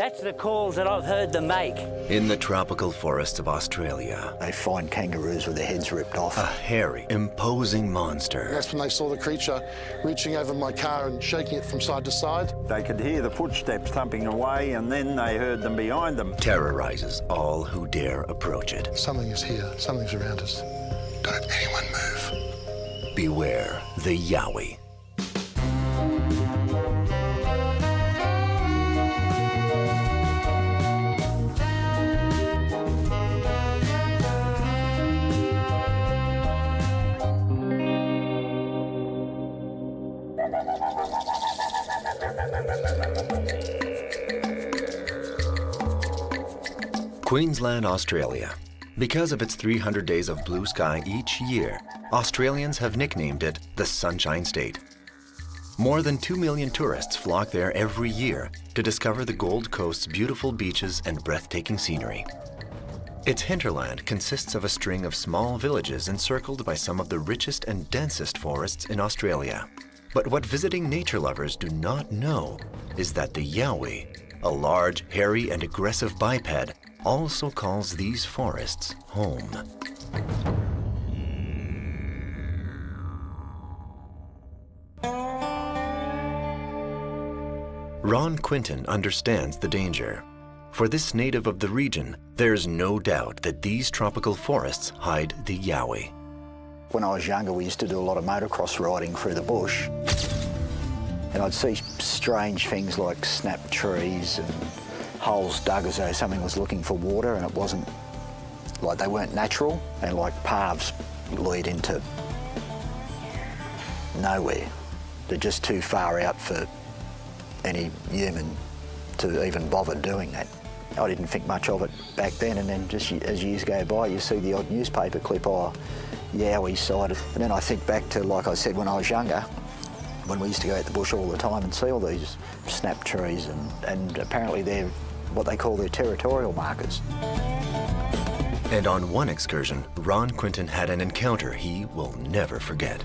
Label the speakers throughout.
Speaker 1: That's the calls that I've heard them make.
Speaker 2: In the tropical forests of Australia,
Speaker 3: they find kangaroos with their heads ripped off.
Speaker 2: A hairy, imposing monster.
Speaker 4: That's when they saw the creature reaching over my car and shaking it from side to side.
Speaker 5: They could hear the footsteps thumping away, and then they heard them behind them.
Speaker 2: Terrorizes all who dare approach it.
Speaker 4: Something is here. Something's around us. Don't anyone move.
Speaker 2: Beware the Yowie. Queensland, Australia. Because of its 300 days of blue sky each year, Australians have nicknamed it the Sunshine State. More than 2 million tourists flock there every year to discover the Gold Coast's beautiful beaches and breathtaking scenery. Its hinterland consists of a string of small villages encircled by some of the richest and densest forests in Australia. But what visiting nature lovers do not know is that the Yowie, a large, hairy, and aggressive biped, also calls these forests home. Ron Quinton understands the danger. For this native of the region, there's no doubt that these tropical forests hide the Yowie.
Speaker 3: When I was younger, we used to do a lot of motocross riding through the bush. And I'd see strange things like snapped trees and holes dug as though something was looking for water, and it wasn't, like they weren't natural, and like paths lead into nowhere. They're just too far out for any human to even bother doing that. I didn't think much of it back then, and then just as years go by, you see the odd newspaper clip, oh, Yowie sighted. And then I think back to, like I said, when I was younger, when we used to go out the bush all the time and see all these snap trees, and apparently they're what they call their territorial markers.
Speaker 2: And on one excursion, Ron Quinton had an encounter he will never forget.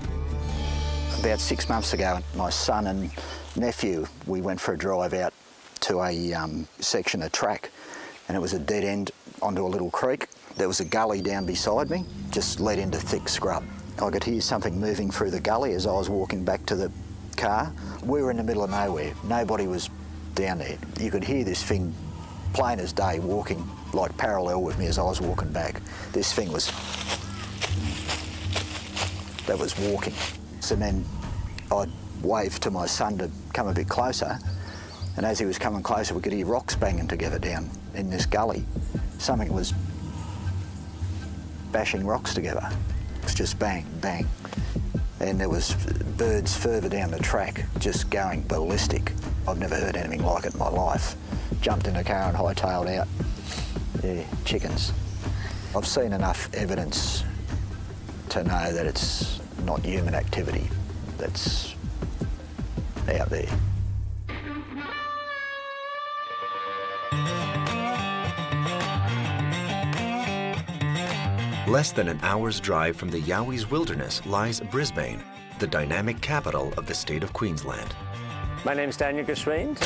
Speaker 3: About 6 months ago, my son and nephew, we went for a drive out to a section of track, and it was a dead end onto a little creek. There was a gully down beside me, just led into thick scrub. I could hear something moving through the gully as I was walking back to the car. We were in the middle of nowhere. Nobody was down there. You could hear this thing plain as day walking like parallel with me as I was walking back. This thing was walking. So then I waved to my son to come a bit closer, and as he was coming closer we could hear rocks banging together down in this gully. Something was bashing rocks together. It was just bang, bang. And there was birds further down the track just going ballistic. I've never heard anything like it in my life. Jumped in the car and hightailed out. Yeah, chickens. I've seen enough evidence to know that it's not human activity that's out there.
Speaker 2: Less than an hour's drive from the Yowie's wilderness lies Brisbane, the dynamic capital of the state of Queensland.
Speaker 1: My name's Daniel Geschwind.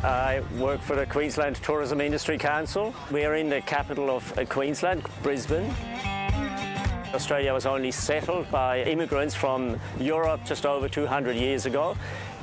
Speaker 1: I work for the Queensland Tourism Industry Council. We're in the capital of Queensland, Brisbane. Australia was only settled by immigrants from Europe just over 200 years ago.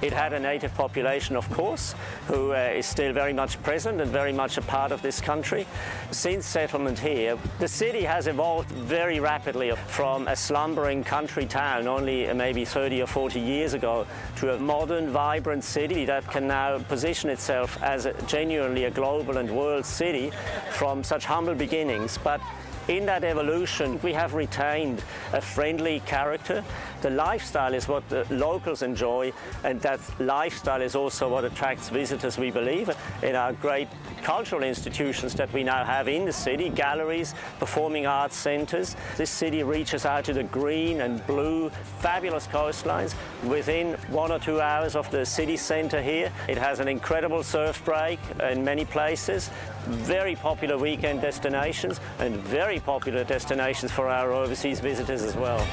Speaker 1: It had a native population, of course, who is still very much present and very much a part of this country. Since settlement here, the city has evolved very rapidly from a slumbering country town only maybe 30 or 40 years ago to a modern, vibrant city that can now position itself as genuinely a global and world city from such humble beginnings. But in that evolution, we have retained a friendly character. The lifestyle is what the locals enjoy, and that lifestyle is also what attracts visitors, we believe, in our great cultural institutions that we now have in the city, galleries, performing arts centres. This city reaches out to the green and blue, fabulous coastlines within 1 or 2 hours of the city centre here. It has an incredible surf break in many places, very popular weekend destinations, and very popular destinations for our overseas visitors as well.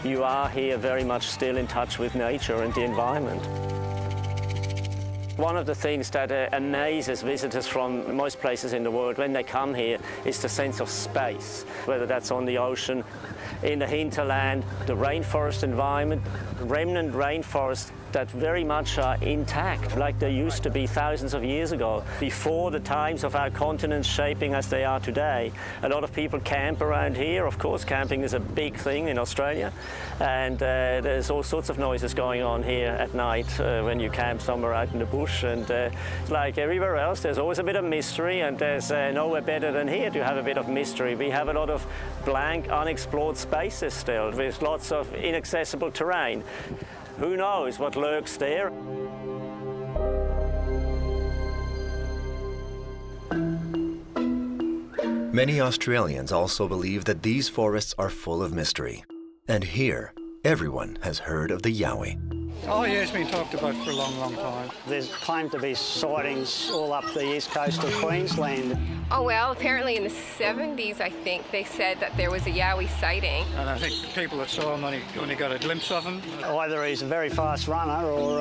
Speaker 1: You are here very much still in touch with nature and the environment. One of the things that amazes visitors from most places in the world when they come here is the sense of space, whether that's on the ocean, in the hinterland, the rainforest environment, remnant rainforests that very much are intact, like they used to be thousands of years ago, before the times of our continents shaping as they are today. A lot of people camp around here. Of course, camping is a big thing in Australia, and there's all sorts of noises going on here at night when you camp somewhere out in the bush. And like everywhere else, there's always a bit of mystery, and there's nowhere better than here to have a bit of mystery. We have a lot of blank, unexplored spaces still, with lots of inaccessible terrain. Who knows what lurks there?
Speaker 2: Many Australians also believe that these forests are full of mystery. And here, everyone has heard of the yowie.
Speaker 6: Oh yeah, it's been talked about for a long, long time. There's claimed to be sightings all up the east coast of Queensland.
Speaker 7: Oh well, apparently in the 70s, I think, they said that there was a yowie sighting.
Speaker 6: And I think the people that saw him only got a glimpse of him. Either he's a very fast runner or,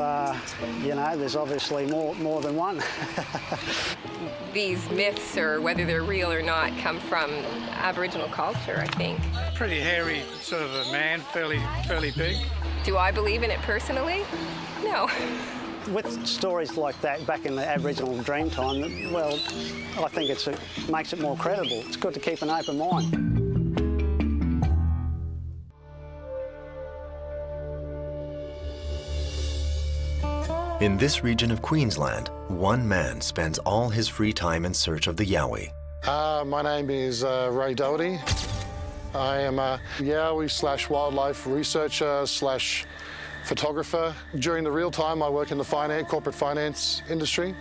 Speaker 6: you know, there's obviously more than one.
Speaker 7: These myths, or whether they're real or not, come from Aboriginal culture, I think.
Speaker 6: Pretty hairy sort of a man, fairly big.
Speaker 7: Do I believe in it personally? No.
Speaker 6: With stories like that back in the Aboriginal dream time, well, I think it makes it more credible. It's good to keep an open mind.
Speaker 2: In this region of Queensland, one man spends all his free time in search of the yowie.
Speaker 4: My name is Ray Doherty. I am a yowie / wildlife researcher / photographer. During the real time, I work in the corporate finance industry.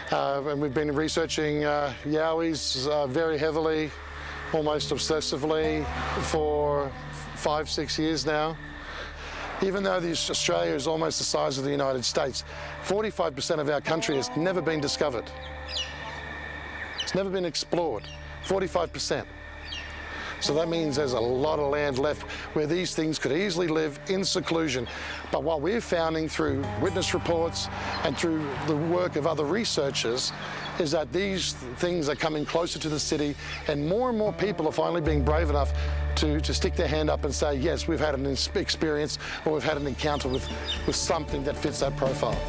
Speaker 4: And we've been researching yowies very heavily, almost obsessively, for 5-6 years now. Even though Australia is almost the size of the United States, 45% of our country has never been discovered. It's never been explored, 45%. So that means there's a lot of land left where these things could easily live in seclusion. But what we're finding through witness reports and through the work of other researchers is that these things are coming closer to the city, and more people are finally being brave enough to stick their hand up and say, yes, we've had an experience or we've had an encounter with something that fits that profile.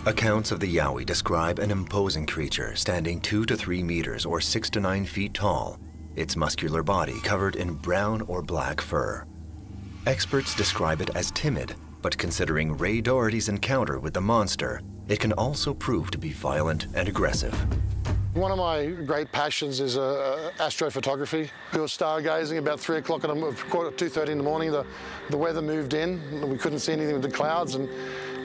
Speaker 2: Accounts of the yowie describe an imposing creature standing 2 to 3 meters or 6 to 9 feet tall, its muscular body covered in brown or black fur. Experts describe it as timid, but considering Ray Doherty's encounter with the monster, it can also prove to be violent and aggressive.
Speaker 4: One of my great passions is astrophotography. We were stargazing about 3 o'clock, 2:30 in the morning. The weather moved in, and we couldn't see anything with the clouds. And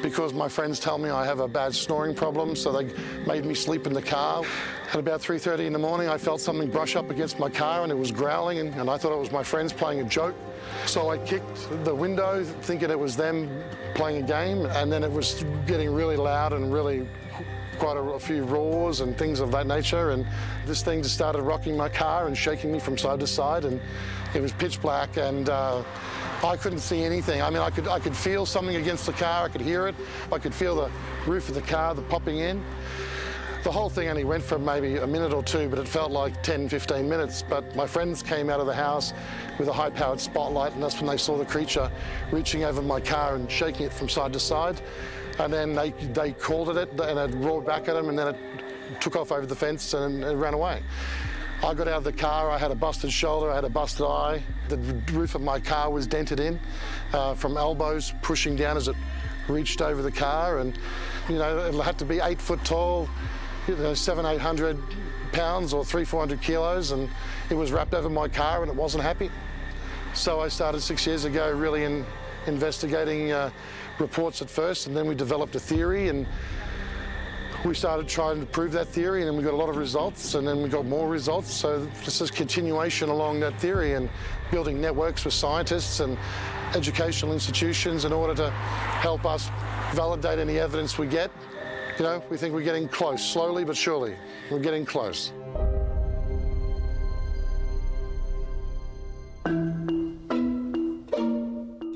Speaker 4: because my friends tell me I have a bad snoring problem, so they made me sleep in the car. At about 3:30 in the morning, I felt something brush up against my car, and it was growling, and I thought it was my friends playing a joke. So I kicked the window, thinking it was them playing a game, and then it was getting really loud and really quite a few roars and things of that nature, and this thing just started rocking my car and shaking me from side to side, and it was pitch black, and I couldn't see anything. I mean, I could feel something against the car, I could hear it, I could feel the roof of the car, the popping in. The whole thing only went for maybe a minute or two, but it felt like 10-15 minutes. But my friends came out of the house with a high-powered spotlight, and that's when they saw the creature reaching over my car and shaking it from side to side. And then they called it, and it roared back at them, and then it took off over the fence and it ran away. I got out of the car, I had a busted shoulder, I had a busted eye. The roof of my car was dented in from elbows pushing down as it reached over the car, and you know, it had to be 8 foot tall, you know, 700-800 pounds or 300-400 kilos, and it was wrapped over my car and it wasn't happy. So I started 6 years ago really investigating reports at first, and then we developed a theory, and we started trying to prove that theory, and then we got a lot of results, and then we got more results. So this is continuation along that theory, and building networks with scientists and educational institutions in order to help us validate any evidence we get. You know, we think we're getting close, slowly but surely. We're getting close.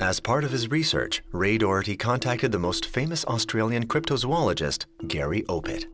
Speaker 2: As part of his research, Ray Doherty contacted the most famous Australian cryptozoologist, Gary Opit.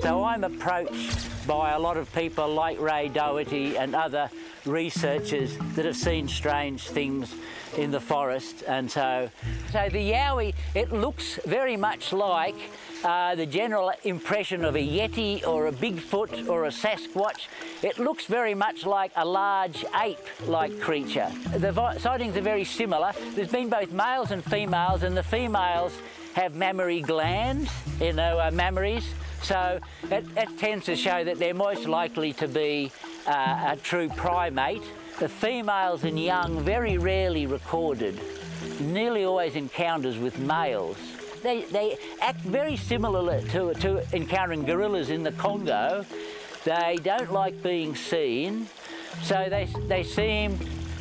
Speaker 8: So I'm approached by a lot of people like Ray Doherty and other researchers that have seen strange things in the forest. And so the yowie, it looks very much like the general impression of a Yeti or a Bigfoot or a Sasquatch. It looks very much like a large ape-like creature. The sightings are very similar. There's been both males and females, and the females have mammary glands, mammaries. So it tends to show that they're most likely to be a true primate. The females and young very rarely recorded, nearly always encounters with males. They act very similar to encountering gorillas in the Congo. They don't like being seen, so they seem,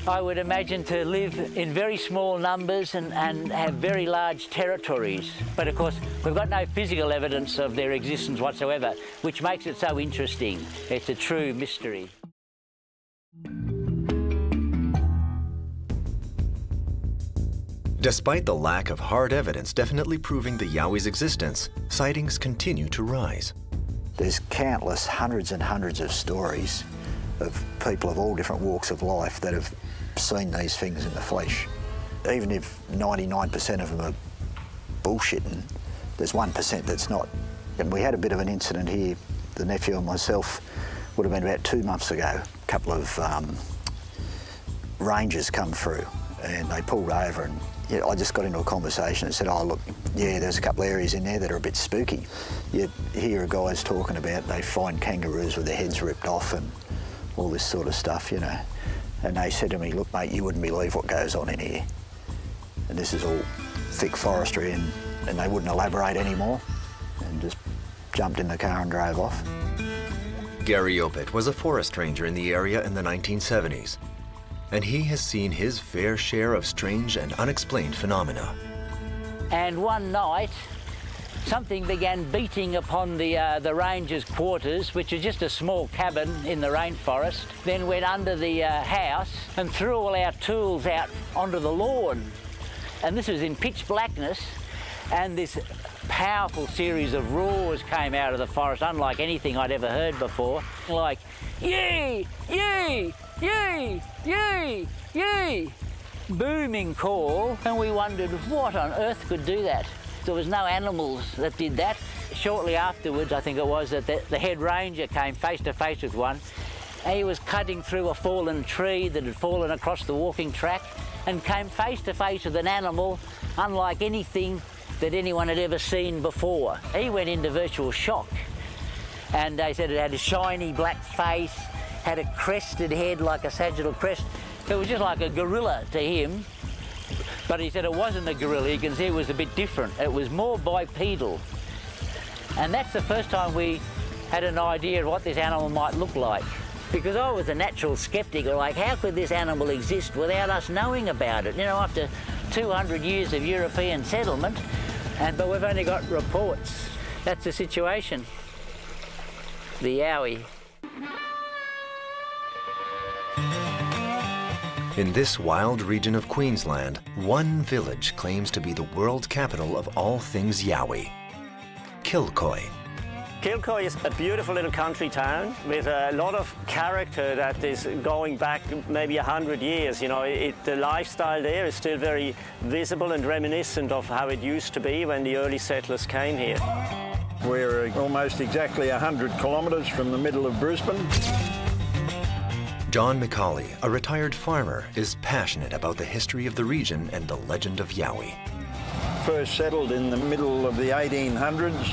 Speaker 8: I would imagine, to live in very small numbers and have very large territories. But of course, we've got no physical evidence of their existence whatsoever, which makes it so interesting. It's a true mystery.
Speaker 2: Despite the lack of hard evidence definitely proving the Yowie's existence, sightings continue to rise.
Speaker 3: There's countless, hundreds and hundreds of stories of people of all different walks of life that have seen these things in the flesh. Even if 99% of them are bullshitting, there's 1% that's not. And we had a bit of an incident here, the nephew and myself, would have been about 2 months ago. A couple of rangers come through and they pulled over, and I just got into a conversation and said, oh look, yeah, there's a couple of areas in there that are a bit spooky. You hear guys talking about they find kangaroos with their heads ripped off and all this sort of stuff, you know. And they said to me, look mate, you wouldn't believe what goes on in here. And this is all thick forestry, and they wouldn't elaborate anymore, and just jumped in the car and drove off.
Speaker 2: Gary Opit was a forest ranger in the area in the 1970s, and he has seen his fair share of strange and unexplained phenomena.
Speaker 8: And one night, something began beating upon the ranger's quarters, which is just a small cabin in the rainforest, then went under the house and threw all our tools out onto the lawn. And this was in pitch blackness, and this powerful series of roars came out of the forest, unlike anything I'd ever heard before, like, yee, yee, yee, yee, yee, booming call, and we wondered what on earth could do that. There was no animals that did that. Shortly afterwards, I think it was, that the head ranger came face to face with one. He was cutting through a fallen tree that had fallen across the walking track and came face to face with an animal unlike anything that anyone had ever seen before. He went into virtual shock, and they said it had a shiny black face, had a crested head like a sagittal crest. It was just like a gorilla to him. But he said it wasn't a gorilla. You can see it was a bit different. It was more bipedal. And that's the first time we had an idea of what this animal might look like. Because I was a natural skeptic, like, how could this animal exist without us knowing about it? You know, after 200 years of European settlement, but we've only got reports. That's the situation. The yowie.
Speaker 2: In this wild region of Queensland, one village claims to be the world capital of all things yowie, Kilcoy.
Speaker 1: Kilcoy is a beautiful little country town with a lot of character that is going back maybe 100 years. You know, the lifestyle there is still very visible and reminiscent of how it used to be when the early settlers came here.
Speaker 5: We're almost exactly 100 kilometres from the middle of Brisbane.
Speaker 2: John McCauley, a retired farmer, is passionate about the history of the region and the legend of yowie.
Speaker 5: First settled in the middle of the 1800s.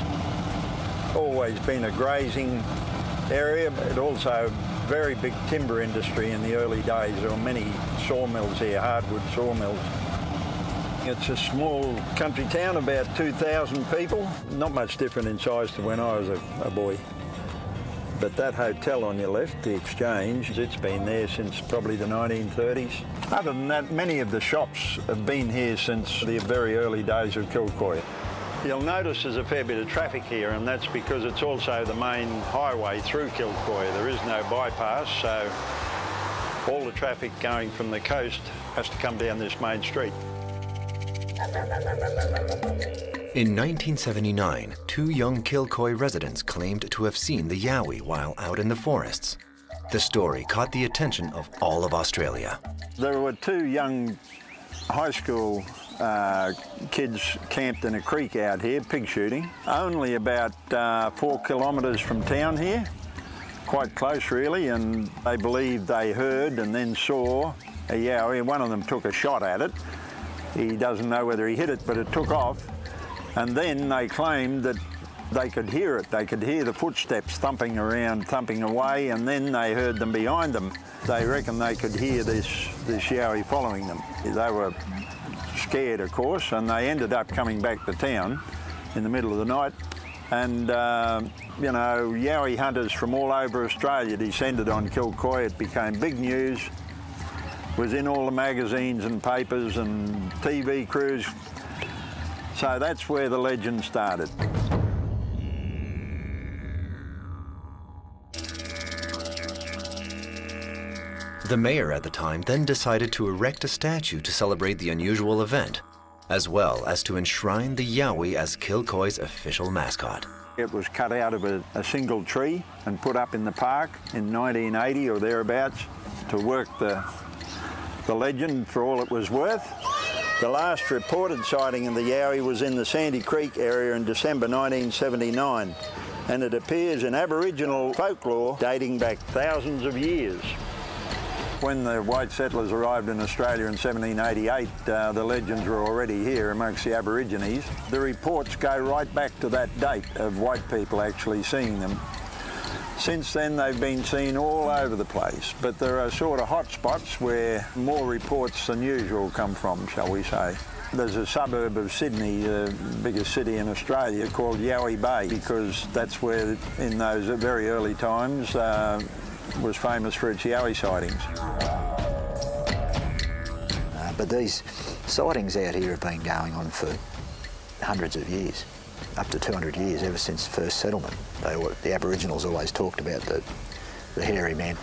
Speaker 5: Always been a grazing area, but also very big timber industry in the early days. There were many sawmills here, hardwood sawmills. It's a small country town, about 2,000 people. Not much different in size to when I was a boy. But that hotel on your left, the Exchange, it's been there since probably the 1930s. Other than that, many of the shops have been here since the very early days of Kilcoy. You'll notice there's a fair bit of traffic here, and that's because it's also the main highway through Kilcoy. There is no bypass, so All the traffic going from the coast has to come down this main street.
Speaker 2: In 1979, 2 young Kilcoy residents claimed to have seen the yowie while out in the forests. The story caught the attention of all of Australia.
Speaker 5: There were 2 young high school kids camped in a creek out here, pig shooting, only about 4 kilometres from town here, quite close really, and they believed they heard and then saw a yowie. One of them took a shot at it. He doesn't know whether he hit it, but it took off. And then they claimed that they could hear it. They could hear the footsteps thumping around, thumping away, and then they heard them behind them. They reckon they could hear this yowie following them. They were scared, of course, and they ended up coming back to town in the middle of the night. And, you know, yowie hunters from all over Australia descended on Kilcoy. It became big news. Was in all the magazines and papers and TV crews. So that's where the legend started.
Speaker 2: The mayor at the time then decided to erect a statue to celebrate the unusual event, as well as to enshrine the yowie as Kilcoy's official mascot.
Speaker 5: It was cut out of a single tree and put up in the park in 1980 or thereabouts to work the legend for all it was worth. The last reported sighting of the yowie was in the Sandy Creek area in December 1979, and it appears in Aboriginal folklore dating back thousands of years. When the white settlers arrived in Australia in 1788, the legends were already here amongst the Aborigines. The reports go right back to that date of white people actually seeing them. Since then, they've been seen all over the place, but there are sort of hot spots where more reports than usual come from, shall we say. There's a suburb of Sydney, the biggest city in Australia, called Yowie Bay, because that's where, in those very early times, was famous for its yowie sightings.
Speaker 3: But these sightings out here have been going on for hundreds of years. Up to 200 years, ever since first settlement. The Aboriginals always talked about the hairy man.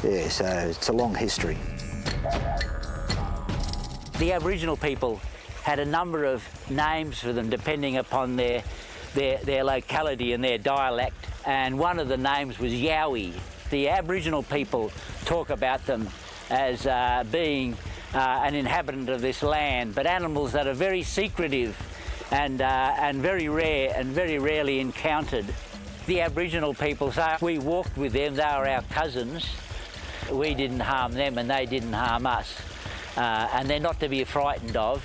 Speaker 3: Yeah, so it's a long history.
Speaker 8: The Aboriginal people had a number of names for them depending upon their locality and their dialect, and one of the names was yowie. The Aboriginal people talk about them as being an inhabitant of this land, but animals that are very secretive and very rare and very rarely encountered. The Aboriginal people say we walked with them, they were our cousins. We didn't harm them and they didn't harm us. And they're not to be frightened of,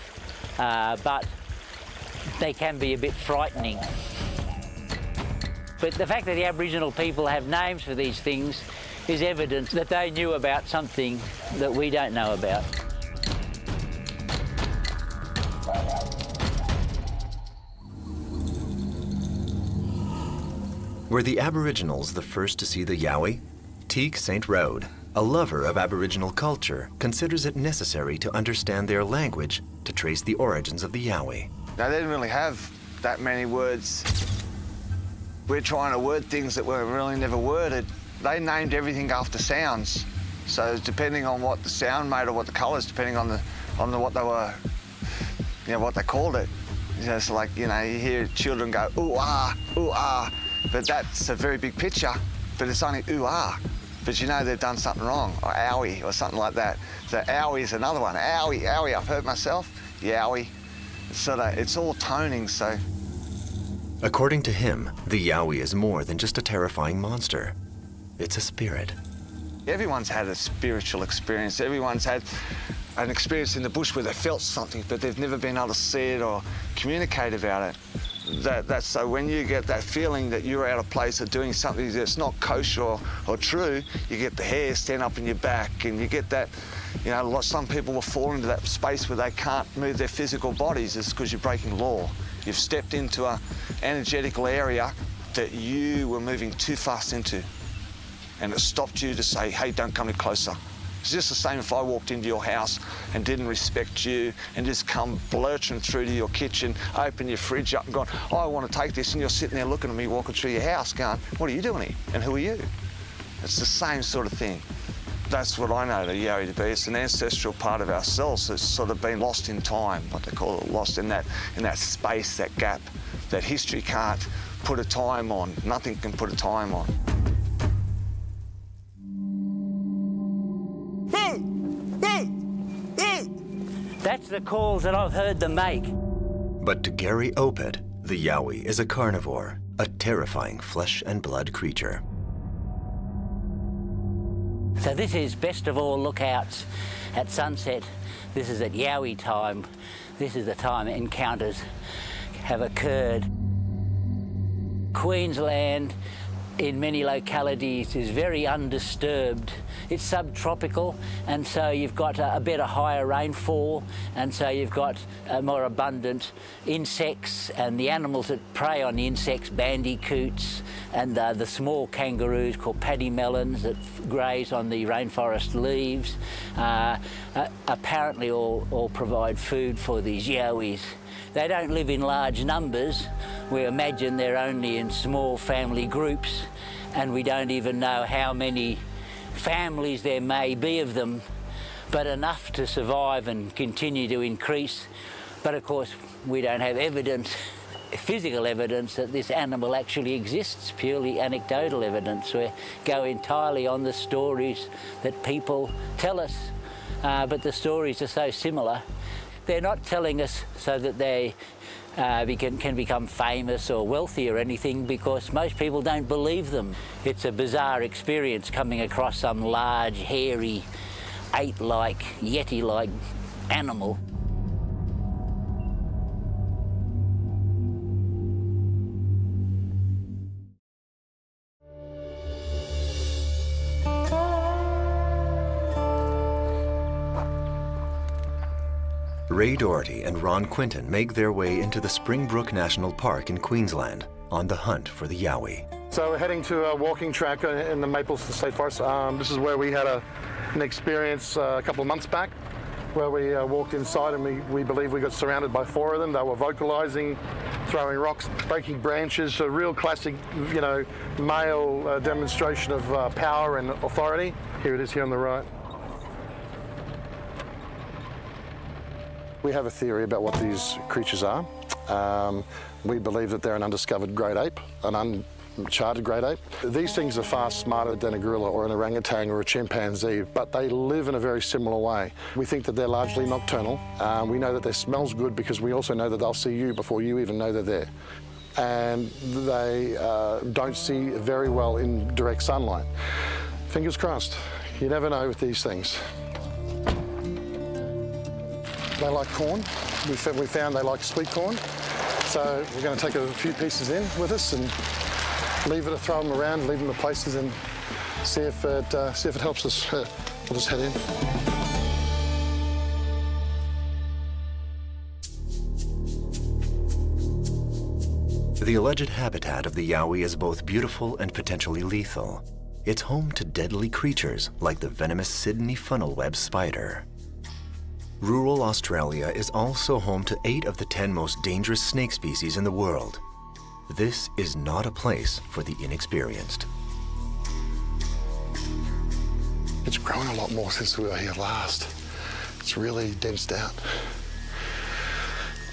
Speaker 8: but they can be a bit frightening. But the fact that the Aboriginal people have names for these things is evidence that they knew about something that we don't know about.
Speaker 2: Were the Aboriginals the first to see the yowie? Teek St. Rode, a lover of Aboriginal culture, considers it necessary to understand their language to trace the origins of the yowie.
Speaker 9: Now, they didn't really have that many words. We're trying to word things that were really never worded. They named everything after sounds. So depending on what the sound made or what the colours, depending on what they were, you know, what they called it. You know, it's like, you know, you hear children go, ooh, ah, but that's a very big picture, but it's only ooh, ah. But you know they've done something wrong, or owie, or something like that. So owie is another one. Owie, owie, I've heard myself. Yowie. It's all toning, so.
Speaker 2: According to him, the yowie is more than just a terrifying monster. It's a spirit.
Speaker 9: Everyone's had a spiritual experience. Everyone's had an experience in the bush where they felt something, but they've never been able to see it or communicate about it. So when you get that feeling that you're out of place or doing something that's not kosher or true, you get the hair stand up in your back, and you get that, you know, some people will fall into that space where they can't move their physical bodies. It's because you're breaking law. You've stepped into an energetical area that you were moving too fast into, and it stopped you to say, hey, don't come any closer. It's just the same if I walked into your house and didn't respect you and just come blurting through to your kitchen, open your fridge up and gone, oh, I want to take this, and you're sitting there looking at me walking through your house going, what are you doing here? And who are you? It's the same sort of thing. That's what I know the yowie to be. It's an ancestral part of ourselves that's sort of been lost in time, what they call it, lost in that space, that gap, that history can't put a time on. Nothing can put a time on.
Speaker 8: That's the calls that I've heard them make.
Speaker 2: But to Gary Opit, the yowie is a carnivore, a terrifying flesh and blood creature.
Speaker 8: So this is best of all lookouts at sunset. This is at yowie time. This is the time encounters have occurred. Queensland, in many localities, is very undisturbed. It's subtropical, and so you've got a better higher rainfall, and so you've got more abundant insects, and the animals that prey on the insects, bandicoots, and the small kangaroos called paddymellons that graze on the rainforest leaves, apparently all provide food for these yowies. They don't live in large numbers. We imagine they're only in small family groups, and we don't even know how many families there may be of them, but enough to survive and continue to increase. But of course, we don't have evidence, physical evidence, that this animal actually exists, purely anecdotal evidence. We go entirely on the stories that people tell us, but the stories are so similar. They're not telling us so that they can become famous or wealthy or anything, because most people don't believe them. It's a bizarre experience coming across some large, hairy, ape-like, yeti-like animal.
Speaker 2: Ray Doherty and Ron Quinton make their way into the Springbrook National Park in Queensland on the hunt for the yowie.
Speaker 4: So we're heading to a walking track in the Maples State Forest. This is where we had an experience a couple of months back, where we walked inside and we believe we got surrounded by 4 of them. They were vocalizing, throwing rocks, breaking branches, a real classic, male demonstration of power and authority. Here it is here on the right. We have a theory about what these creatures are. We believe that they're an undiscovered great ape, an uncharted great ape. These things are far smarter than a gorilla or an orangutan or a chimpanzee, but they live in a very similar way. We think that they're largely nocturnal. We know that their smell's good because we also know that they'll see you before you even know they're there. And they don't see very well in direct sunlight. Fingers crossed. You never know with these things. They like corn. We found they like sweet corn. So we're going to take a few pieces in with us and leave it, throw them around, leave them in places and see if it helps us. We'll just head in.
Speaker 2: The alleged habitat of the yowie is both beautiful and potentially lethal. It's home to deadly creatures like the venomous Sydney funnel-web spider. Rural Australia is also home to 8 of the 10 most dangerous snake species in the world. This is not a place for the inexperienced.
Speaker 4: It's grown a lot more since we were here last. It's really densed out.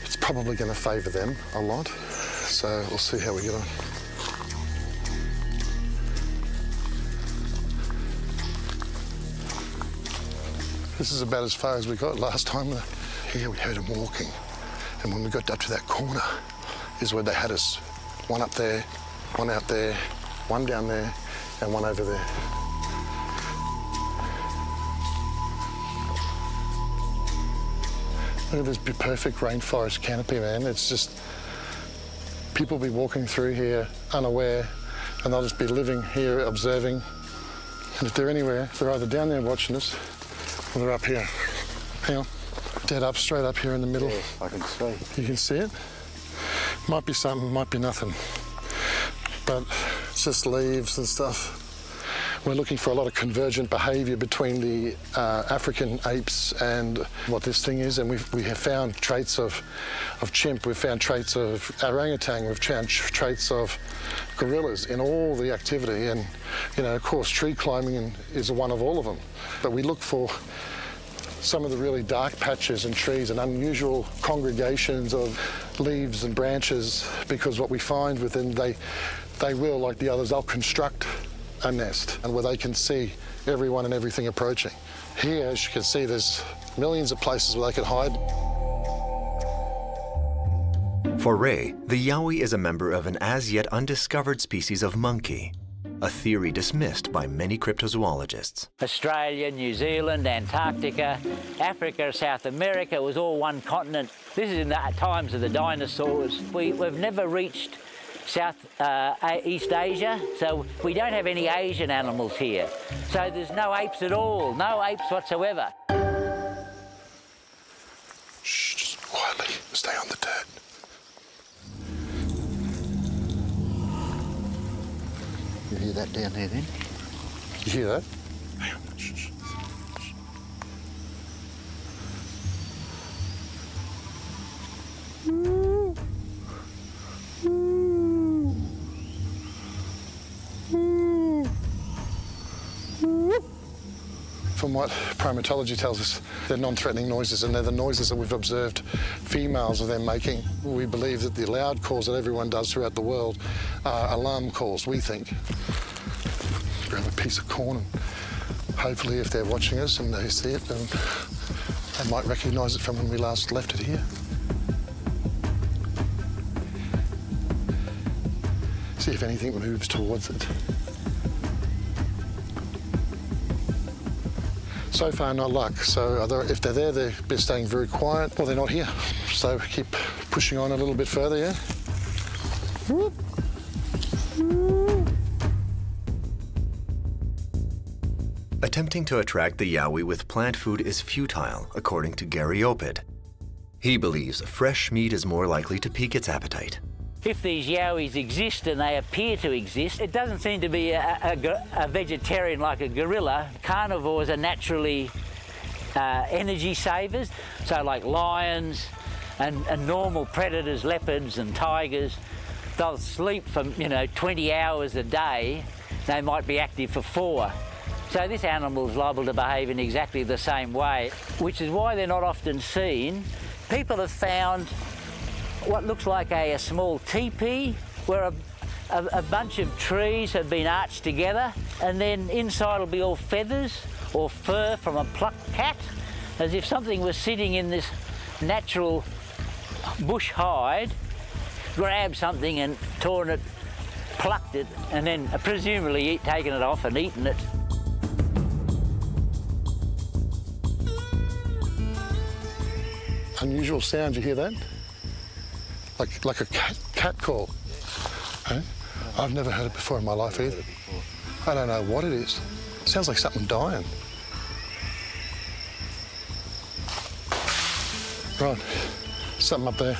Speaker 4: It's probably going to favour them a lot, so we'll see how we get on. This is about as far as we got last time. Here we heard them walking, and when we got up to that corner is where they had us. One up there, one out there, one down there, and one over there. Look at this perfect rainforest canopy, man. It's just, people be walking through here unaware, and they'll just be living here, observing. And if they're anywhere, they're either down there watching us, or they're up here. Hang on. Dead up, straight up here in the middle.
Speaker 3: Yeah, I can see.
Speaker 4: You can see it? Might be something, might be nothing. But it's just leaves and stuff. We're looking for a lot of convergent behaviour between the African apes and what this thing is, and we have found traits of chimp, we've found traits of orangutan, we've found traits of gorillas in all the activity, and you know, of course, tree climbing is one of all of them. But we look for some of the really dark patches and trees and unusual congregations of leaves and branches, because what we find with them, they will, like the others, they'll construct a nest and where they can see everyone and everything approaching. Here, as you can see, there's millions of places where they can hide.
Speaker 2: For Ray, the yowie is a member of an as yet undiscovered species of monkey, a theory dismissed by many cryptozoologists.
Speaker 8: Australia, New Zealand, Antarctica, Africa, South America was all one continent. This is in the times of the dinosaurs. We've never reached East Asia, so we don't have any Asian animals here. So there's no apes at all, no apes whatsoever.
Speaker 4: Shh, just quietly, stay on the dirt.
Speaker 3: You hear that down there then?
Speaker 4: You hear that? Hang on. Shh, shh. From what primatology tells us, they're non-threatening noises, and they're the noises that we've observed females of them making. We believe that the loud calls that everyone does throughout the world are alarm calls, we think. Grab a piece of corn, and hopefully if they're watching us and they see it, then they might recognise it from when we last left it here. See if anything moves towards it. So far, not luck. So if they're there, they're staying very quiet, or they're not here. So keep pushing on a little bit further, yeah?
Speaker 2: Attempting to attract the yowie with plant food is futile, according to Gary Opid. He believes fresh meat is more likely to pique its appetite.
Speaker 8: If these yowies exist, and they appear to exist, it doesn't seem to be a vegetarian like a gorilla. Carnivores are naturally energy savers. So like lions and normal predators, leopards and tigers, they'll sleep for 20 hours a day. They might be active for 4. So this animal is liable to behave in exactly the same way, which is why they're not often seen. People have found what looks like a small teepee where a bunch of trees have been arched together, and then inside will be all feathers or fur from a plucked cat, as if something was sitting in this natural bush hide, grabbed something and torn it, plucked it, and then presumably taken it off and eaten it.
Speaker 4: Unusual sound, you hear that? Like a cat call. Huh? I've never heard it before in my life either. I don't know what it is. It sounds like something dying. Right, something up there.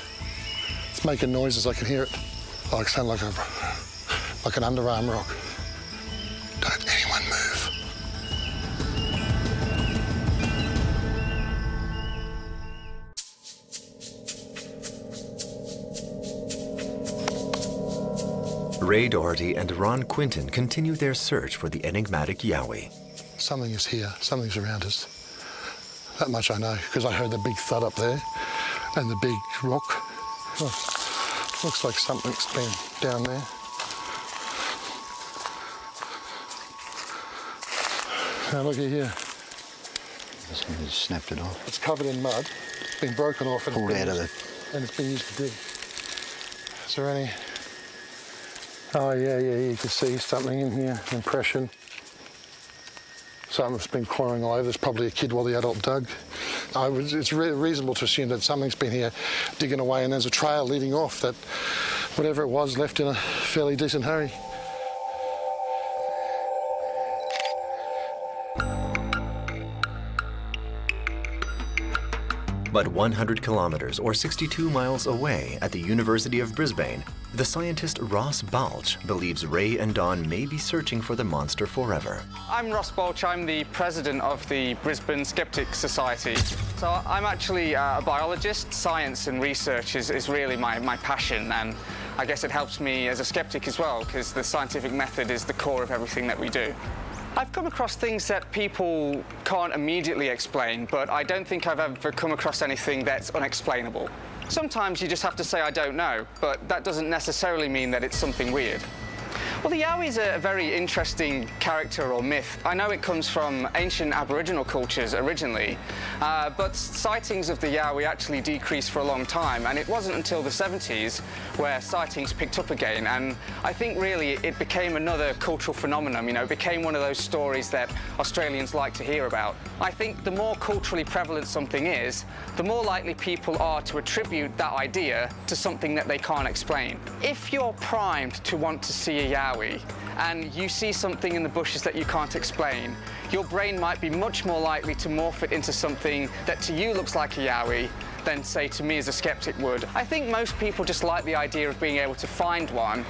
Speaker 4: It's making noises, I can hear it. Oh, it sounds like an underarm rock. Don't anyone move.
Speaker 2: Ray Doherty and Ron Quinton continue their search for the enigmatic yowie.
Speaker 4: Something is here, something's around us. That much I know, because I heard the big thud up there and the big rock. Oh, looks like something's been down there. Now look at here.
Speaker 3: Somebody's snapped it off.
Speaker 4: It's covered in mud. It's been broken off and
Speaker 3: pulled out of it.
Speaker 4: And it's been used to dig. Is there any? Oh yeah, you can see something in here, impression. Something's been clawing all over. There's probably a kid while the adult dug. It's reasonable to assume that something's been here digging away, and there's a trail leading off that whatever it was left in a fairly decent hurry.
Speaker 2: But 100 kilometers or 62 miles away at the University of Brisbane, the scientist Ross Balch believes Ray and Dawn may be searching for the monster forever.
Speaker 10: I'm Ross Balch. I'm the president of the Brisbane Skeptics Society. So I'm actually a biologist. Science and research is really my passion, and I guess it helps me as a skeptic as well, because the scientific method is the core of everything that we do. I've come across things that people can't immediately explain, but I don't think I've ever come across anything that's unexplainable. Sometimes you just have to say, I don't know, but that doesn't necessarily mean that it's something weird. Well, the Yowie's a very interesting character or myth. I know it comes from ancient Aboriginal cultures originally, but sightings of the Yowie actually decreased for a long time, and it wasn't until the 70s where sightings picked up again, and I think really it became another cultural phenomenon. You know, it became one of those stories that Australians like to hear about. I think the more culturally prevalent something is, the more likely people are to attribute that idea to something that they can't explain. If you're primed to want to see a Yowie, and you see something in the bushes that you can't explain, your brain might be much more likely to morph it into something that to you looks like a Yowie than, say, to me as a skeptic would. I think most people just like the idea of being able to find one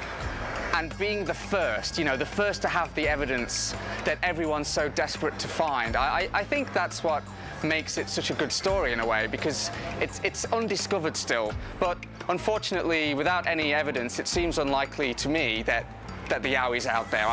Speaker 10: and being the first, you know, the first to have the evidence that everyone's so desperate to find. I think that's what makes it such a good story in a way, because it's undiscovered still. But unfortunately, without any evidence, it seems unlikely to me that the Yowie's out there.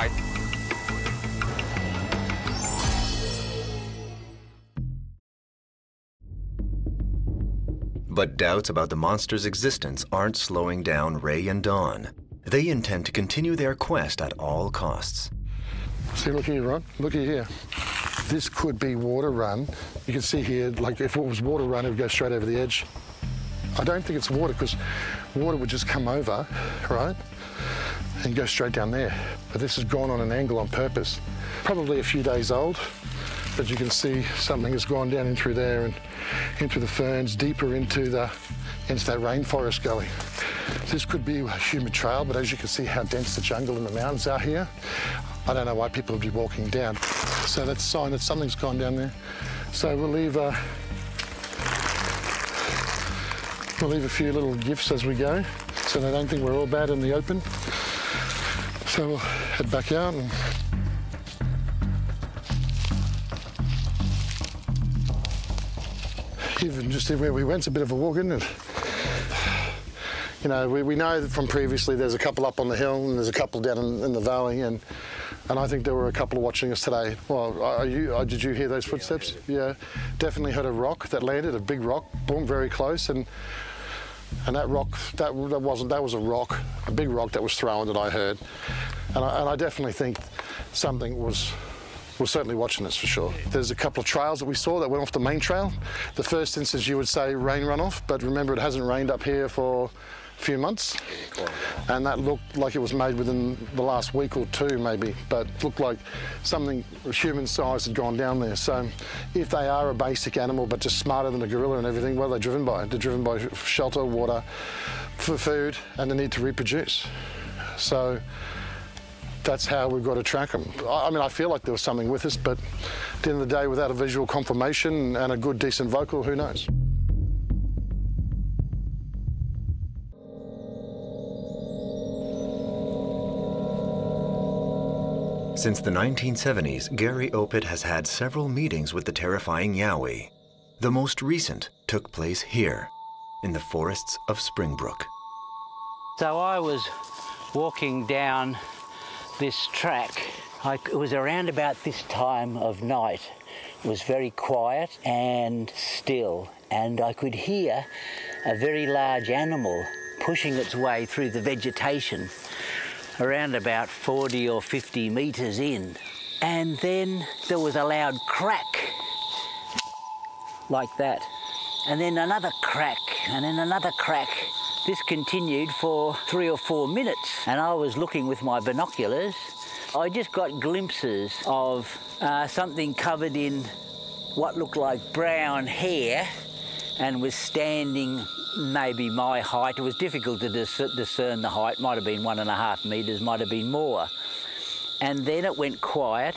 Speaker 2: But doubts about the monster's existence aren't slowing down Ray and Dawn. They intend to continue their quest at all costs.
Speaker 4: See, look here, Ron. Look here. This could be water run. You can see here, like if it was water run, it would go straight over the edge. I don't think it's water, because water would just come over, right, and go straight down there. But this has gone on an angle on purpose. Probably a few days old, but you can see something has gone down in through there and into the ferns, deeper into that rainforest gully. This could be a human trail, but as you can see how dense the jungle and the mountains are here, I don't know why people would be walking down. So that's a sign that something's gone down there. So we'll leave a few little gifts as we go, so they don't think we're all bad in the open. So we'll head back out. And even just where we went's a bit of a walk, isn't it? You know, we know that from previously there's a couple up on the hill and there's a couple down in the valley, and I think there were a couple watching us today. Well, did you hear those footsteps? Yeah, definitely heard a rock that landed, a big rock, boom, very close, and that rock, that was a rock, a big rock that was thrown that I heard, and I definitely think something was certainly watching us for sure. There's a couple of trails that we saw that went off the main trail. The first instance you would say rain runoff, but remember it hasn't rained up here for a few months, and that looked like it was made within the last week or two maybe, but it looked like something human size had gone down there. So if they are a basic animal but just smarter than a gorilla and everything, what are they driven by? They're driven by shelter, water, for food, and the need to reproduce. So that's how we've got to track them. I mean, I feel like there was something with us, but at the end of the day, without a visual confirmation and a good, decent vocal, who knows?
Speaker 2: Since the 1970s, Gary Opit has had several meetings with the terrifying Yowie. The most recent took place here, in the forests of Springbrook.
Speaker 8: So I was walking down this track. It was around about this time of night. It was very quiet and still, and I could hear a very large animal pushing its way through the vegetation around about 40 or 50 metres in. And then there was a loud crack, like that. And then another crack, and then another crack. This continued for 3 or 4 minutes, and I was looking with my binoculars. I just got glimpses of something covered in what looked like brown hair and was standing maybe my height. It was difficult to discern the height. Might have been 1.5 metres, might have been more. And then it went quiet,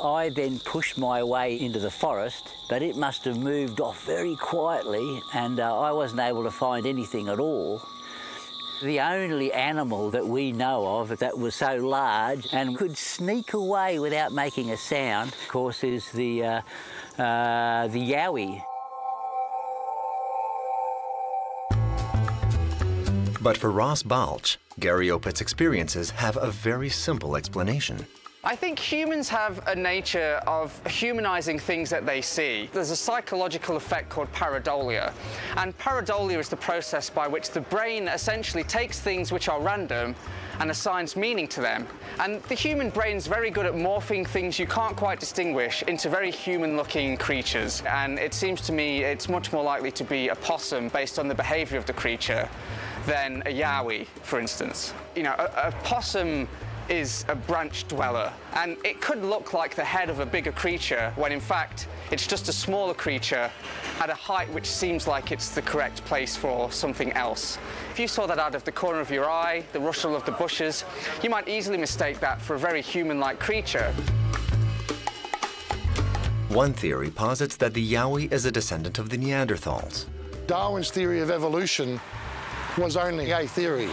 Speaker 8: I then pushed my way into the forest, but it must have moved off very quietly, and I wasn't able to find anything at all. The only animal that we know of that was so large and could sneak away without making a sound, of course, is the yowie.
Speaker 2: But for Ross Balch, Gary Opit's experiences have a very simple explanation.
Speaker 10: I think humans have a nature of humanizing things that they see. There's a psychological effect called pareidolia, and pareidolia is the process by which the brain essentially takes things which are random and assigns meaning to them. And the human brain's very good at morphing things you can't quite distinguish into very human-looking creatures. And it seems to me it's much more likely to be a possum based on the behavior of the creature than a yowie, for instance. You know, a possum is a branch dweller, and it could look like the head of a bigger creature when in fact it's just a smaller creature at a height which seems like it's the correct place for something else. If you saw that out of the corner of your eye, the rustle of the bushes, you might easily mistake that for a very human-like creature.
Speaker 2: One theory posits that the yowie is a descendant of the Neanderthals.
Speaker 4: Darwin's theory of evolution was only a theory,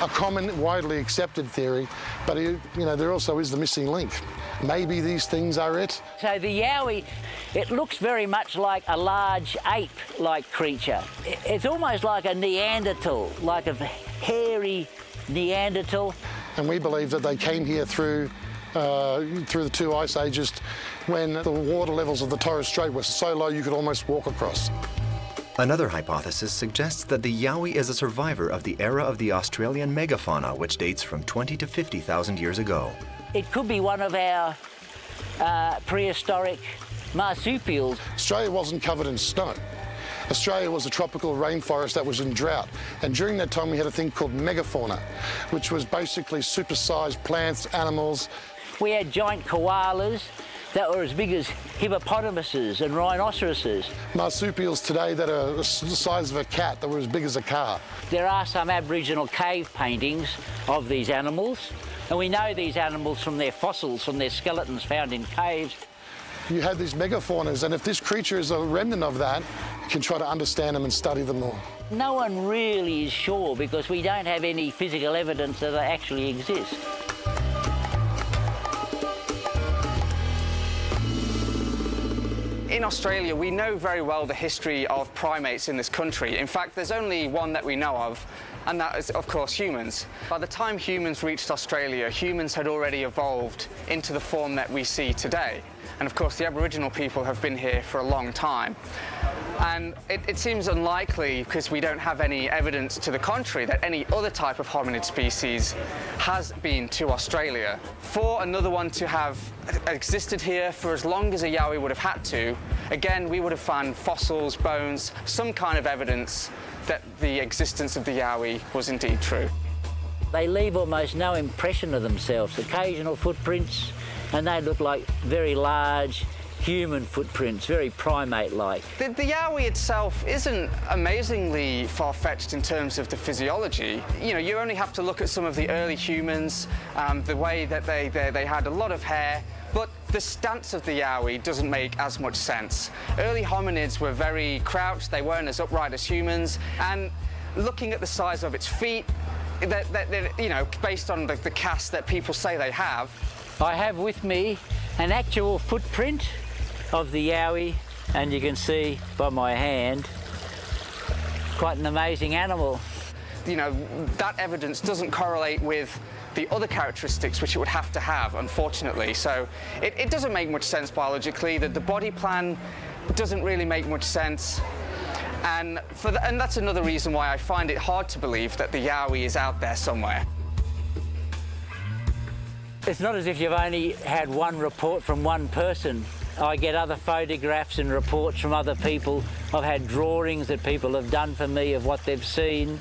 Speaker 4: a common, widely accepted theory, but there also is the missing link. Maybe these things are it.
Speaker 8: So the yowie, it looks very much like a large ape-like creature. It's almost like a Neanderthal, like a hairy Neanderthal.
Speaker 4: And we believe that they came here through the two ice ages when the water levels of the Torres Strait were so low you could almost walk across.
Speaker 2: Another hypothesis suggests that the yowie is a survivor of the era of the Australian megafauna, which dates from 20 to 50,000 years ago.
Speaker 8: It could be one of our prehistoric marsupials.
Speaker 4: Australia wasn't covered in snow. Australia was a tropical rainforest that was in drought, and during that time we had a thing called megafauna, which was basically supersized plants, animals.
Speaker 8: We had giant koalas that were as big as hippopotamuses and rhinoceroses.
Speaker 4: Marsupials today that are the size of a cat, that were as big as a car.
Speaker 8: There are some Aboriginal cave paintings of these animals, and we know these animals from their fossils, from their skeletons found in caves.
Speaker 4: You have these megafaunas, and if this creature is a remnant of that, you can try to understand them and study them more.
Speaker 8: No one really is sure because we don't have any physical evidence that they actually exist.
Speaker 10: In Australia, we know very well the history of primates in this country. In fact, there's only one that we know of, and that is, of course, humans. By the time humans reached Australia, humans had already evolved into the form that we see today. And of course, the Aboriginal people have been here for a long time. And it seems unlikely, because we don't have any evidence to the contrary, that any other type of hominid species has been to Australia. For another one to have existed here for as long as a yowie would have had to, again, we would have found fossils, bones, some kind of evidence that the existence of the yowie was indeed true.
Speaker 8: They leave almost no impression of themselves, occasional footprints, and they look like very large human footprints, very primate-like.
Speaker 10: The yowie itself isn't amazingly far-fetched in terms of the physiology. You know, you only have to look at some of the early humans, the way that they had a lot of hair, but the stance of the yowie doesn't make as much sense. Early hominids were very crouched, they weren't as upright as humans, and looking at the size of its feet, you know, based on the cast that people say they have.
Speaker 8: I have with me an actual footprint of the yowie, and you can see by my hand, quite an amazing animal.
Speaker 10: You know, that evidence doesn't correlate with the other characteristics which it would have to have, unfortunately. So it doesn't make much sense biologically, that the body plan doesn't really make much sense. And that's another reason why I find it hard to believe that the yowie is out there somewhere.
Speaker 8: It's not as if you've only had one report from one person. I get other photographs and reports from other people. I've had drawings that people have done for me of what they've seen,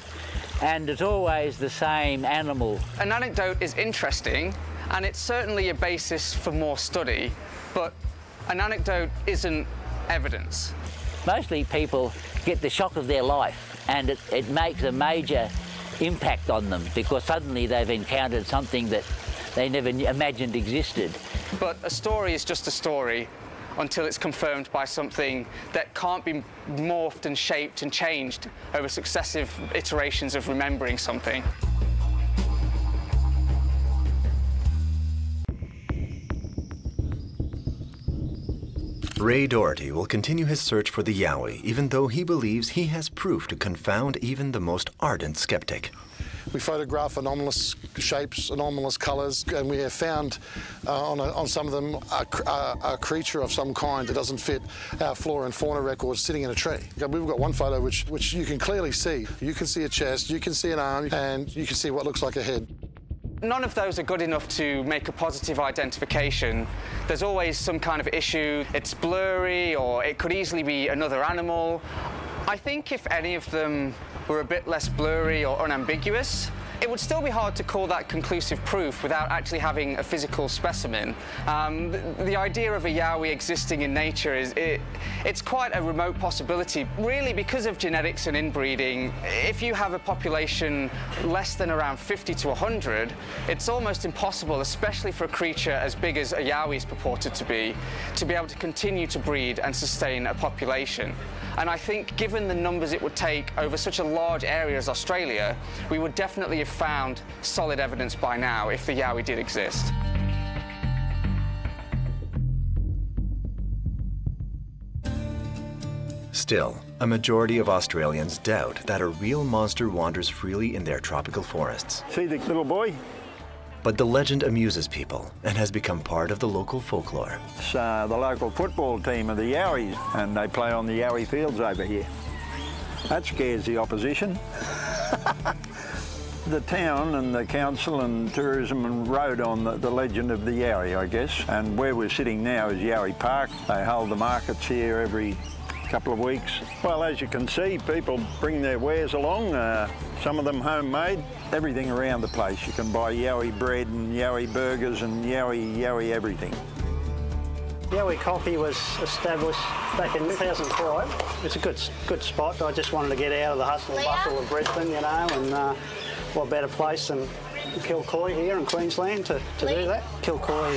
Speaker 8: and it's always the same animal.
Speaker 10: An anecdote is interesting, and it's certainly a basis for more study, but an anecdote isn't evidence.
Speaker 8: Mostly people get the shock of their life, and it makes a major impact on them because suddenly they've encountered something that they never imagined existed.
Speaker 10: But a story is just a story until it's confirmed by something that can't be morphed and shaped and changed over successive iterations of remembering something.
Speaker 2: Ray Doherty will continue his search for the Yowie, even though he believes he has proof to confound even the most ardent skeptic.
Speaker 4: We photograph anomalous shapes, anomalous colours, and we have found on some of them a creature of some kind that doesn't fit our flora and fauna records sitting in a tree. We've got one photo which you can clearly see. You can see a chest, you can see an arm, and you can see what looks like a head.
Speaker 10: None of those are good enough to make a positive identification. There's always some kind of issue. It's blurry, or it could easily be another animal. I think if any of them were a bit less blurry or unambiguous, it would still be hard to call that conclusive proof without actually having a physical specimen. The idea of a Yowie existing in nature it's quite a remote possibility, really, because of genetics and inbreeding. If you have a population less than around 50 to 100, it's almost impossible, especially for a creature as big as a Yowie is purported to be able to continue to breed and sustain a population. And I think, given the numbers it would take over such a large area as Australia, we would definitely have found solid evidence by now if the Yowie did exist.
Speaker 2: Still, a majority of Australians doubt that a real monster wanders freely in their tropical forests.
Speaker 5: See the little boy?
Speaker 2: But the legend amuses people and has become part of the local folklore.
Speaker 5: It's the local football team of the Yowies, and they play on the Yowie fields over here. That scares the opposition. The town and the council and tourism and rode on the legend of the Yowie, I guess. And where we're sitting now is Yowie Park. They hold the markets here every couple of weeks. Well, as you can see, people bring their wares along, some of them homemade, everything around the place. You can buy Yowie bread and Yowie burgers and Yowie everything.
Speaker 6: Yowie Coffee was established back in 2005. It's a good spot. I just wanted to get out of the hustle and bustle of Brisbane, you know, and what better place than Kilcoy here in Queensland to do that. Kilcoy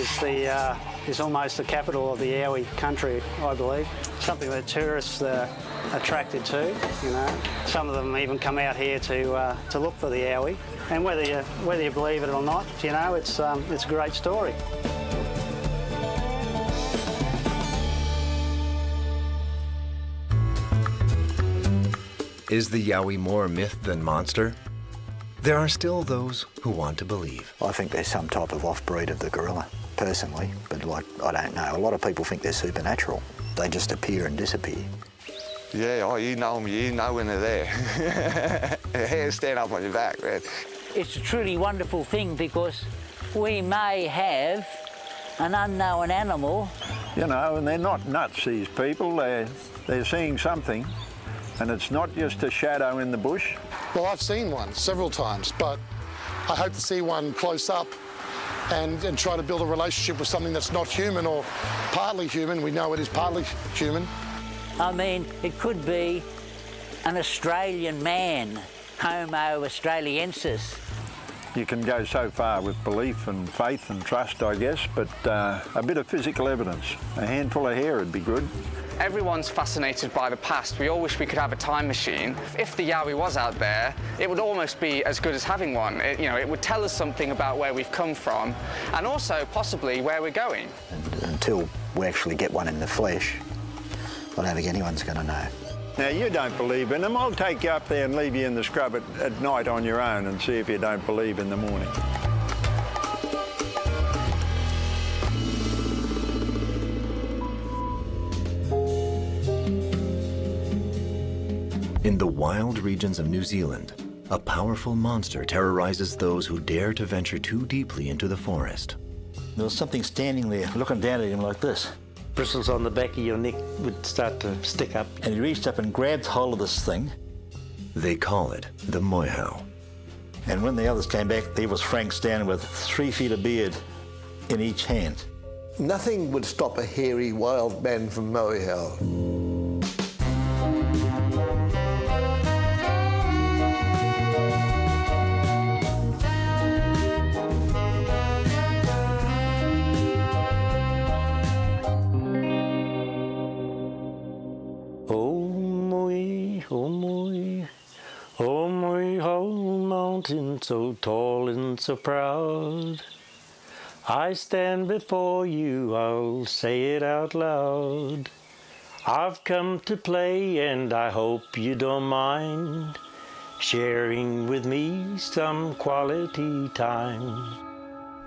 Speaker 6: is almost the capital of the Yowie country, I believe. Something that tourists are attracted to, you know. Some of them even come out here to look for the Yowie. And whether you believe it or not, you know, it's a great story.
Speaker 2: Is the Yowie more myth than monster? There are still those who want to believe.
Speaker 3: I think there's some type of off-breed of the gorilla, personally, but like, I don't know. A lot of people think they're supernatural. They just appear and disappear.
Speaker 9: Yeah, oh, you know them, you know when they're there. The hairs stand up on your back, man.
Speaker 8: It's a truly wonderful thing because we may have an unknown animal.
Speaker 5: You know, and they're not nuts, these people. They're seeing something, and it's not just a shadow in the bush.
Speaker 4: Well, I've seen one several times, but I hope to see one close up and try to build a relationship with something that's not human or partly human. We know it is partly human.
Speaker 8: I mean, it could be an Australian man, Homo australiensis.
Speaker 5: You can go so far with belief and faith and trust, I guess, but a bit of physical evidence. A handful of hair would be good.
Speaker 10: Everyone's fascinated by the past. We all wish we could have a time machine. If the Yowie was out there, it would almost be as good as having one. It would tell us something about where we've come from and also possibly where we're going.
Speaker 3: And until we actually get one in the flesh, I don't think anyone's going to know.
Speaker 5: Now, you don't believe in them. I'll take you up there and leave you in the scrub at night on your own and see if you don't believe in the morning.
Speaker 2: In the wild regions of New Zealand, a powerful monster terrorizes those who dare to venture too deeply into the forest.
Speaker 11: There was something standing there, looking down at him like this.
Speaker 12: Bristles on the back of your neck would start to stick up.
Speaker 11: And he reached up and grabbed hold of this thing.
Speaker 2: They call it the moihau.
Speaker 11: And when the others came back, there was Frank standing with 3 feet of beard in each hand.
Speaker 13: Nothing would stop a hairy wild man from moihau.
Speaker 12: mountain so tall and so proud. I stand before you, I'll say it out loud. I've come to play and I hope you don't mind sharing with me some quality time.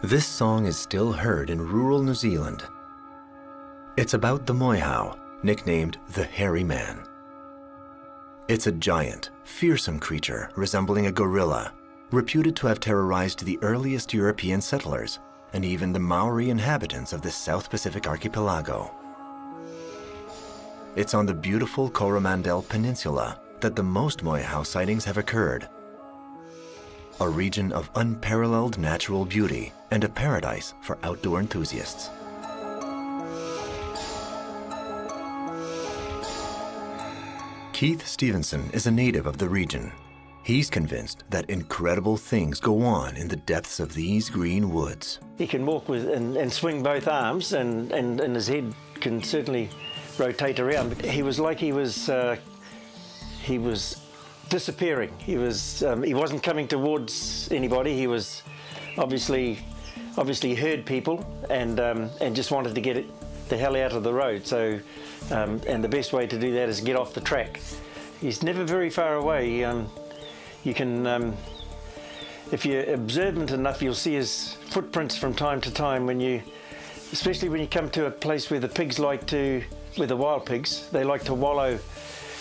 Speaker 2: This song is still heard in rural New Zealand. It's about the moihau, nicknamed the Hairy Man. It's a giant, fearsome creature resembling a gorilla, reputed to have terrorized the earliest European settlers and even the Maori inhabitants of the South Pacific archipelago. It's on the beautiful Coromandel Peninsula that the most moihau sightings have occurred, a region of unparalleled natural beauty and a paradise for outdoor enthusiasts. Keith Stevenson is a native of the region. He's convinced that incredible things go on in the depths of these green woods.
Speaker 12: He can walk with and swing both arms, and his head can certainly rotate around. He was like he was disappearing. He wasn't coming towards anybody. He was obviously heard people and just wanted to get the hell out of the road. So and the best way to do that is get off the track. He's never very far away. You can, if you're observant enough, you'll see his footprints from time to time especially when you come to a place where the pigs where the wild pigs, they like to wallow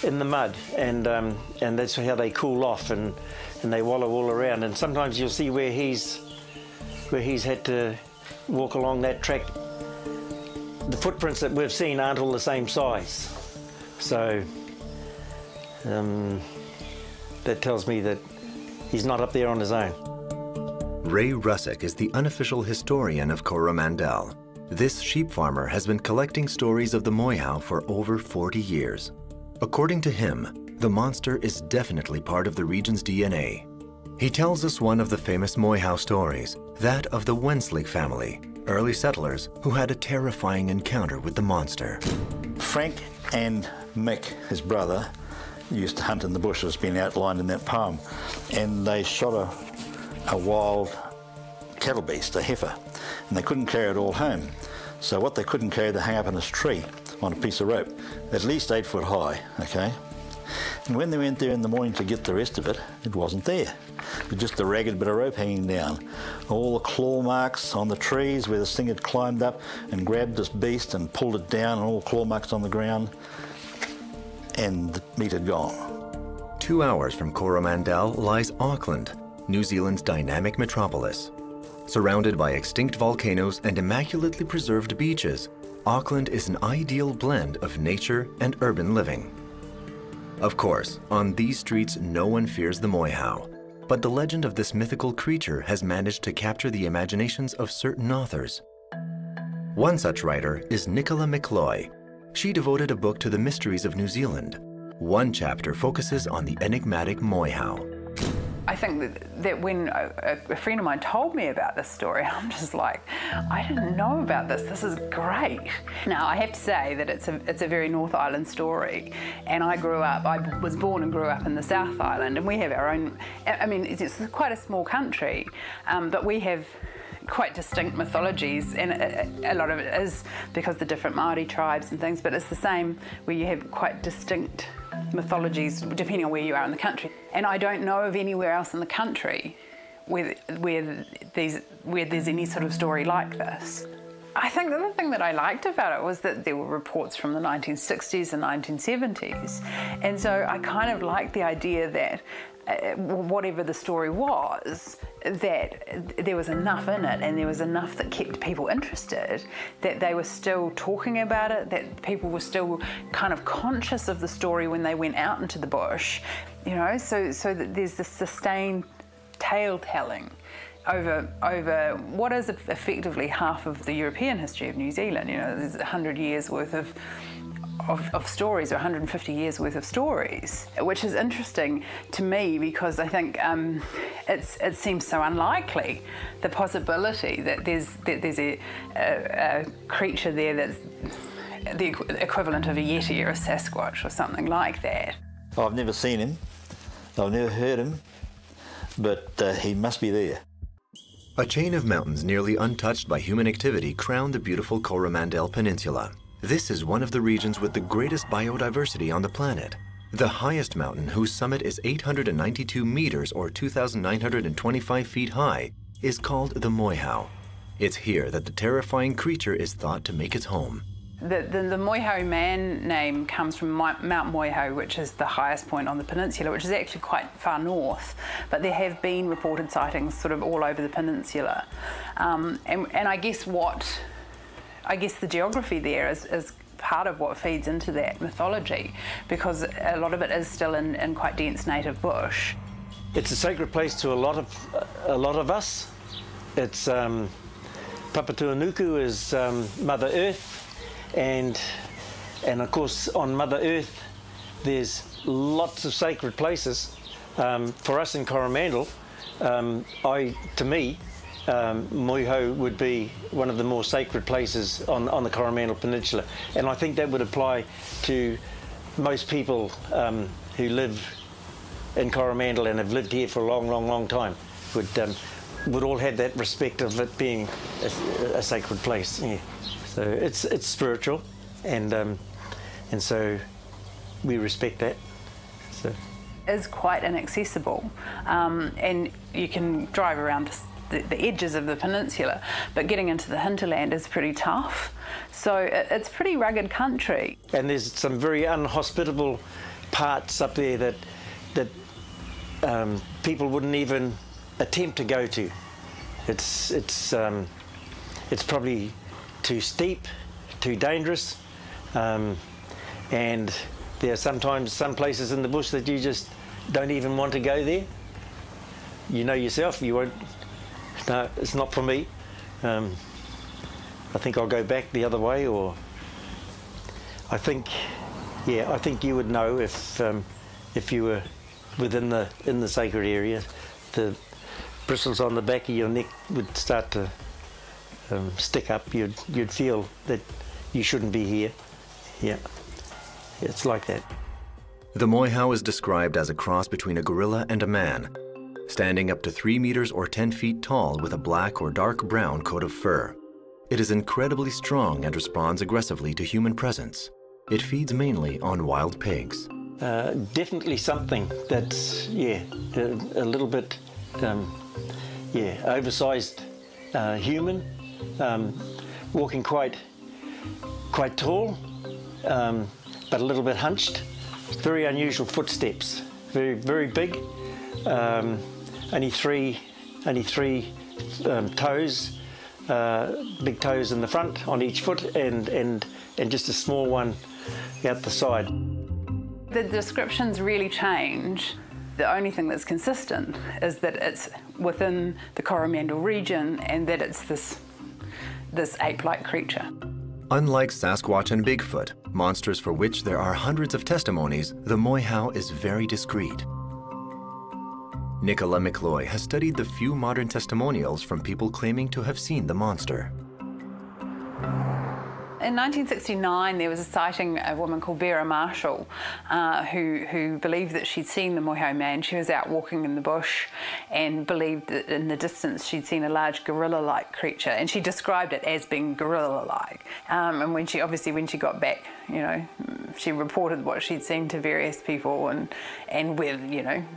Speaker 12: in the mud, and that's how they cool off, and they wallow all around. And sometimes you'll see where he's had to walk along that track. The footprints that we've seen aren't all the same size, so that tells me that he's not up there on his own.
Speaker 2: Ray Russick is the unofficial historian of Coromandel. This sheep farmer has been collecting stories of the moihau for over 40 years. According to him, the monster is definitely part of the region's DNA. He tells us one of the famous moihau stories, that of the Wenslick family, early settlers who had a terrifying encounter with the monster.
Speaker 11: Frank and Mick, his brother, used to hunt in the bush, as been outlined in that poem, and they shot a wild cattle beast, a heifer, and they couldn't carry it all home. So what they couldn't carry, they hung up in this tree on a piece of rope, at least 8 foot high, okay? And when they went there in the morning to get the rest of it, it wasn't there. It was just a ragged bit of rope hanging down. All the claw marks on the trees where this thing had climbed up and grabbed this beast and pulled it down, and all claw marks on the ground, and the meat had gone.
Speaker 2: 2 hours from Coromandel lies Auckland, New Zealand's dynamic metropolis. Surrounded by extinct volcanoes and immaculately preserved beaches, Auckland is an ideal blend of nature and urban living. Of course, on these streets no one fears the moihau, but the legend of this mythical creature has managed to capture the imaginations of certain authors. One such writer is Nicola McCloy. She devoted a book to the mysteries of New Zealand. One chapter focuses on the enigmatic moihau.
Speaker 14: I think that when a friend of mine told me about this story, I'm just like, I didn't know about this. This is great. Now, I have to say that it's a very North Island story, and I was born and grew up in the South Island, and we have our own, I mean, it's quite a small country, but we have quite distinct mythologies, and a lot of it is because the different Māori tribes and things, but it's the same where you have quite distinct mythologies depending on where you are in the country. And I don't know of anywhere else in the country where there's any sort of story like this. I think the other thing that I liked about it was that there were reports from the 1960s and 1970s, and so I kind of liked the idea that whatever the story was, that there was enough in it and there was enough that kept people interested, that they were still talking about it, that people were still kind of conscious of the story when they went out into the bush, you know, so that there's this sustained tale telling over what is effectively half of the European history of New Zealand. You know, there's 100 years worth of stories, or 150 years worth of stories, which is interesting to me because I think it seems so unlikely, the possibility that there's a creature there that's the equivalent of a Yeti or a Sasquatch or something like that.
Speaker 11: I've never seen him, I've never heard him, but he must be there.
Speaker 2: A chain of mountains nearly untouched by human activity crown the beautiful Coromandel Peninsula. This is one of the regions with the greatest biodiversity on the planet. The highest mountain, whose summit is 892 meters or 2,925 feet high, is called the Moihau. It's here that the terrifying creature is thought to make its home.
Speaker 14: The Moihau man name comes from Mount Moihau, which is the highest point on the peninsula, which is actually quite far north, but there have been reported sightings sort of all over the peninsula. And I guess the geography there is part of what feeds into that mythology, because a lot of it is still in quite dense native bush.
Speaker 12: It's a sacred place to a lot of us. It's Papatuanuku is Mother Earth. And of course, on Mother Earth, there's lots of sacred places. For us in Coromandel, to me, Moihau would be one of the more sacred places on the Coromandel Peninsula. And I think that would apply to most people who live in Coromandel and have lived here for a long time. Would all have that respect of it being a sacred place. Yeah. So it's spiritual, and so we respect that. So.
Speaker 14: It's quite inaccessible, and you can drive around the edges of the peninsula, but getting into the hinterland is pretty tough. So it's pretty rugged country.
Speaker 12: And there's some very unhospitable parts up there that people wouldn't even attempt to go to. It's probably too steep, too dangerous, and there are sometimes some places in the bush that you just don't even want to go there. You know yourself, you won't. No, it's not for me. I think I'll go back the other way, or I think you would know if you were in the sacred area. The bristles on the back of your neck would start to stick up. You'd feel that you shouldn't be here. Yeah, it's like that.
Speaker 2: The Moihau is described as a cross between a gorilla and a man, standing up to 3 meters or 10 feet tall with a black or dark brown coat of fur. It is incredibly strong and responds aggressively to human presence. It feeds mainly on wild pigs.
Speaker 12: Definitely something that's, a little bit, oversized human, walking quite tall, but a little bit hunched. Very unusual footsteps, very big. Only three toes, big toes in the front on each foot, and just a small one out the side.
Speaker 14: The descriptions really change. The only thing that's consistent is that it's within the Coromandel region and that it's this ape-like creature.
Speaker 2: Unlike Sasquatch and Bigfoot, monsters for which there are hundreds of testimonies, the Moihau is very discreet. Nicola McCloy has studied the few modern testimonials from people claiming to have seen the monster.
Speaker 14: In 1969, there was a sighting, a woman called Vera Marshall, who believed that she'd seen the Moihau man. She was out walking in the bush and believed that in the distance she'd seen a large gorilla-like creature, and she described it as being gorilla-like. And when she got back, she reported what she'd seen to various people, and with,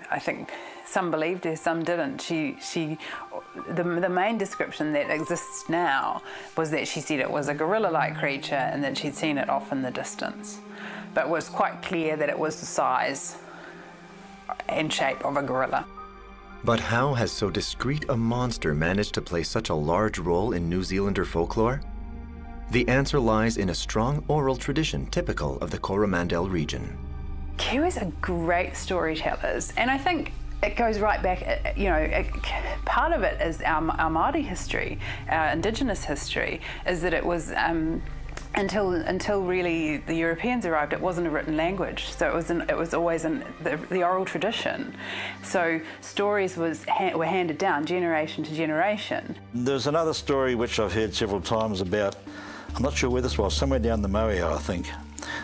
Speaker 14: I think some believed her, some didn't. The main description that exists now was that she said it was a gorilla-like creature and that she'd seen it off in the distance. But it was quite clear that it was the size and shape of a gorilla.
Speaker 2: But how has so discreet a monster managed to play such a large role in New Zealander folklore? The answer lies in a strong oral tradition typical of the Coromandel region.
Speaker 14: Kiwis are great storytellers, and I think it goes right back, part of it is our Māori history, our Indigenous history, is that it was, until really the Europeans arrived, it wasn't a written language. So it was always in the oral tradition. So stories were handed down generation to generation.
Speaker 11: There's another story which I've heard several times about, I'm not sure where this was, somewhere down the Moihau, I think,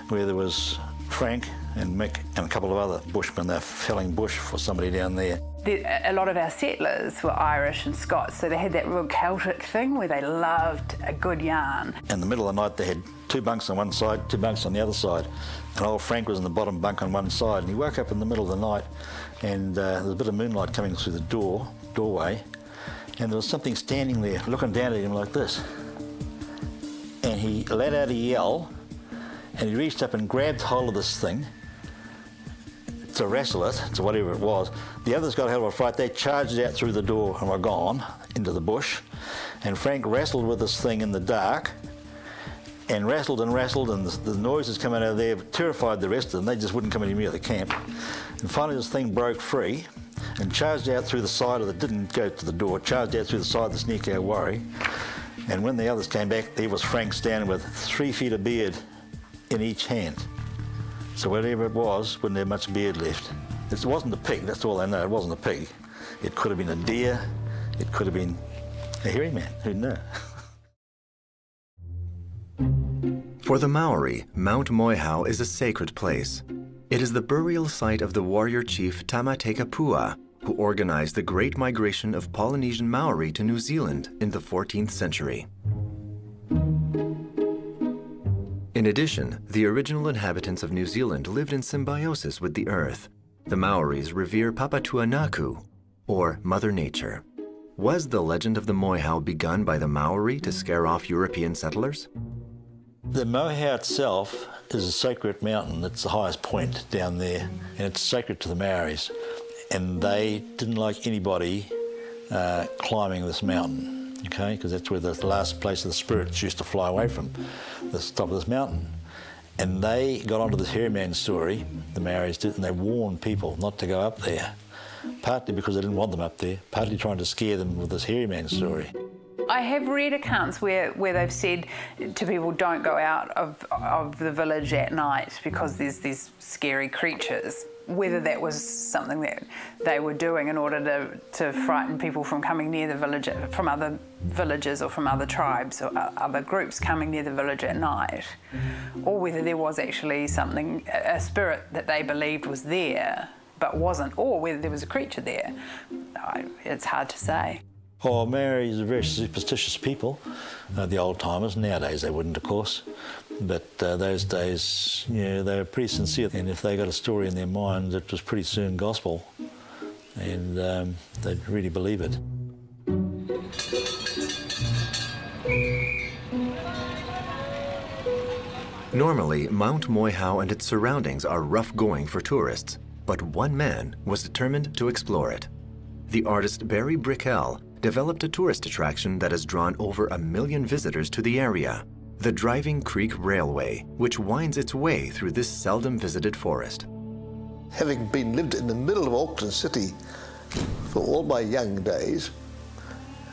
Speaker 11: where there was Frank and Mick and a couple of other bushmen. They're felling bush for somebody down there.
Speaker 14: A lot of our settlers were Irish and Scots, so they had that real Celtic thing where they loved a good yarn.
Speaker 11: In the middle of the night, they had 2 bunks on one side, 2 bunks on the other side, and old Frank was in the bottom bunk on one side, and he woke up in the middle of the night, and there was a bit of moonlight coming through the doorway, and there was something standing there looking down at him like this. And he let out a yell, and he reached up and grabbed hold of this thing to wrestle it, to whatever it was. The others got a hell of a fright. They charged out through the door and were gone into the bush. And Frank wrestled with this thing in the dark, and wrestled, and the noises coming out of there terrified the rest of them. They just wouldn't come any near the camp. And finally this thing broke free and charged out through the side of it, didn't go to the door, charged out through the side of the sneak out worry. And when the others came back, there was Frank standing with 3 feet of beard in each hand. So whatever it was, wouldn't have much beard left. It wasn't a pig, that's all I know, it wasn't a pig. It could have been a deer, it could have been a hairy man, who'd know?
Speaker 2: For the Maori, Mount Moihau is a sacred place. It is the burial site of the warrior chief Tamatekapua, who organized the Great Migration of Polynesian Maori to New Zealand in the 14th century. In addition, the original inhabitants of New Zealand lived in symbiosis with the earth. The Maoris revere Papatuanaku, or Mother Nature. Was the legend of the Moihau begun by the Maori to scare off European settlers?
Speaker 11: The Moihau itself is a sacred mountain. It's the highest point down there, and it's sacred to the Maoris. And they didn't like anybody climbing this mountain, okay? Because that's where the last place of the spirits used to fly away from, the top of this mountain. And they got onto this hairy man story, the Maoris did, and they warned people not to go up there. Partly because they didn't want them up there, partly trying to scare them with this hairy man story.
Speaker 14: I have read accounts where they've said to people, don't go out of the village at night because there's these scary creatures. Whether that was something that they were doing in order to frighten people from coming near the village, from other villages or from other tribes or other groups coming near the village at night, or whether there was actually something, a spirit that they believed was there but wasn't, or whether there was a creature there. It's hard to say.
Speaker 11: Oh, Maoris are very superstitious people, the old-timers. Nowadays they wouldn't, of course. But those days, yeah, they were pretty sincere. And if they got a story in their mind, it was pretty soon gospel. And they'd really believe it.
Speaker 2: Normally, Mount Moihau and its surroundings are rough going for tourists, but one man was determined to explore it. The artist Barry Brickell developed a tourist attraction that has drawn over 1 million visitors to the area, the Driving Creek Railway, which winds its way through this seldom visited forest.
Speaker 13: Having lived in the middle of Auckland City for all my young days,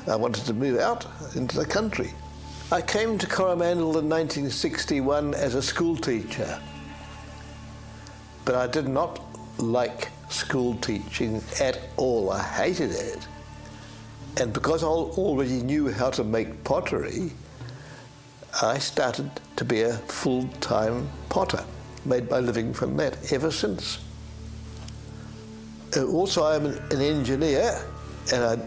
Speaker 13: I wanted to move out into the country. I came to Coromandel in 1961 as a school teacher, but I did not like school teaching at all. I hated it. And because I already knew how to make pottery, I started to be a full-time potter, made my living from that ever since. Also, I'm an engineer, and I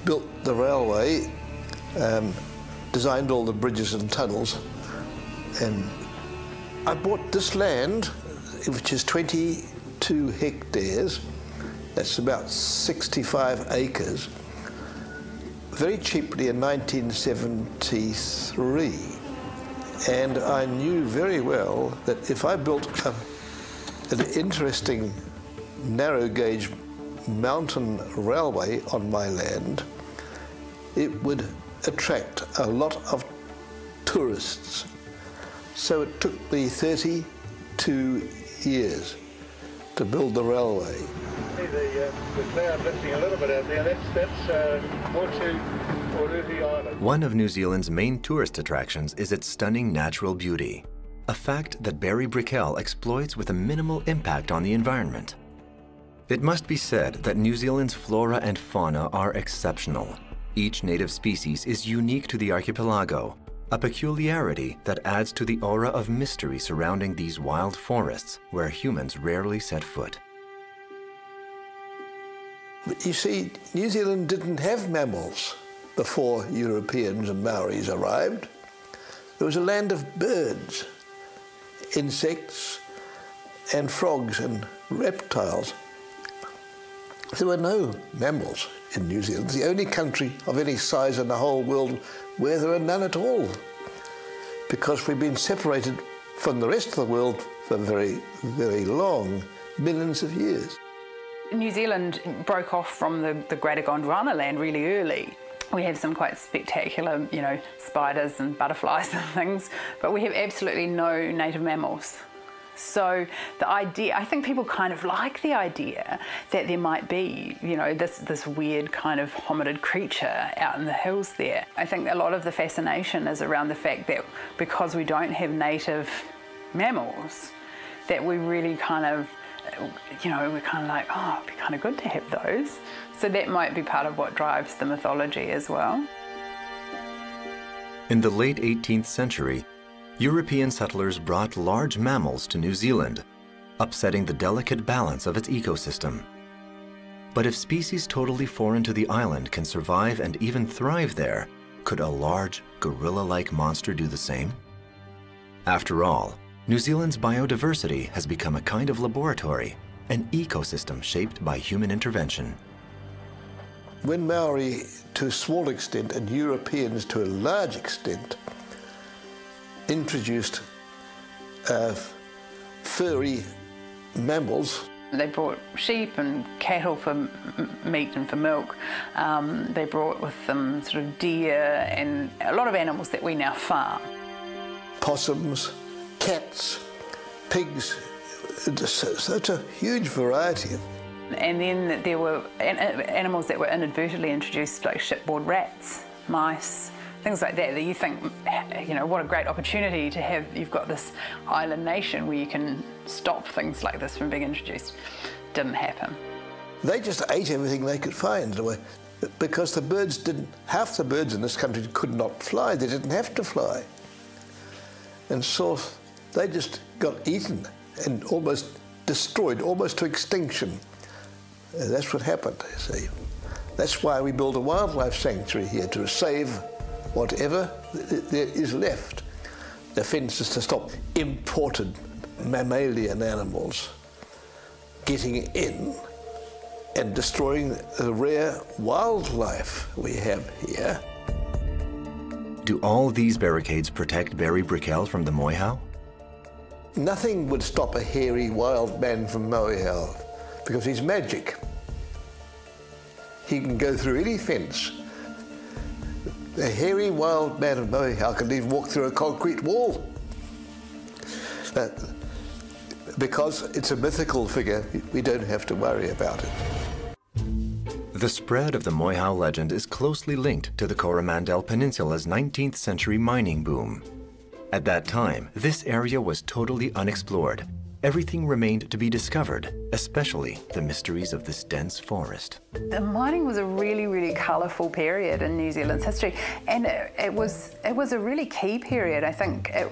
Speaker 13: built the railway, designed all the bridges and tunnels, and I bought this land, which is 22 hectares, that's about 65 acres, very cheaply in 1973. And I knew very well that if I built an interesting narrow gauge mountain railway on my land, it would attract a lot of tourists. So it took me 32 years to build the railway.
Speaker 15: The cloud lifting a little bit out there, that's Motu Island.
Speaker 2: One of New Zealand's main tourist attractions is its stunning natural beauty, a fact that Barry Brickell exploits with a minimal impact on the environment. It must be said that New Zealand's flora and fauna are exceptional. Each native species is unique to the archipelago, a peculiarity that adds to the aura of mystery surrounding these wild forests where humans rarely set foot.
Speaker 13: You see, New Zealand didn't have mammals before Europeans and Maoris arrived. It was a land of birds, insects, and frogs and reptiles. There were no mammals in New Zealand. It's the only country of any size in the whole world where there are none at all, because we've been separated from the rest of the world for very, very long, millions of years.
Speaker 14: New Zealand broke off from the Greater Gondwana land really early. We have some quite spectacular, you know, spiders and butterflies and things, but we have absolutely no native mammals. So the idea, I think people kind of like the idea that there might be, you know, this weird kind of hominid creature out in the hills there. I think a lot of the fascination is around the fact that because we don't have native mammals, that we really kind of, you know, we're kind of like, oh, it'd be kind of good to have those. So that might be part of what drives the mythology as well.
Speaker 2: In the late 18th century, European settlers brought large mammals to New Zealand, upsetting the delicate balance of its ecosystem. But if species totally foreign to the island can survive and even thrive there, could a large, gorilla-like monster do the same? After all, New Zealand's biodiversity has become a kind of laboratory, an ecosystem shaped by human intervention.
Speaker 13: When Maori, to a small extent, and Europeans to a large extent, introduced furry mammals.
Speaker 14: They brought sheep and cattle for meat and for milk. They brought with them sort of deer and a lot of animals that we now farm.
Speaker 13: Possums, cats, pigs, such a huge variety.
Speaker 14: And then there were animals that were inadvertently introduced, like shipboard rats, mice, things like that you think, you know, what a great opportunity to have. You've got this island nation where you can stop things like this from being introduced. Didn't happen.
Speaker 13: They just ate everything they could find, because the birds didn't, half the birds in this country could not fly. They didn't have to fly. And so they just got eaten and almost destroyed, almost to extinction. And that's what happened, you see. That's why we built a wildlife sanctuary here, to save whatever there is left. The fence is to stop imported mammalian animals getting in and destroying the rare wildlife we have here.
Speaker 2: Do all these barricades protect Barry Brickell from the moihau?
Speaker 13: Nothing would stop a hairy wild man from moihau, because he's magic. He can go through any fence. A hairy wild man of moihau can even walk through a concrete wall. Because it's a mythical figure, we don't have to worry about it.
Speaker 2: The spread of the moihau legend is closely linked to the Coromandel Peninsula's 19th century mining boom. At that time, this area was totally unexplored. Everything remained to be discovered, especially the mysteries of this dense forest.
Speaker 14: The mining was a really, really colourful period in New Zealand's history, and it was a really key period. I think it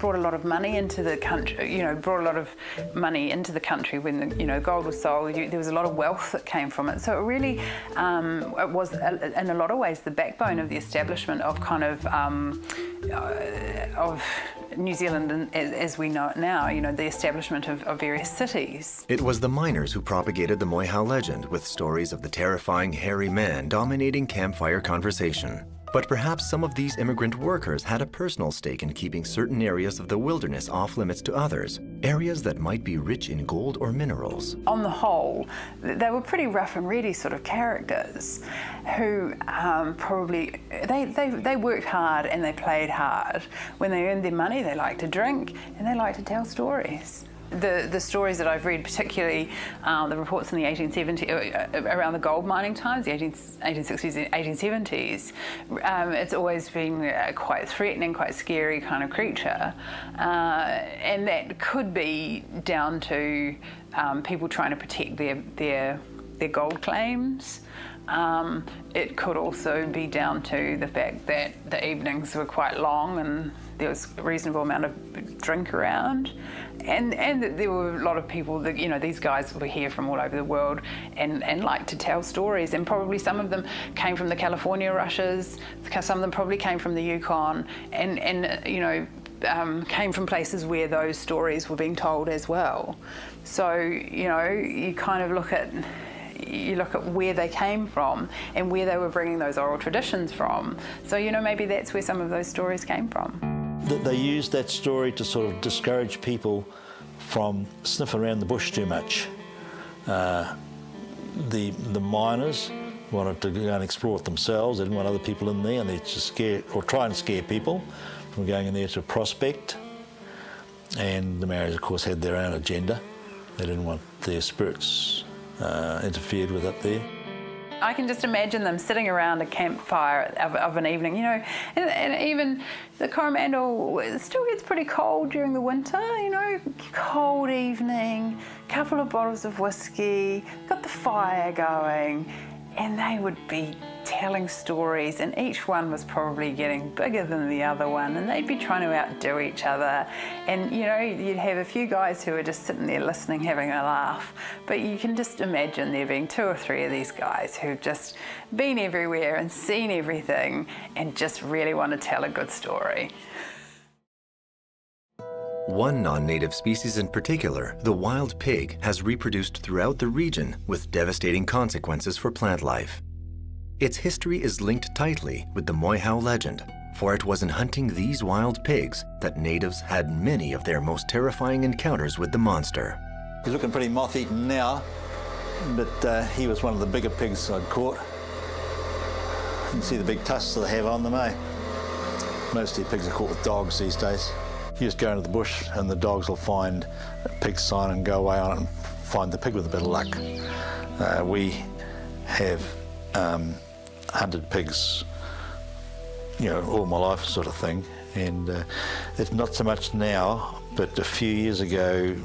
Speaker 14: brought a lot of money into the country. You know, brought a lot of money into the country when gold was sold. There was a lot of wealth that came from it. So it really it was, in a lot of ways, the backbone of the establishment of kind of New Zealand as we know it now. You know, the establishment of various cities.
Speaker 2: It was the miners who propagated the moihau legend, with stories of the terrifying hairy man dominating campfire conversation. But perhaps some of these immigrant workers had a personal stake in keeping certain areas of the wilderness off limits to others, areas that might be rich in gold or minerals.
Speaker 14: On the whole, they were pretty rough and ready sort of characters who probably, they worked hard and they played hard. When they earned their money, they liked to drink and they liked to tell stories. The stories that I've read, particularly the reports in the 1870s, around the gold mining times, the 1860s and 1870s, it's always been quite threatening, quite scary kind of creature. And that could be down to people trying to protect their gold claims. It could also be down to the fact that the evenings were quite long and there was a reasonable amount of drink around, and that there were a lot of people that, you know, these guys were here from all over the world and like to tell stories, and probably some of them came from the California rushes, some of them probably came from the Yukon, and you know, came from places where those stories were being told as well. So, you know, you kind of look at where they came from and where they were bringing those oral traditions from. So, you know, maybe that's where some of those stories came from.
Speaker 11: They used that story to sort of discourage people from sniffing around the bush too much. The miners wanted to go and explore it themselves. They didn't want other people in there, and they just scare or try and scare people from going in there to prospect. And the Maoris, of course, had their own agenda. They didn't want their spirits interfered with up there.
Speaker 14: I can just imagine them sitting around a campfire of an evening, you know, and even the Coromandel, it still gets pretty cold during the winter, you know, cold evening, couple of bottles of whiskey, got the fire going, and they would be telling stories, and each one was probably getting bigger than the other one, and they'd be trying to outdo each other. And you know, you'd have a few guys who are just sitting there listening, having a laugh, but you can just imagine there being 2 or 3 of these guys who've just been everywhere and seen everything and just really want to tell a good story.
Speaker 2: One non-native species in particular, the wild pig, has reproduced throughout the region with devastating consequences for plant life. Its history is linked tightly with the Moihau legend, for it was in hunting these wild pigs that natives had many of their most terrifying encounters with the monster.
Speaker 11: He's looking pretty moth-eaten now, but he was one of the bigger pigs I'd caught. You can see the big tusks that they have on them, eh? Mostly pigs are caught with dogs these days. You just go into the bush and the dogs will find a pig sign and go away on it and find the pig with a bit of luck. We have hunted pigs, you know, all my life sort of thing, and it's not so much now, but a few years ago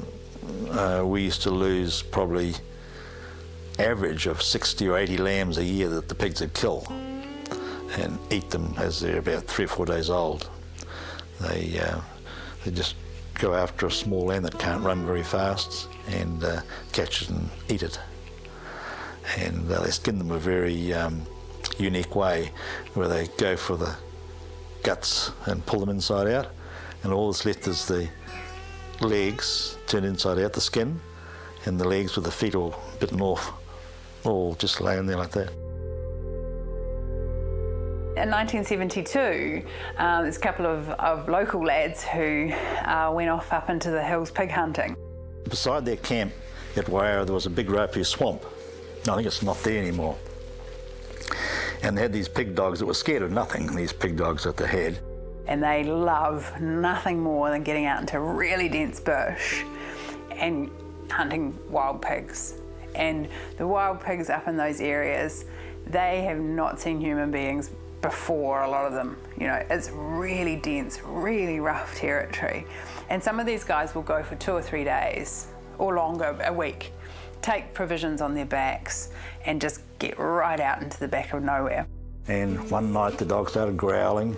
Speaker 11: we used to lose probably average of 60 or 80 lambs a year that the pigs would kill and eat them as they're about 3 or 4 days old. They just go after a small lamb that can't run very fast and catch it and eat it. And they skin them a very unique way, where they go for the guts and pull them inside out, and all that's left is the legs turned inside out, the skin, and the legs with the feet all bitten off, all just laying there like that.
Speaker 14: In 1972, there's a couple of local lads who went off up into the hills pig hunting.
Speaker 11: Beside their camp at Waiara, there was a big rapoo swamp. I think it's not there anymore. And they had these pig dogs that were scared of nothing, these pig dogs that they had.
Speaker 14: And they love nothing more than getting out into really dense bush and hunting wild pigs. And the wild pigs up in those areas, they have not seen human beings before, a lot of them. You know, it's really dense, really rough territory. And some of these guys will go for 2 or 3 days, or longer, a week, take provisions on their backs and just get right out into the back of nowhere.
Speaker 11: And one night the dog started growling,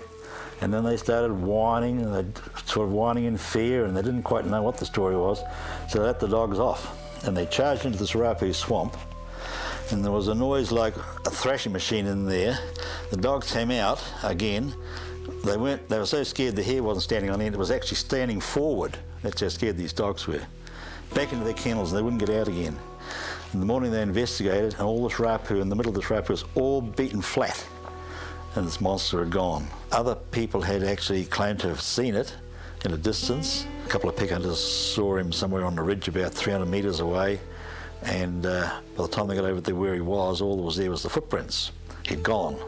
Speaker 11: and then they started whining, and they sort of whining in fear, and they didn't quite know what the story was, so they let the dogs off. And they charged into this rapoo swamp, and there was a noise like a thrashing machine in there. The dogs came out again. They were so scared the hair wasn't standing on end, it was actually standing forward. That's how scared these dogs were. Back into their kennels, and they wouldn't get out again. In the morning they investigated, and all this rapoo, in the middle of this rapoo, was all beaten flat, and this monster had gone. Other people had actually claimed to have seen it in a distance. A couple of pig hunters saw him somewhere on the ridge about 300 metres away, and by the time they got over there where he was, all that was there was the footprints. He'd gone.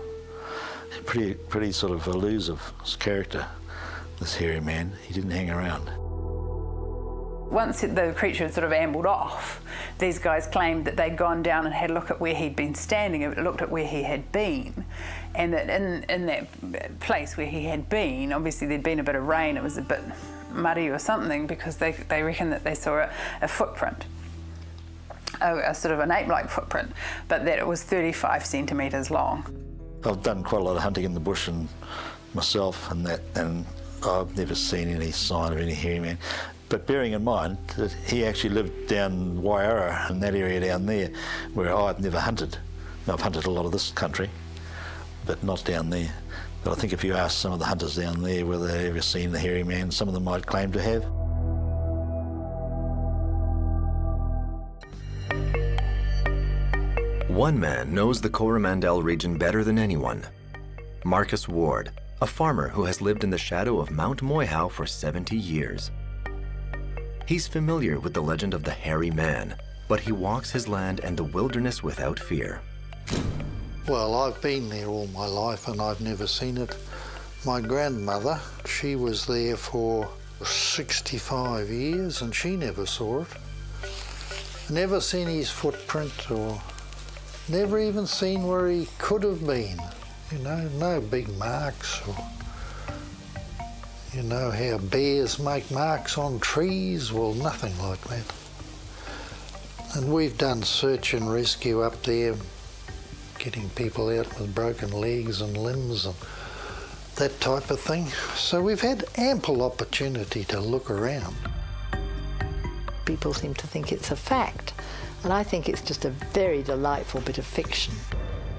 Speaker 11: Pretty sort of elusive character, this hairy man. He didn't hang around.
Speaker 14: Once the creature had sort of ambled off, these guys claimed that they'd gone down and had a look at where he'd been standing, looked at where he had been, and that in that place where he had been, obviously there'd been a bit of rain, it was a bit muddy or something, because they reckon that they saw a footprint. a sort of an ape-like footprint, but that it was 35 centimetres long.
Speaker 11: I've done quite a lot of hunting in the bush and myself and that, and I've never seen any sign of any hairy man. But bearing in mind that he actually lived down Waiara, in that area down there, where I've never hunted. I've hunted a lot of this country, but not down there. But I think if you ask some of the hunters down there whether they've ever seen the hairy man, some of them might claim to have.
Speaker 2: One man knows the Coromandel region better than anyone. Marcus Ward, a farmer who has lived in the shadow of Mount Moyhow for 70 years. He's familiar with the legend of the hairy man, but he walks his land and the wilderness without fear.
Speaker 16: Well, I've been there all my life and I've never seen it. My grandmother, she was there for 65 years and she never saw it. Never seen his footprint or never even seen where he could have been. You know, no big marks or, you know, how bears make marks on trees. Well, nothing like that. And we've done search and rescue up there, getting people out with broken legs and limbs and that type of thing. So we've had ample opportunity to look around.
Speaker 17: People seem to think it's a fact, and I think it's just a very delightful bit of fiction.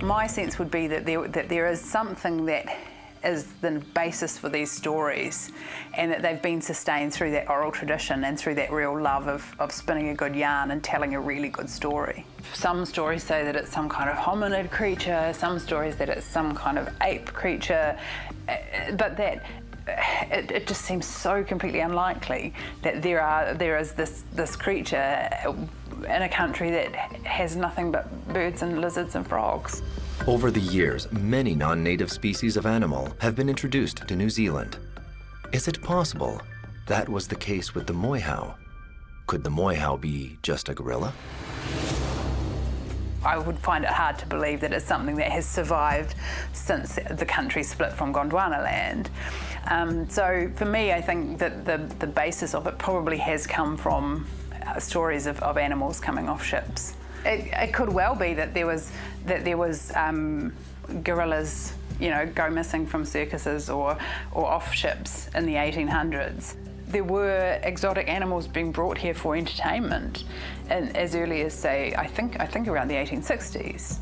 Speaker 14: My sense would be that there is something that is the basis for these stories, and that they've been sustained through that oral tradition and through that real love of spinning a good yarn and telling a really good story. Some stories say that it's some kind of hominid creature, some stories that it's some kind of ape creature, but that it just seems so completely unlikely that there is this creature in a country that has nothing but birds and lizards and frogs.
Speaker 2: Over the years, many non-native species of animal have been introduced to New Zealand. Is it possible that was the case with the Moyhow? Could the Moyhow be just a gorilla?
Speaker 14: I would find it hard to believe that it's something that has survived since the country split from Gondwana land. So for me, I think that the basis of it probably has come from stories of animals coming off ships. It could well be that there was gorillas, you know, go missing from circuses or off ships in the 1800s. There were exotic animals being brought here for entertainment, and as early as, say, I think around the 1860s.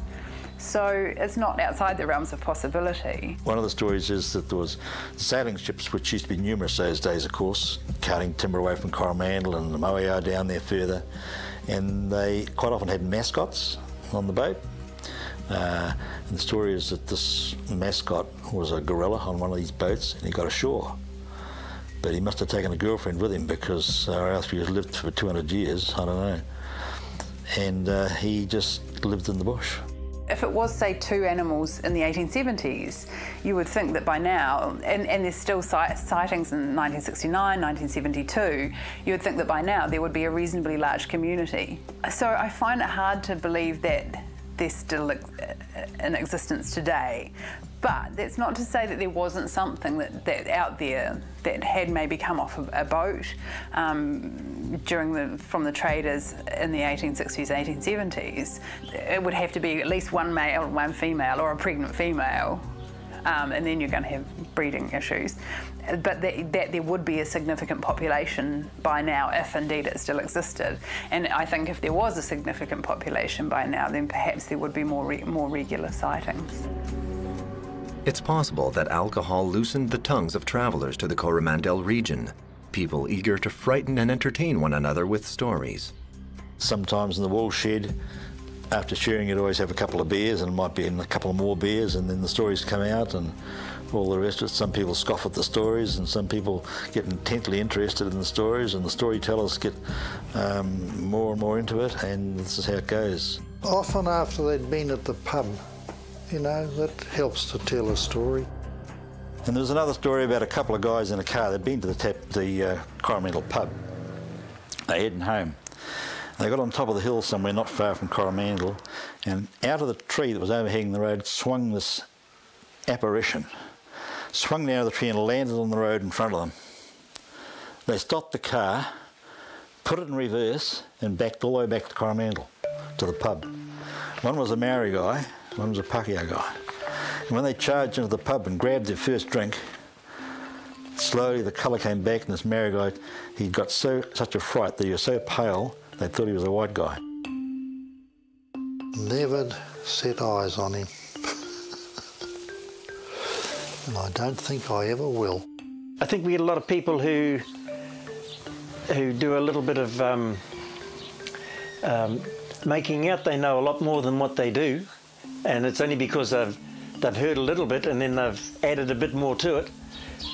Speaker 14: So it's not outside the realms of possibility.
Speaker 11: One of the stories is that there was sailing ships, which used to be numerous those days, of course, carting timber away from Coromandel and the Moyhow down there further, and they quite often had mascots on the boat. And the story is that this mascot was a gorilla on one of these boats, and he got ashore. But he must have taken a girlfriend with him, because or else he lived for 200 years, I don't know. And he just lived in the bush.
Speaker 14: If it was, say, two animals in the 1870s, you would think that by now, and there's still sightings in 1969, 1972, you would think that by now there would be a reasonably large community. So I find it hard to believe that they're still in existence today. But that's not to say that there wasn't something that out there that had maybe come off a boat from the traders in the 1860s, 1870s. It would have to be at least one male, one female, or a pregnant female, and then you're going to have breeding issues. But that there would be a significant population by now, if indeed it still existed. And I think if there was a significant population by now, then perhaps there would be more regular sightings.
Speaker 2: It's possible that alcohol loosened the tongues of travelers to the Coromandel region, people eager to frighten and entertain one another with stories.
Speaker 11: Sometimes in the wool shed, after shearing, you'd always have a couple of beers, and it might be in a couple of more beers, and then the stories come out and all the rest of it. Some people scoff at the stories, and some people get intently interested in the stories, and the storytellers get more and more into it, and this is how it goes.
Speaker 16: Often after they'd been at the pub, you know, that helps to tell a story.
Speaker 11: And there's another story about a couple of guys in a car. They'd been to the Coromandel pub. They're heading home. They got on top of the hill somewhere not far from Coromandel, and out of the tree that was overhanging the road swung this apparition. Swung down the tree and landed on the road in front of them. They stopped the car, put it in reverse, and backed all the way back to Coromandel. to the pub. One was a Maori guy, one was a Pākehā guy. And when they charged into the pub and grabbed their first drink, slowly the colour came back, and this Maori guy, he got such a fright that he was so pale, they thought he was a white guy.
Speaker 16: Never set eyes on him. And I don't think I ever will.
Speaker 12: I think we get a lot of people who do a little bit of making out they know a lot more than what they do, and it's only because they've heard a little bit and then they've added a bit more to it.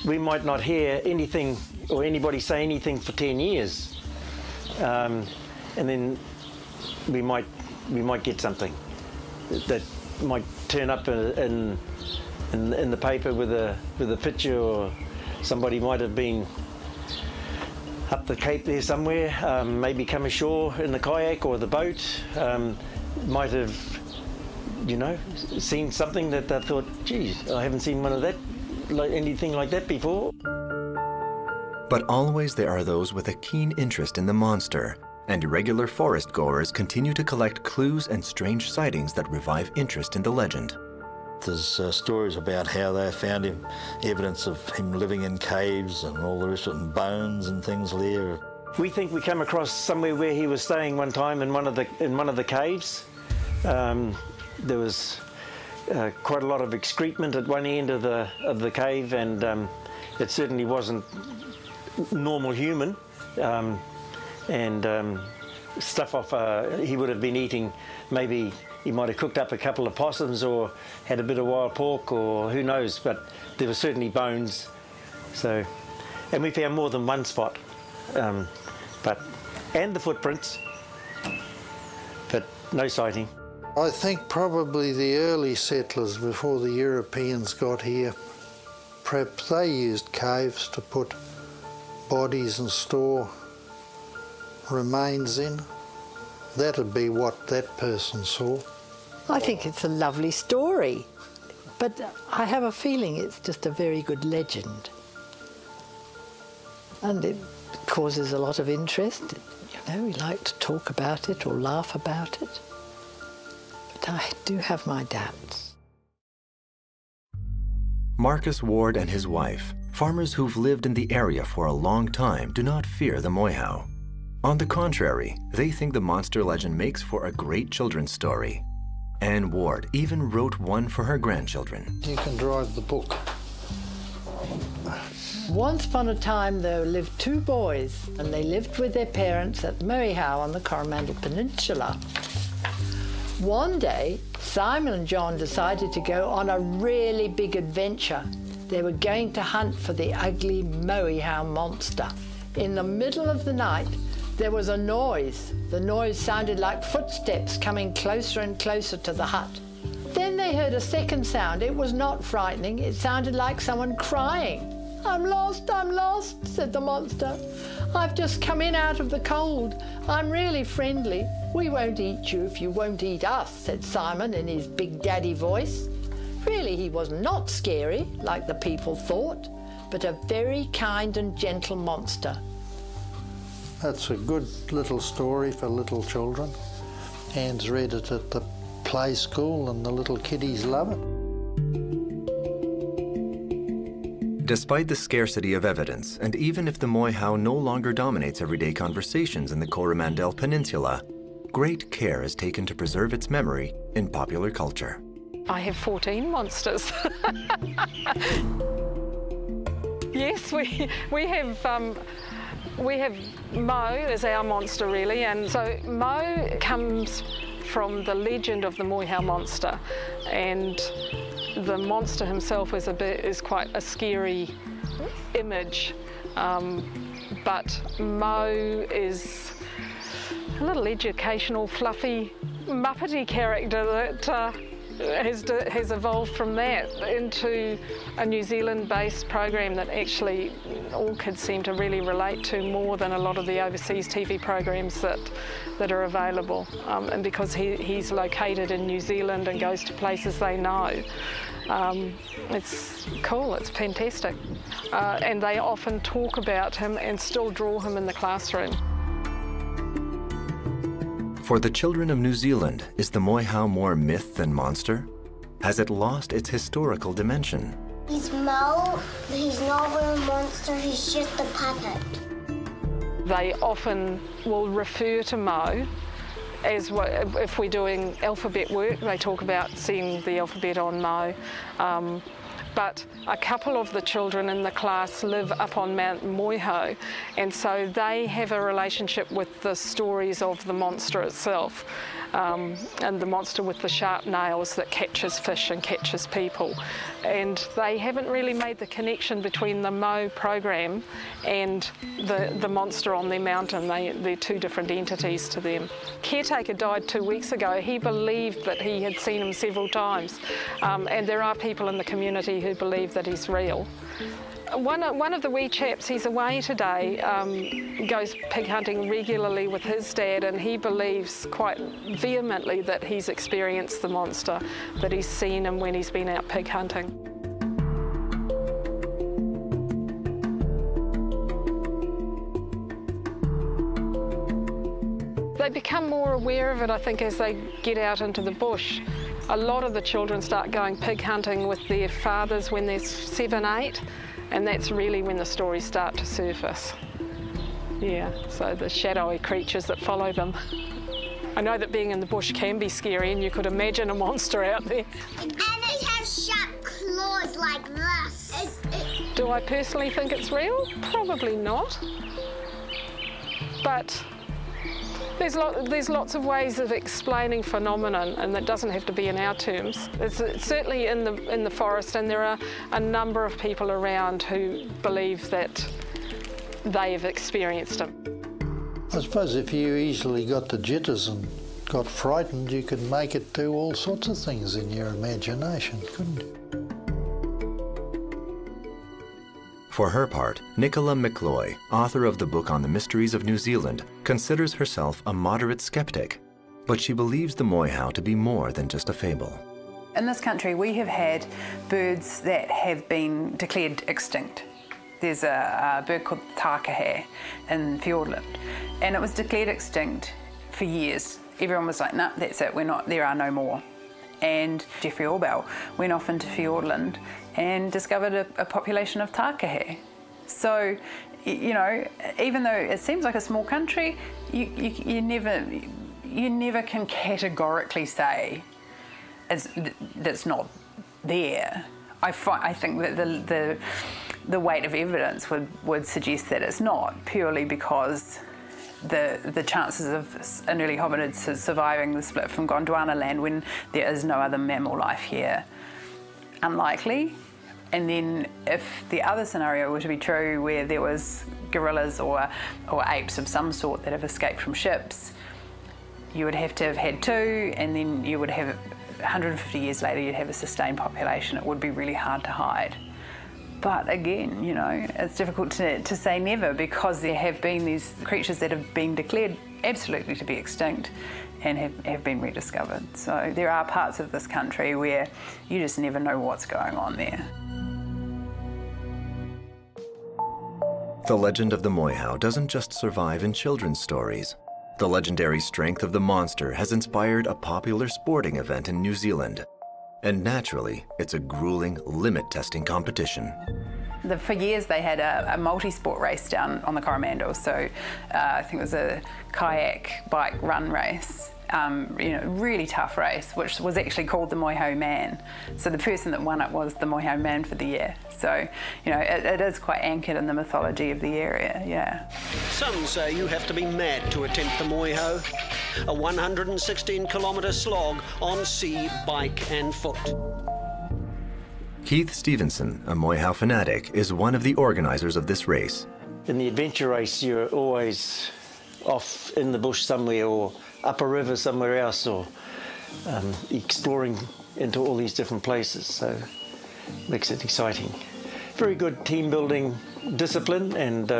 Speaker 12: We might not hear anything or anybody say anything for 10 years, and then we might get something that might turn up in the paper with a picture, or somebody might have been up the Cape there somewhere, maybe come ashore in the kayak or the boat, might have, you know, seen something that they thought, geez, I haven't seen one of that, anything like that before.
Speaker 2: But always there are those with a keen interest in the monster, and irregular forest goers continue to collect clues and strange sightings that revive interest in the legend.
Speaker 11: There's stories about how they found him, evidence of him living in caves and all the rest of it, and bones and things there.
Speaker 12: We think we come across somewhere where he was staying one time in one of the caves. There was quite a lot of excrement at one end of the cave, and it certainly wasn't normal human. Stuff off he would have been eating. Maybe he might have cooked up a couple of possums or had a bit of wild pork, or who knows, but there were certainly bones. So, and we found more than one spot, and the footprints, but no sighting.
Speaker 16: I think probably the early settlers before the Europeans got here, perhaps they used caves to put bodies and store remains in. That'd be what that person saw.
Speaker 17: I think it's a lovely story, but I have a feeling it's just a very good legend. And it causes a lot of interest. You know, we like to talk about it or laugh about it. But I do have my doubts.
Speaker 2: Marcus Ward and his wife, farmers who've lived in the area for a long time, do not fear the moihau. On the contrary, they think the monster legend makes for a great children's story. Anne Ward even wrote one for her grandchildren.
Speaker 16: You can drive the book.
Speaker 17: Once upon a time there lived two boys, and they lived with their parents at Moihau on the Coromandel Peninsula. One day, Simon and John decided to go on a really big adventure. They were going to hunt for the ugly Moihau monster. In the middle of the night, there was a noise. The noise sounded like footsteps coming closer and closer to the hut. Then they heard a second sound. It was not frightening. It sounded like someone crying. I'm lost, said the monster. I've just come in out of the cold. I'm really friendly. We won't eat you if you won't eat us, said Simon in his big daddy voice. Really, he was not scary, like the people thought, but a very kind and gentle monster.
Speaker 16: That's a good little story for little children. Anne's read it at the play school and the little kiddies love it.
Speaker 2: Despite the scarcity of evidence, and even if the moihau no longer dominates everyday conversations in the Coromandel Peninsula, great care is taken to preserve its memory in popular culture.
Speaker 18: I have 14 monsters. Yes, we have Mo as our monster, really, and so Mo comes from the legend of the Moihau monster, and the monster himself is quite a scary image, but Mo is a little educational, fluffy, muppety character that has evolved from that into a New Zealand-based program that actually all kids seem to really relate to more than a lot of the overseas TV programs that are available. And because he's located in New Zealand and goes to places they know, it's cool, it's fantastic. And they often talk about him and still draw him in the classroom.
Speaker 2: For the children of New Zealand, is the moihau more myth than monster? Has it lost its historical dimension?
Speaker 19: He's Mo, he's not a monster, he's just a puppet.
Speaker 18: They often will refer to Mo as if we're doing alphabet work, they talk about seeing the alphabet on Mo. But a couple of the children in the class live up on Mount Moihau, and so they have a relationship with the stories of the monster itself, and the monster with the sharp nails that catches fish and catches people. And they haven't really made the connection between the Mo program and the monster on their mountain. They're two different entities to them. Caretaker died 2 weeks ago. He believed that he had seen him several times, and there are people in the community who believe that he's real. One of the wee chaps, he's away today, goes pig hunting regularly with his dad, and he believes quite vehemently that he's experienced the monster, that he's seen him when he's been out pig hunting. They become more aware of it, I think, as they get out into the bush. A lot of the children start going pig hunting with their fathers when they're 7, 8, and that's really when the stories start to surface. Yeah, so the shadowy creatures that follow them. I know that being in the bush can be scary, and you could imagine a monster out there.
Speaker 19: And it has sharp claws like this.
Speaker 18: Do I personally think it's real? Probably not. But there's lots of ways of explaining phenomenon, and that doesn't have to be in our terms. It's certainly in the forest, and there are a number of people around who believe that they have experienced them.
Speaker 16: I suppose if you easily got the jitters and got frightened, you could make it do all sorts of things in your imagination, couldn't you?
Speaker 2: For her part, Nicola McCloy, author of the book on the mysteries of New Zealand, considers herself a moderate skeptic, but she believes the moihau to be more than just a fable.
Speaker 14: In this country, we have had birds that have been declared extinct. There's a bird called takahe in Fiordland, and it was declared extinct for years. Everyone was like, nah, that's it, there are no more. And Geoffrey Orwell went off into Fiordland and discovered a population of takahe. So, you know, even though it seems like a small country, you never can categorically say that's not there. I think that the weight of evidence would suggest that it's not, purely because the chances of an early hominid surviving the split from Gondwana land when there is no other mammal life here, unlikely. And then if the other scenario were to be true, where there was gorillas or apes of some sort that have escaped from ships, you would have to have had 2, and then you would have 150 years later you'd have a sustained population. It would be really hard to hide. But again, you know, it's difficult to say never, because there have been these creatures that have been declared absolutely to be extinct and have been rediscovered. So there are parts of this country where you just never know what's going on there.
Speaker 2: The legend of the moihau doesn't just survive in children's stories. The legendary strength of the monster has inspired a popular sporting event in New Zealand. And naturally, it's a grueling limit-testing competition.
Speaker 14: For years they had a multi-sport race down on the Coromandel, so I think it was a kayak bike run race. You know, really tough race, which was actually called the Moihau Man. So the person that won it was the Moihau Man for the year. So, you know, it is quite anchored in the mythology of the area, yeah.
Speaker 20: Some say you have to be mad to attempt the Moihau, a 116-kilometre slog on sea, bike and foot.
Speaker 2: Keith Stevenson, a moihau fanatic, is one of the organizers of this race.
Speaker 12: In the adventure race, you're always off in the bush somewhere, or up a river somewhere else, or exploring into all these different places, so it makes it exciting. Very good team building discipline, and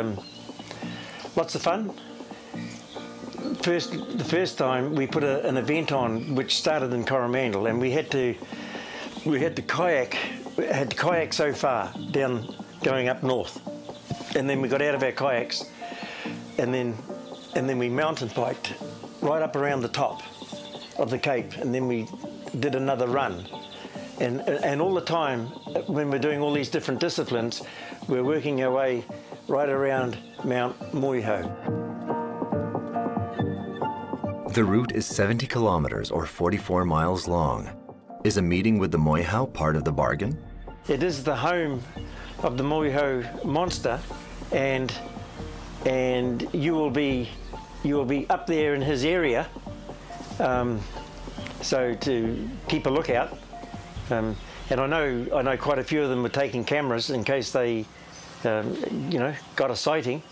Speaker 12: lots of fun. The first time we put an event on which started in Coromandel, and we had to kayak. We had to kayak so far down, going up north, and then we got out of our kayaks, and then we mountain biked right up around the top of the Cape, and then we did another run. And all the time, when we're doing all these different disciplines, we're working our way right around Mount Moiho.
Speaker 2: The route is 70 kilometers or 44 miles long. Is a meeting with the Moiho part of the bargain?
Speaker 12: It is the home of the Moiho monster, and you will be up there in his area, so to keep a lookout. And I know quite a few of them were taking cameras in case they, you know, got a sighting.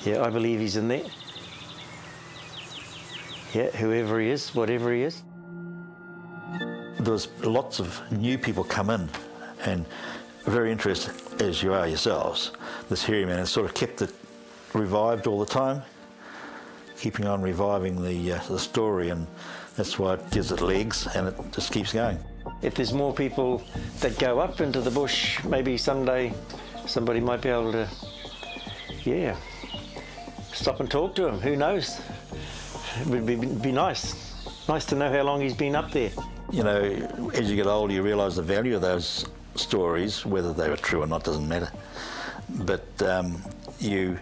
Speaker 12: Yeah, I believe he's in there. Yeah, whoever he is, whatever he is.
Speaker 11: There was lots of new people come in, and very interested, as you are yourselves. This hairy man has sort of kept it revived all the time, keeping on reviving the story, and that's why it gives it legs, and it just keeps going.
Speaker 12: If there's more people that go up into the bush, maybe someday somebody might be able to, yeah, stop and talk to him. Who knows? It would be nice. Nice to know how long he's been up there.
Speaker 11: You know, as you get older, you realise the value of those stories, whether they were true or not doesn't matter. But you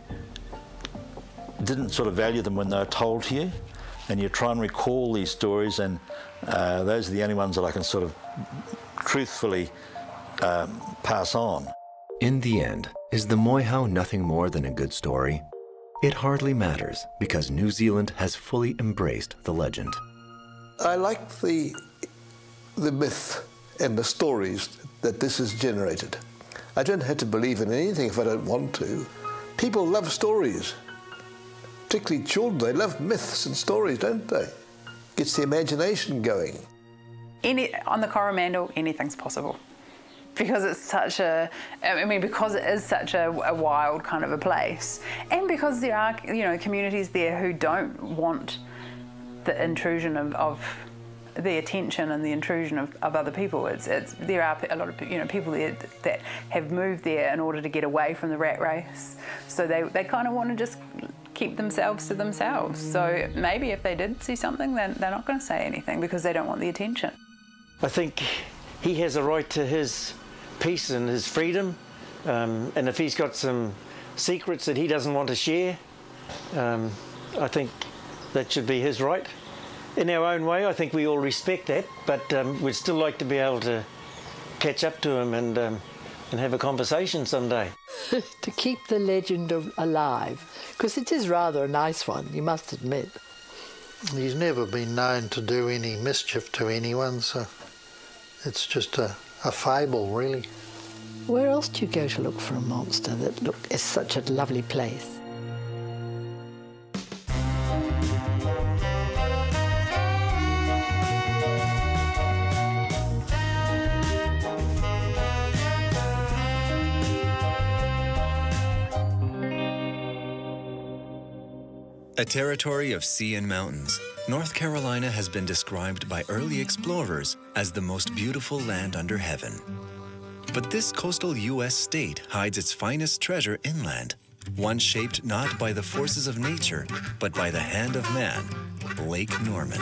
Speaker 11: didn't sort of value them when they were told to you, and you try and recall these stories, and those are the only ones that I can sort of truthfully pass on.
Speaker 2: In the end, is the Moiho nothing more than a good story? It hardly matters, because New Zealand has fully embraced the legend.
Speaker 13: I like the myth and the stories that this has generated. I don't have to believe in anything if I don't want to. People love stories, particularly children. They love myths and stories, don't they? Gets the imagination going.
Speaker 14: On the Coromandel, anything's possible. Because it's such a, I mean, because it is such a wild kind of a place, and because there are, you know, communities there who don't want the intrusion of the attention and the intrusion of other people. There are a lot of, you know, people there that have moved there in order to get away from the rat race. So they kind of want to just keep themselves to themselves. So maybe if they did see something, then they're not going to say anything because they don't want the attention.
Speaker 12: I think he has a right to his peace and his freedom, and if he's got some secrets that he doesn't want to share, I think that should be his right. In our own way, I think we all respect that, but we'd still like to be able to catch up to him and have a conversation someday.
Speaker 17: To keep the legend alive, because it is rather a nice one, you must admit.
Speaker 16: He's never been known to do any mischief to anyone, so it's just a fable, really.
Speaker 17: Where else do you go to look for a monster that is such a lovely place?
Speaker 21: A territory of sea and mountains, North Carolina has been described by early explorers as the most beautiful land under heaven. But this coastal U.S. state hides its finest treasure inland, one shaped not by the forces of nature, but by the hand of man, Lake Norman.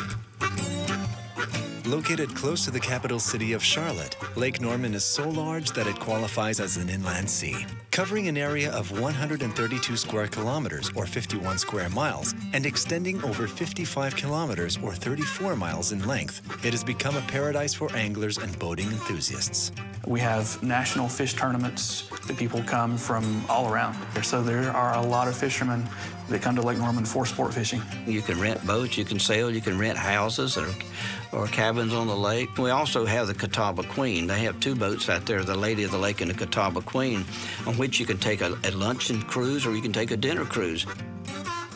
Speaker 21: Located close to the capital city of Charlotte, Lake Norman is so large that it qualifies as an inland sea. Covering an area of 132 square kilometers or 51 square miles and extending over 55 kilometers or 34 miles in length, it has become a paradise for anglers and boating enthusiasts.
Speaker 22: We have national fish tournaments that people come from all around. So there are a lot of fishermen that come to Lake Norman for sport fishing.
Speaker 23: You can rent boats, you can sail, you can rent houses or cabins on the lake. We also have the Catawba Queen. They have two boats out there, the Lady of the Lake and the Catawba Queen, on which you can take a luncheon cruise or you can take a dinner cruise.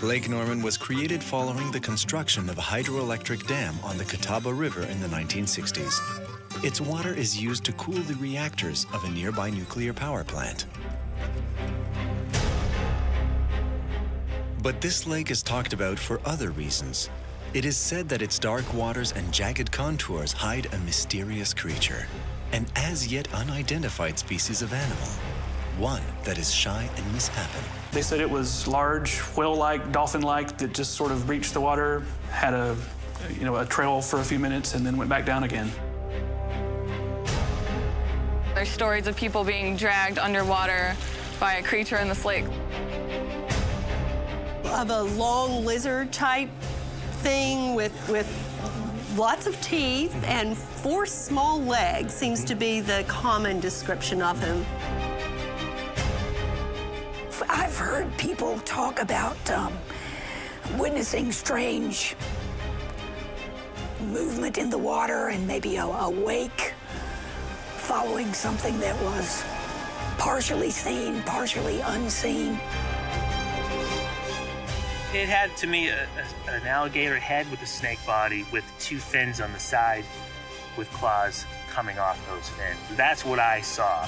Speaker 21: Lake Norman was created following the construction of a hydroelectric dam on the Catawba River in the 1960s. Its water is used to cool the reactors of a nearby nuclear power plant. But this lake is talked about for other reasons. It is said that its dark waters and jagged contours hide a mysterious creature, an as yet unidentified species of animal. one that is shy and mishappen.
Speaker 22: They said it was large, whale-like, dolphin-like, that just sort of reached the water, had a trail for a few minutes, and then went back down again.
Speaker 1: There's stories of people being dragged underwater by a creature in this lake.
Speaker 6: Of a long lizard type thing with lots of teeth and 4 small legs seems to be the common description of him.
Speaker 7: I've heard people talk about witnessing strange movement in the water and maybe a wake following something that was partially seen, partially unseen.
Speaker 24: It had, to me, an alligator head with a snake body with 2 fins on the side with claws coming off those fins. That's what I saw.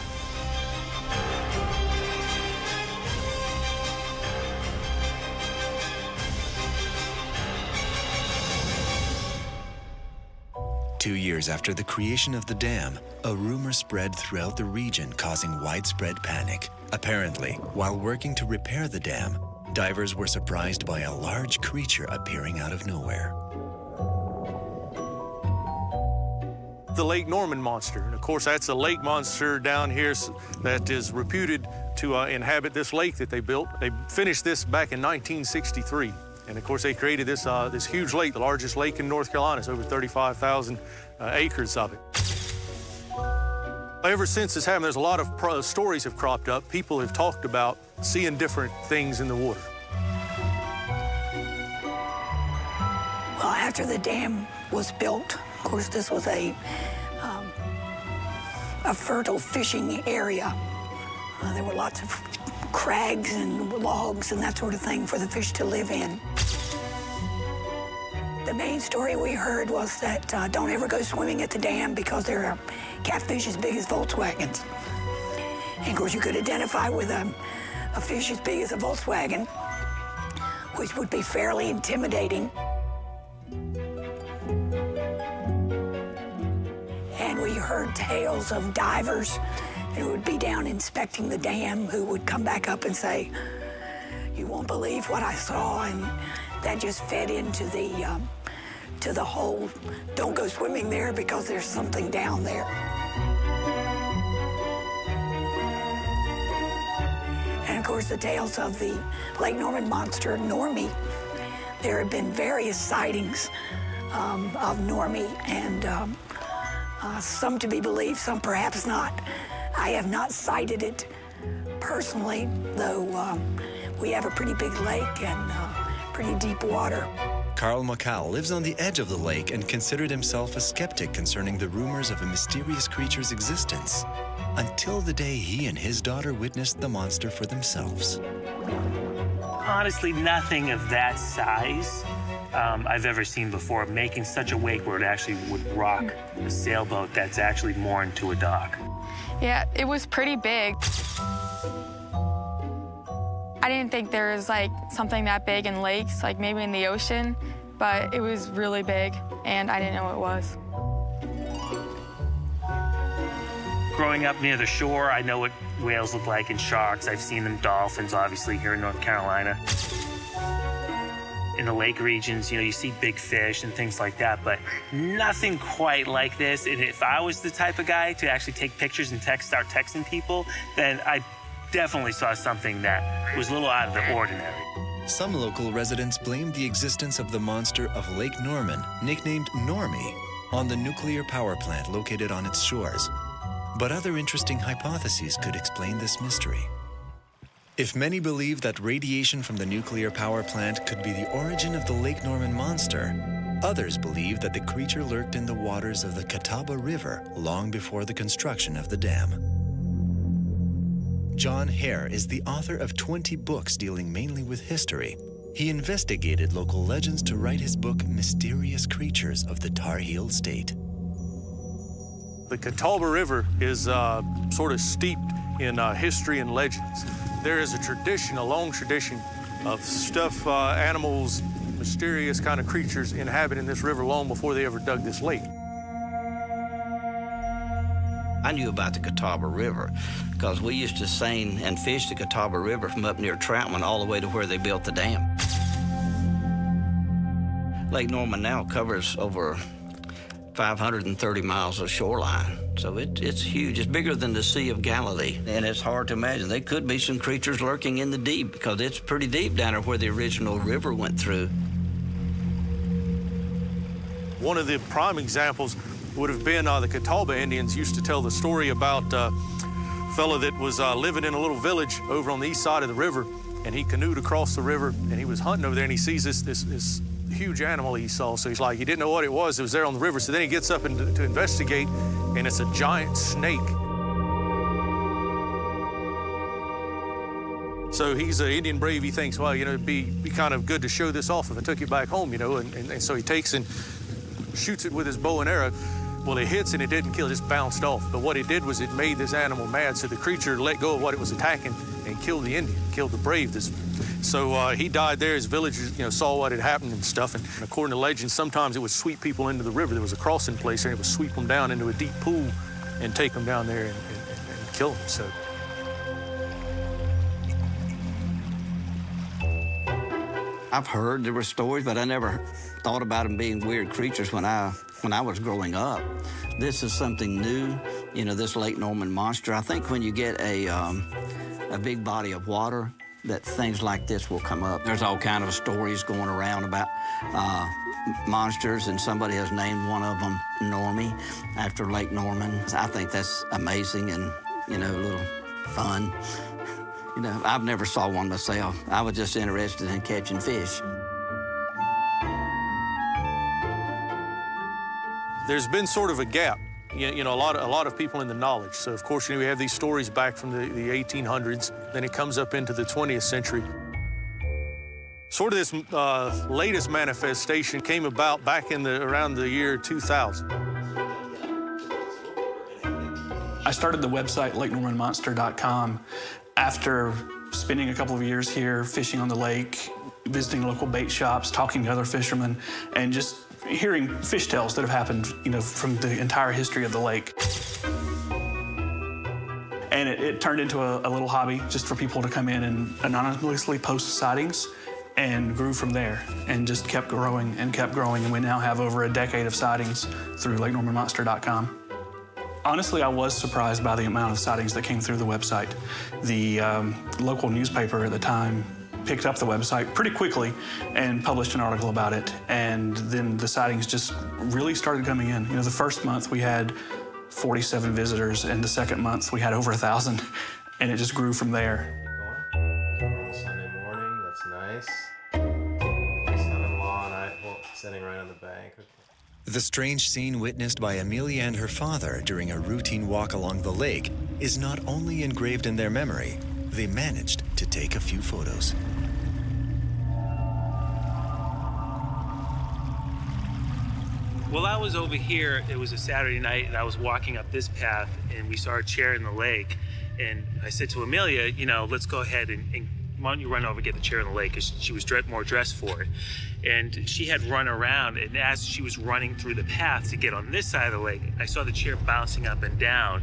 Speaker 21: Two years after the creation of the dam, a rumor spread throughout the region, causing widespread panic. Apparently, while working to repair the dam, divers were surprised by a large creature appearing out of nowhere.
Speaker 25: The Lake Norman monster. And of course, that's a lake monster down here that is reputed to inhabit this lake that they built. They finished this back in 1963. And of course, they created this, this huge lake, the largest lake in North Carolina. It's over 35,000 acres of it. Ever since this happened, there's a lot of stories have cropped up. People have talked about seeing different things in the water.
Speaker 7: Well, after the dam was built, of course, this was a fertile fishing area. There were lots of crags and logs and that sort of thing for the fish to live in. The main story we heard was that don't ever go swimming at the dam because there are catfish as big as Volkswagens. And of course, you could identify with a fish as big as a Volkswagen, which would be fairly intimidating. And we heard tales of divers who would be down inspecting the dam who would come back up and say, "You won't believe what I saw," and that just fed into the whole, don't go swimming there because there's something down there. And of course, the tales of the Lake Norman monster, Normie. There have been various sightings of Normie, and some to be believed, some perhaps not. I have not sighted it personally, though we have a pretty big lake and pretty deep water.
Speaker 21: Carl McCall lives on the edge of the lake and considered himself a skeptic concerning the rumors of a mysterious creature's existence, until the day he and his daughter witnessed the monster for themselves.
Speaker 24: Honestly, nothing of that size I've ever seen before, making such a wake where it actually would rock a sailboat that's actually moored to a dock.
Speaker 1: Yeah, it was pretty big. I didn't think there was like something that big in lakes, like maybe in the ocean, but it was really big, and I didn't know what it was.
Speaker 24: Growing up near the shore, I know what whales look like and sharks. I've seen them, dolphins, obviously, here in North Carolina. In the lake regions, you know, you see big fish and things like that, but nothing quite like this. And if I was the type of guy to actually take pictures and start texting people, then I definitely saw something that was a little out of the ordinary.
Speaker 21: Some local residents blamed the existence of the monster of Lake Norman, nicknamed Normie, on the nuclear power plant located on its shores. But other interesting hypotheses could explain this mystery. If many believe that radiation from the nuclear power plant could be the origin of the Lake Norman monster, others believe that the creature lurked in the waters of the Catawba River long before the construction of the dam. John Hare is the author of 20 books dealing mainly with history. He investigated local legends to write his book, Mysterious Creatures of the Tar Heel State.
Speaker 25: The Catawba River is sort of steeped in history and legends. There is a tradition, a long tradition of stuff, animals, mysterious kind of creatures inhabiting this river long before they ever dug this lake.
Speaker 23: I knew about the Catawba River because we used to seine and fish the Catawba River from up near Troutman all the way to where they built the dam. Lake Norman now covers over 530 miles of shoreline, so it's huge. It's bigger than the Sea of Galilee, and it's hard to imagine. There could be some creatures lurking in the deep because it's pretty deep down there where the original river went through.
Speaker 25: One of the prime examples would have been the Catawba Indians used to tell the story about a fellow that was living in a little village over on the east side of the river, and he canoed across the river, and he was hunting over there, and he sees this huge animal he saw. So he's like, he didn't know what it was there on the river. So then he gets up to investigate, and it's a giant snake. So he's an Indian brave. He thinks, well, you know, it'd be kind of good to show this off if I took it back home, you know. And so he takes and shoots it with his bow and arrow. Well, it hits and it didn't kill, it just bounced off. But what it did was it made this animal mad, so the creature let go of what it was attacking and killed the Indian, killed the brave. So he died there. His villagers, you know, saw what had happened and stuff. And according to legend, sometimes it would sweep people into the river. There was a crossing place there, and it would sweep them down into a deep pool and take them down there and kill them. So.
Speaker 23: I've heard there were stories, but I never thought about them being weird creatures when I was growing up. This is something new, you know, this Lake Norman monster. I think when you get a big body of water, that things like this will come up. There's all kind of stories going around about monsters, and somebody has named one of them Normie after Lake Norman. I think that's amazing and, you know, a little fun. You know, I've never saw one myself. I was just interested in catching fish.
Speaker 25: There's been sort of a gap, you know, a lot of people in the knowledge. So, of course, you know, we have these stories back from the 1800s. Then it comes up into the 20th century. Sort of this latest manifestation came about back in around the year 2000.
Speaker 22: I started the website LakeNormanMonster.com after spending a couple of years here fishing on the lake, visiting local bait shops, talking to other fishermen, and just hearing fish tales that have happened, you know, from the entire history of the lake. And it turned into a little hobby just for people to come in and anonymously post sightings, and grew from there and just kept growing and kept growing. And we now have over a decade of sightings through LakeNormanMonster.com. Honestly, I was surprised by the amount of sightings that came through the website. The local newspaper at the time picked up the website pretty quickly and published an article about it. And then the sightings just really started coming in. You know, the first month we had 47 visitors, and the second month we had over 1,000, and it just grew from there.
Speaker 3: Sunday morning, that's nice. Son-in-law and I, well, sitting right on the bank. Okay.
Speaker 21: The strange scene witnessed by Amelia and her father during a routine walk along the lake is not only engraved in their memory, they managed to take a few photos.
Speaker 24: Well, I was over here, it was a Saturday night, and I was walking up this path, and we saw a chair in the lake, and I said to Amelia, you know, let's go ahead and why don't you run over and get the chair in the lake, because she was more dressed for it. And she had run around, and as she was running through the path to get on this side of the lake, I saw the chair bouncing up and down,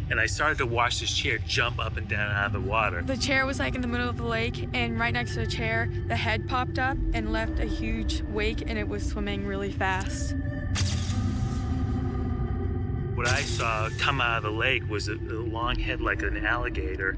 Speaker 24: and I started to watch this chair jump up and down out of the water.
Speaker 1: The chair was like in the middle of the lake, and right next to the chair, the head popped up and left a huge wake, and it was swimming really fast.
Speaker 24: What I saw come out of the lake was a long head like an alligator,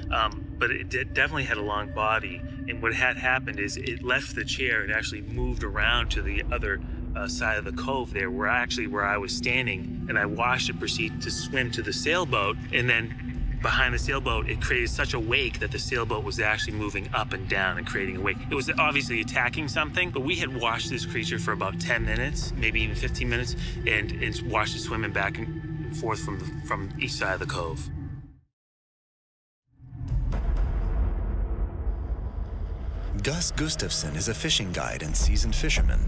Speaker 24: but it definitely had a long body. And what had happened is it left the chair and actually moved around to the other side of the cove there, where I was standing, and I watched it proceed to swim to the sailboat, and then behind the sailboat, it created such a wake that the sailboat was actually moving up and down and creating a wake. It was obviously attacking something, but we had watched this creature for about 10 minutes, maybe even 15 minutes, and watched it swimming back and forth from each side of the cove.
Speaker 21: Gus Gustafson is a fishing guide and seasoned fisherman.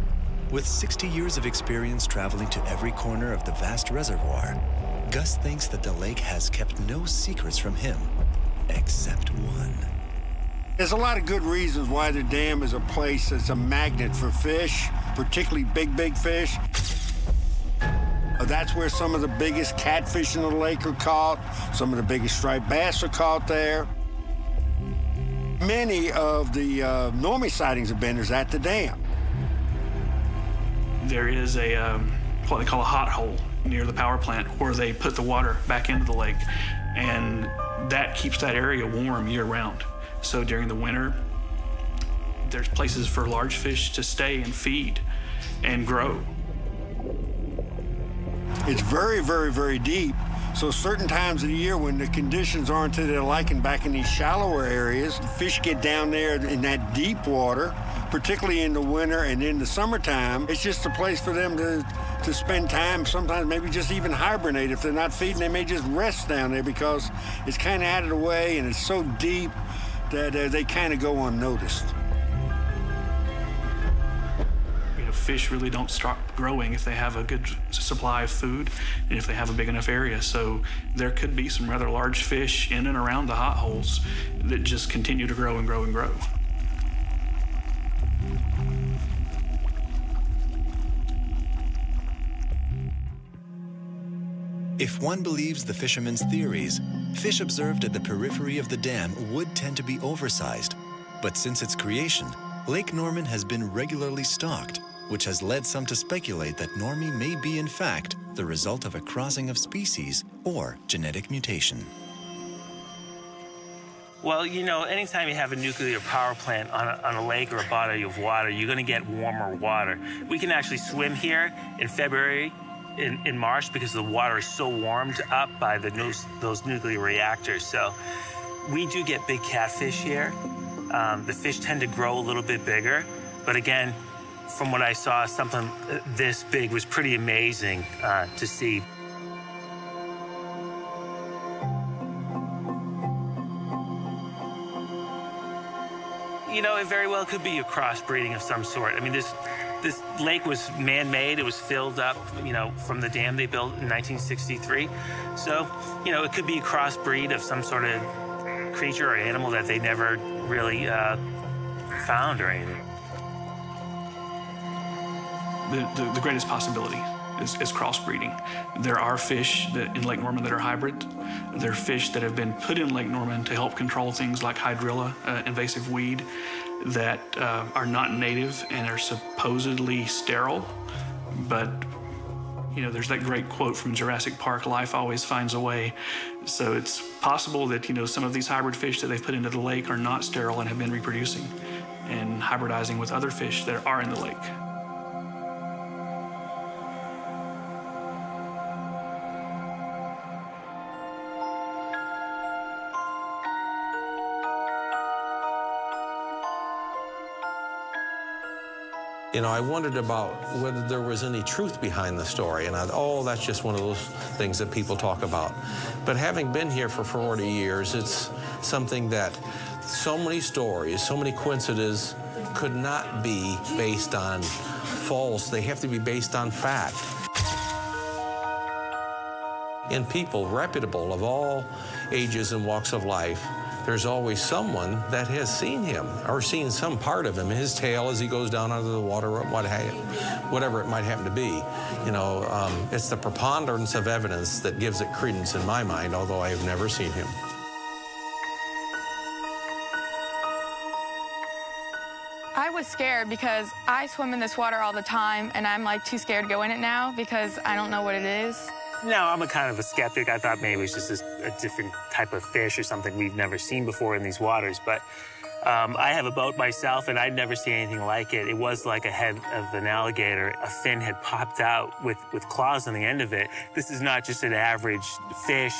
Speaker 21: With 60 years of experience traveling to every corner of the vast reservoir, Gus thinks that the lake has kept no secrets from him, except one.
Speaker 4: There's a lot of good reasons why the dam is a place that's a magnet for fish, particularly big fish. That's where some of the biggest catfish in the lake are caught. Some of the biggest striped bass are caught there. Many of the Normie sightings have been at the dam.
Speaker 22: There is a what they call a hot hole near the power plant where they put the water back into the lake, and that keeps that area warm year-round. So during the winter, there's places for large fish to stay and feed and grow.
Speaker 4: It's very, very, very deep. So certain times of the year when the conditions aren't to their liking back in these shallower areas, fish get down there in that deep water, particularly in the winter and in the summertime. It's just a place for them to spend time, sometimes maybe just even hibernate. If they're not feeding, they may just rest down there because it's kind of out of the way and it's so deep that they kind of go unnoticed.
Speaker 22: Fish really don't stop growing if they have a good supply of food and if they have a big enough area. So there could be some rather large fish in and around the hot holes that just continue to grow and grow and grow.
Speaker 21: If one believes the fishermen's theories, fish observed at the periphery of the dam would tend to be oversized. But since its creation, Lake Norman has been regularly stocked, which has led some to speculate that Normie may be, in fact, the result of a crossing of species or genetic mutation.
Speaker 24: Well, you know, anytime you have a nuclear power plant on a lake or a body of water, you're going to get warmer water. We can actually swim here in February, in March, because the water is so warmed up by those nuclear reactors. So we do get big catfish here. The fish tend to grow a little bit bigger, but again, from what I saw, something this big was pretty amazing to see. You know, it very well could be a crossbreeding of some sort. I mean, this lake was man-made. It was filled up, you know, from the dam they built in 1963. So, you know, it could be a crossbreed of some sort of creature or animal that they never really found or anything.
Speaker 22: The greatest possibility is crossbreeding. There are fish in Lake Norman that are hybrid. There are fish that have been put in Lake Norman to help control things like hydrilla, invasive weed, that are not native and are supposedly sterile. But, you know, there's that great quote from Jurassic Park, life always finds a way. So it's possible that, you know, some of these hybrid fish that they've put into the lake are not sterile and have been reproducing and hybridizing with other fish that are in the lake.
Speaker 5: You know, I wondered about whether there was any truth behind the story, and oh, that's just one of those things that people talk about. But having been here for 40 years, it's something that so many stories, so many coincidences could not be based on false. They have to be based on fact. In people reputable of all ages and walks of life, there's always someone that has seen him or seen some part of him, his tail as he goes down under the water, or whatever it might happen to be. You know, it's the preponderance of evidence that gives it credence in my mind, although I have never seen him.
Speaker 1: I was scared because I swim in this water all the time, and I'm like too scared to go in it now because I don't know what it is.
Speaker 24: No, I'm a kind of a skeptic. I thought maybe it was just a different type of fish or something we've never seen before in these waters. But I have a boat myself, and I'd never seen anything like it. It was like a head of an alligator. A fin had popped out with claws on the end of it. This is not just an average fish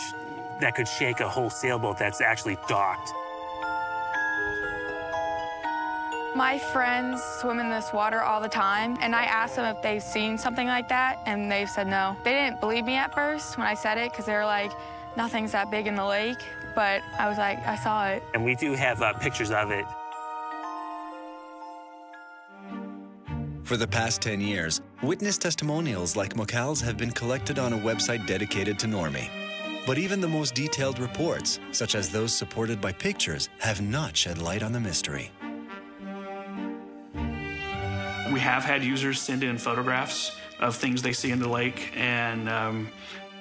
Speaker 24: that could shake a whole sailboat that's actually docked.
Speaker 1: My friends swim in this water all the time, and I asked them if they've seen something like that, and they've said no. They didn't believe me at first when I said it, because they were like, nothing's that big in the lake, but I was like, I saw it.
Speaker 24: And we do have pictures of it.
Speaker 21: For the past 10 years, witness testimonials like Mocal's have been collected on a website dedicated to Normie. But even the most detailed reports, such as those supported by pictures, have not shed light on the mystery.
Speaker 22: We have had users send in photographs of things they see in the lake, and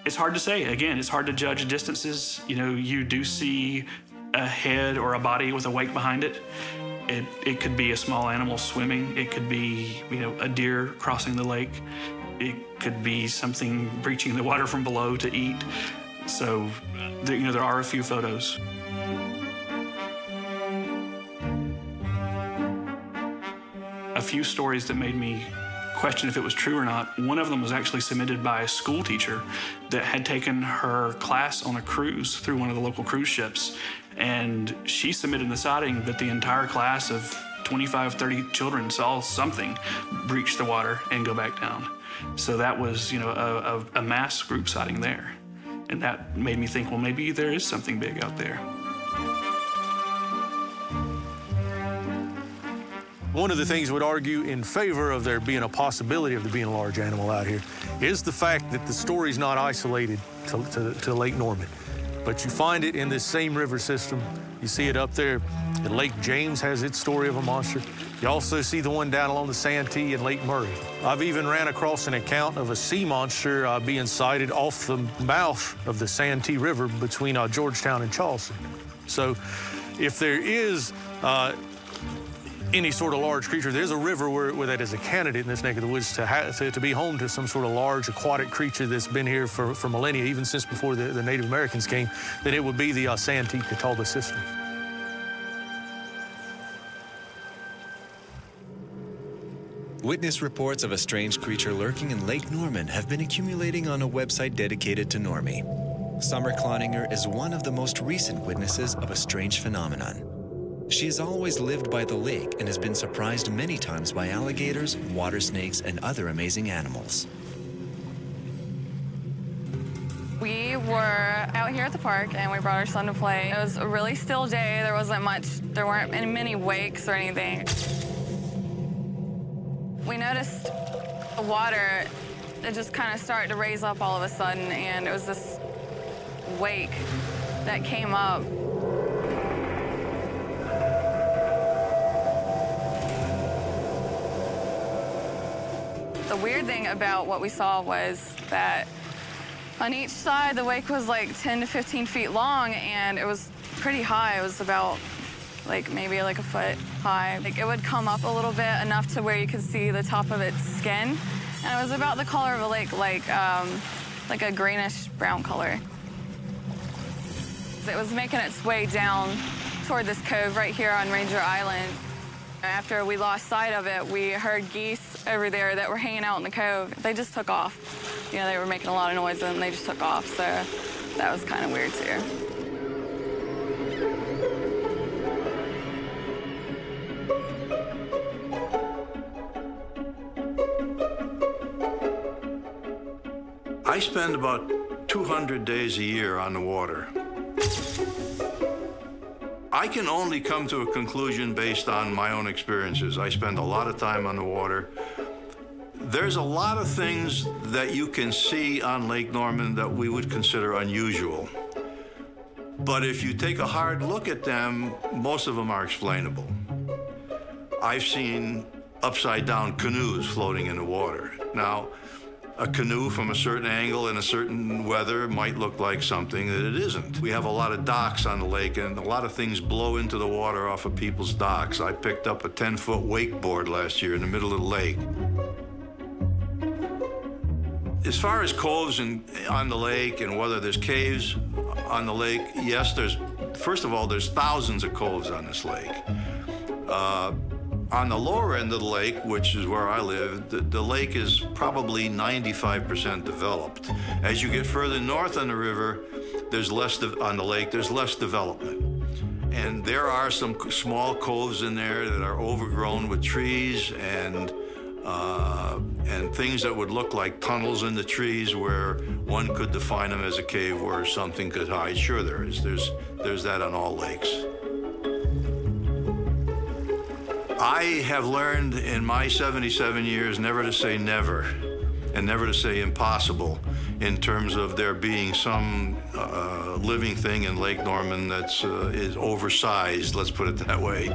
Speaker 22: it's hard to say. Again, it's hard to judge distances. You know, you do see a head or a body with a wake behind it. It could be a small animal swimming. It could be, you know, a deer crossing the lake. It could be something breaching the water from below to eat. So, you know, there are a few photos. A few stories that made me question if it was true or not. One of them was actually submitted by a school teacher that had taken her class on a cruise through one of the local cruise ships. And she submitted the sighting that the entire class of 25, 30 children saw something breach the water and go back down. So that was, you know, a mass group sighting there. And that made me think, well, maybe there is something big out there.
Speaker 25: One of the things would argue in favor of there being a possibility of there being a large animal out here is the fact that the story's not isolated to Lake Norman. But you find it in this same river system. You see it up there. Lake James has its story of a monster. You also see the one down along the Santee and Lake Murray. I've even ran across an account of a sea monster being sighted off the mouth of the Santee River between Georgetown and Charleston. So if there is any sort of large creature, there's a river where that is a candidate in this neck of the woods to be home to some sort of large aquatic creature that's been here for millennia, even since before the Native Americans came, then it would be the Santee Catawba system.
Speaker 21: Witness reports of a strange creature lurking in Lake Norman have been accumulating on a website dedicated to Normie. Summer Cloninger is one of the most recent witnesses of a strange phenomenon. She has always lived by the lake and has been surprised many times by alligators, water snakes, and other amazing animals.
Speaker 1: We were out here at the park and we brought our son to play. It was a really still day. There weren't many wakes or anything. We noticed the water, it just kind of started to raise up all of a sudden, and it was this wake that came up. The weird thing about what we saw was that on each side, the wake was like 10 to 15 feet long, and it was pretty high. It was about maybe a foot high. It would come up a little bit, enough to where you could see the top of its skin. And it was about the color of a lake, like a greenish brown color. It was making its way down toward this cove right here on Ranger Island. After we lost sight of it, we heard geese over there that were hanging out in the cove. They just took off. You know, they were making a lot of noise and they just took off, so that was kind of weird too.
Speaker 8: I spend about 200 days a year on the water. I can only come to a conclusion based on my own experiences. I spend a lot of time on the water. There's a lot of things that you can see on Lake Norman that we would consider unusual. But if you take a hard look at them, most of them are explainable. I've seen upside-down canoes floating in the water. Now, a canoe from a certain angle in a certain weather might look like something that it isn't. We have a lot of docks on the lake, and a lot of things blow into the water off of people's docks. I picked up a 10-foot wakeboard last year in the middle of the lake. As far as coves on the lake and whether there's caves on the lake, yes, first of all, there's thousands of coves on this lake. On the lower end of the lake, which is where I live, the lake is probably 95% developed. As you get further north on the river, there's less development. And there are some small coves in there that are overgrown with trees and things that would look like tunnels in the trees where one could define them as a cave where something could hide. Sure there is. There's that on all lakes. I have learned in my 77 years never to say never and never to say impossible in terms of there being some living thing in Lake Norman that's is oversized, let's put it that way.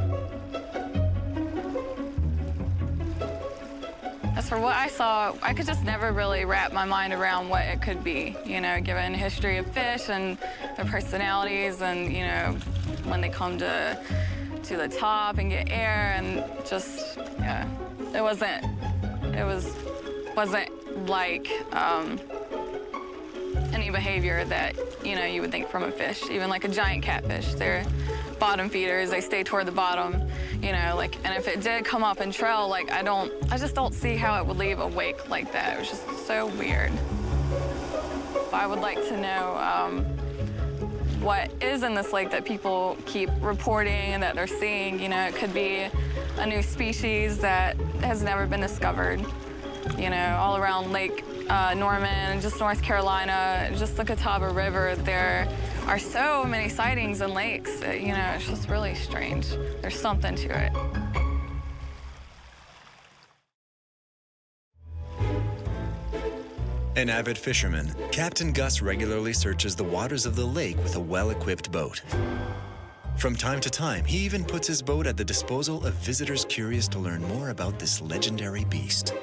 Speaker 1: As For what I saw, I could just never really wrap my mind around what it could be, you know, given the history of fish and their personalities and, you know, when they come to the top and get air and just, yeah, it wasn't like any behavior that, you know, you would think from a fish, even like a giant catfish. They're bottom feeders, they stay toward the bottom, you know, like, and if it did come up and trail, like, I just don't see how it would leave a wake like that. It was just so weird. I would like to know what is in this lake that people keep reporting and that they're seeing. You know, it could be a new species that has never been discovered, you know, all around Lake Norman, just North Carolina, just the Catawba River. There are so many sightings in lakes. You know, it's just really strange. There's something to it.
Speaker 21: An avid fisherman, Captain Gus regularly searches the waters of the lake with a well-equipped boat. From time to time, he even puts his boat at the disposal of visitors curious to learn more about this legendary beast.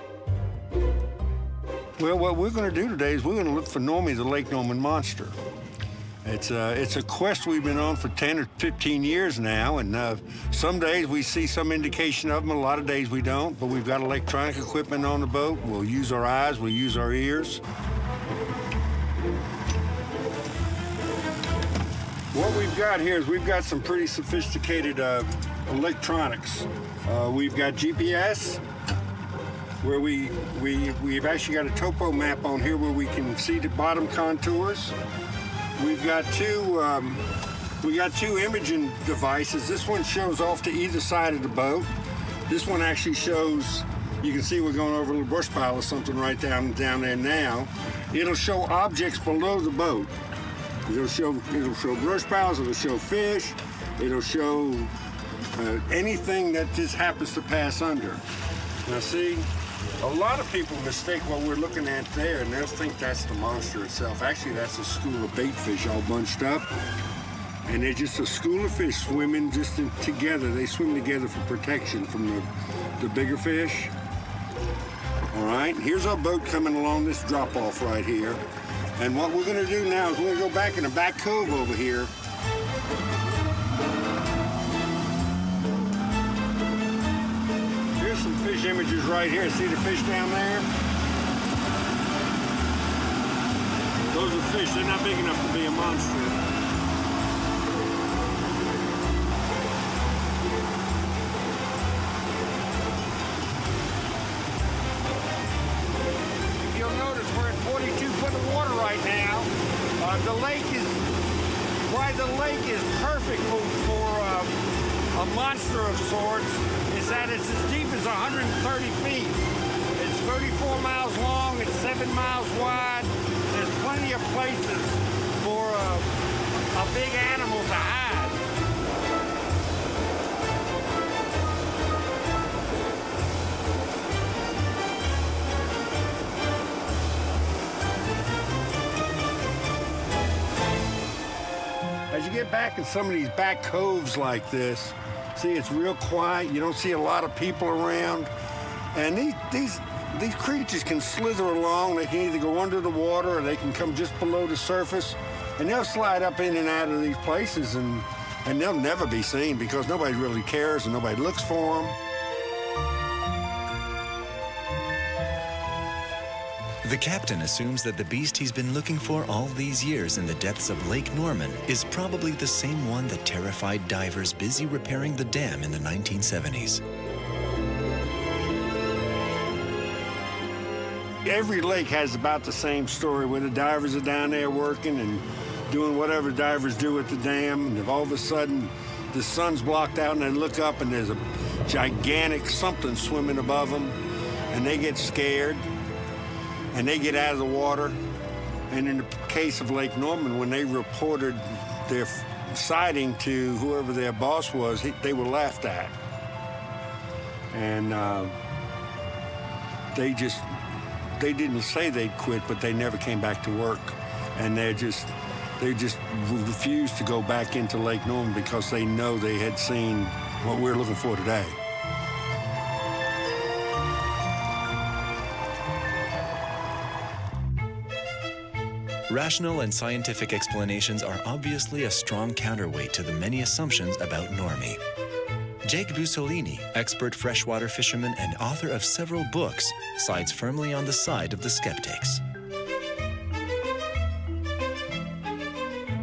Speaker 4: Well, what we're going to do today is we're going to look for Normie, the Lake Norman monster. It's a quest we've been on for 10 or 15 years now, and some days we see some indication of them, a lot of days we don't, but we've got electronic equipment on the boat. We'll use our eyes, we'll use our ears. What we've got here is we've got some pretty sophisticated electronics. We've got GPS, where we've actually got a topo map on here where we can see the bottom contours. We've got two imaging devices. This one shows off to either side of the boat. This one actually shows, you can see we're going over a little brush pile or something right down there now. It'll show objects below the boat. It'll show brush piles, it'll show fish, it'll show anything that just happens to pass under. Now see, a lot of people mistake what we're looking at there, and they'll think that's the monster itself. Actually, that's a school of bait fish all bunched up, and they're just a school of fish swimming just together. They swim together for protection from the bigger fish. All right, here's our boat coming along this drop-off right here, and what we're going to do now is we're going to go back in the back cove over here. Some fish images right here. See the fish down there? Those are fish. They're not big enough to be a monster. You'll notice we're at 42 foot of water right now. The lake is perfect for a monster of sorts. Is that it's as deep as 130 feet. It's 34 miles long, it's 7 miles wide. There's plenty of places for a big animal to hide. As you get back in some of these back coves like this, see, it's real quiet. You don't see a lot of people around. And these creatures can slither along. They can either go under the water or they can come just below the surface. And they'll slide up in and out of these places, and they'll never be seen because nobody really cares and nobody looks for them.
Speaker 21: The captain assumes that the beast he's been looking for all these years in the depths of Lake Norman is probably the same one that terrified divers busy repairing the dam in the 1970s.
Speaker 4: Every lake has about the same story where the divers are down there working and doing whatever divers do at the dam, and if all of a sudden the sun's blocked out and they look up and there's a gigantic something swimming above them, and they get scared. And they get out of the water. And in the case of Lake Norman, when they reported their sighting to whoever their boss was, they were laughed at. And they didn't say they'd quit, but they never came back to work. And they just refused to go back into Lake Norman because they know they had seen what we're looking for today.
Speaker 21: Rational and scientific explanations are obviously a strong counterweight to the many assumptions about Normie. Jake Bussolini, expert freshwater fisherman and author of several books, sides firmly on the side of the skeptics.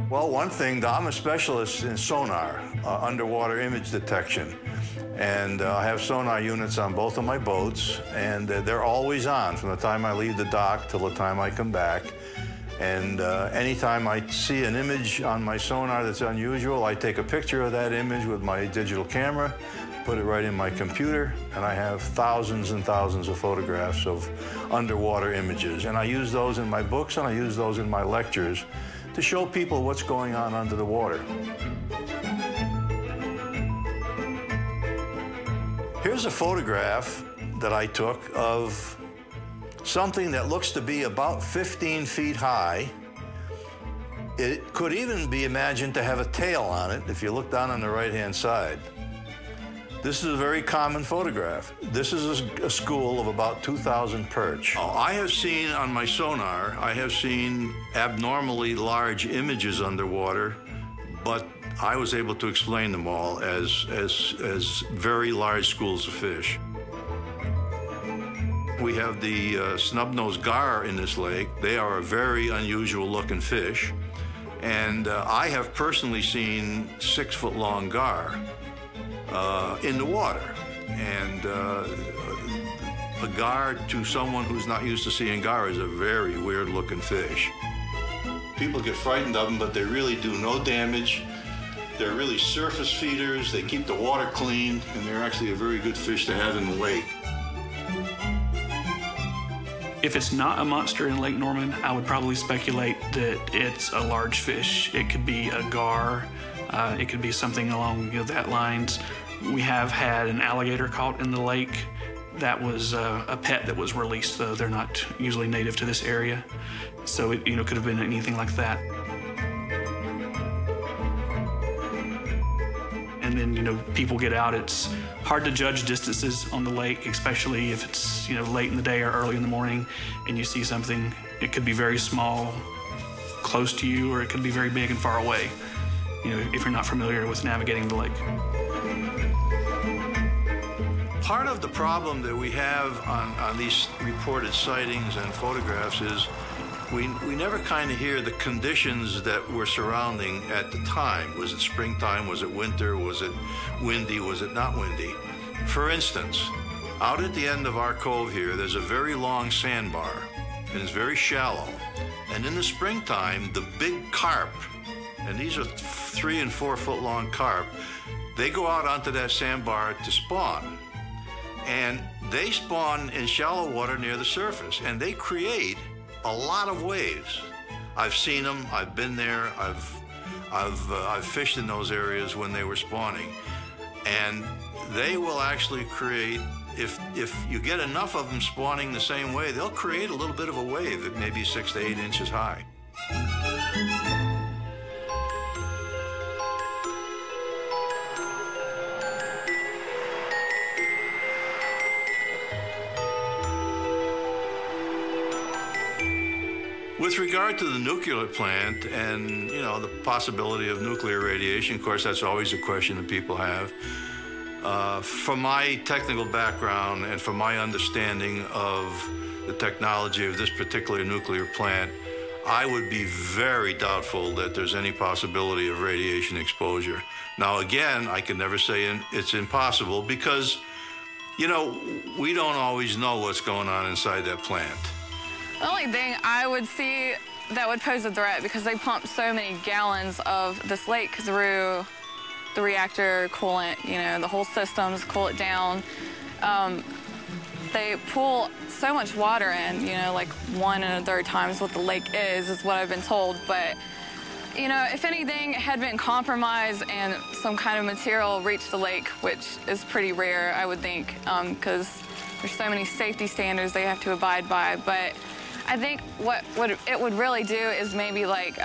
Speaker 8: Well, one thing, I'm a specialist in sonar, underwater image detection. And I have sonar units on both of my boats, and they're always on from the time I leave the dock till the time I come back. And anytime I see an image on my sonar that's unusual, I take a picture of that image with my digital camera, put it right in my computer, and I have thousands and thousands of photographs of underwater images. And I use those in my books, and I use those in my lectures to show people what's going on under the water. Here's a photograph that I took of something that looks to be about 15 feet high. It could even be imagined to have a tail on it if you look down on the right-hand side. This is a very common photograph. This is a school of about 2,000 perch. I have seen on my sonar, I have seen abnormally large images underwater, but I was able to explain them all as very large schools of fish. We have the snub-nosed gar in this lake. They are a very unusual looking fish. And I have personally seen 6-foot-long gar in the water. And a gar to someone who's not used to seeing gar is a very weird looking fish. People get frightened of them, but they really do no damage. They're really surface feeders. They keep the water clean, and they're actually a very good fish to have in the lake.
Speaker 22: If it's not a monster in Lake Norman, I would probably speculate that it's a large fish. It could be a gar. It could be something along that lines. We have had an alligator caught in the lake. That was a pet that was released, though. They're not usually native to this area. So it could have been anything like that. And then, people get out. It's hard to judge distances on the lake, especially if it's, late in the day or early in the morning, and you see something. It could be very small, close to you, or it could be very big and far away, if you're not familiar with navigating the lake.
Speaker 8: Part of the problem that we have on these reported sightings and photographs is we never kind of hear the conditions that were surrounding at the time. Was it springtime? Was it winter? Was it windy? Was it not windy? For instance, out at the end of our cove here, there's a very long sandbar, and it's very shallow. And in the springtime, the big carp, and these are 3 and 4 foot long carp, they go out onto that sandbar to spawn. And they spawn in shallow water near the surface, and they create a lot of waves. I've seen them, I've been there, I've fished in those areas when they were spawning. And they will actually create, if you get enough of them spawning the same way, they'll create a little bit of a wave that may be 6 to 8 inches high. With regard to the nuclear plant and, the possibility of nuclear radiation, of course, that's always a question that people have. From my technical background and from my understanding of the technology of this particular nuclear plant, I would be very doubtful that there's any possibility of radiation exposure. Now, again, I can never say it's impossible because, we don't always know what's going on inside that plant.
Speaker 1: The only thing I would see that would pose a threat, because they pump so many gallons of this lake through the reactor coolant, the whole systems cool it down. They pull so much water in, like 1 1/3 times what the lake is what I've been told. But, if anything had been compromised and some kind of material reached the lake, which is pretty rare, I would think, because there's so many safety standards they have to abide by. But I think what it would really do is maybe like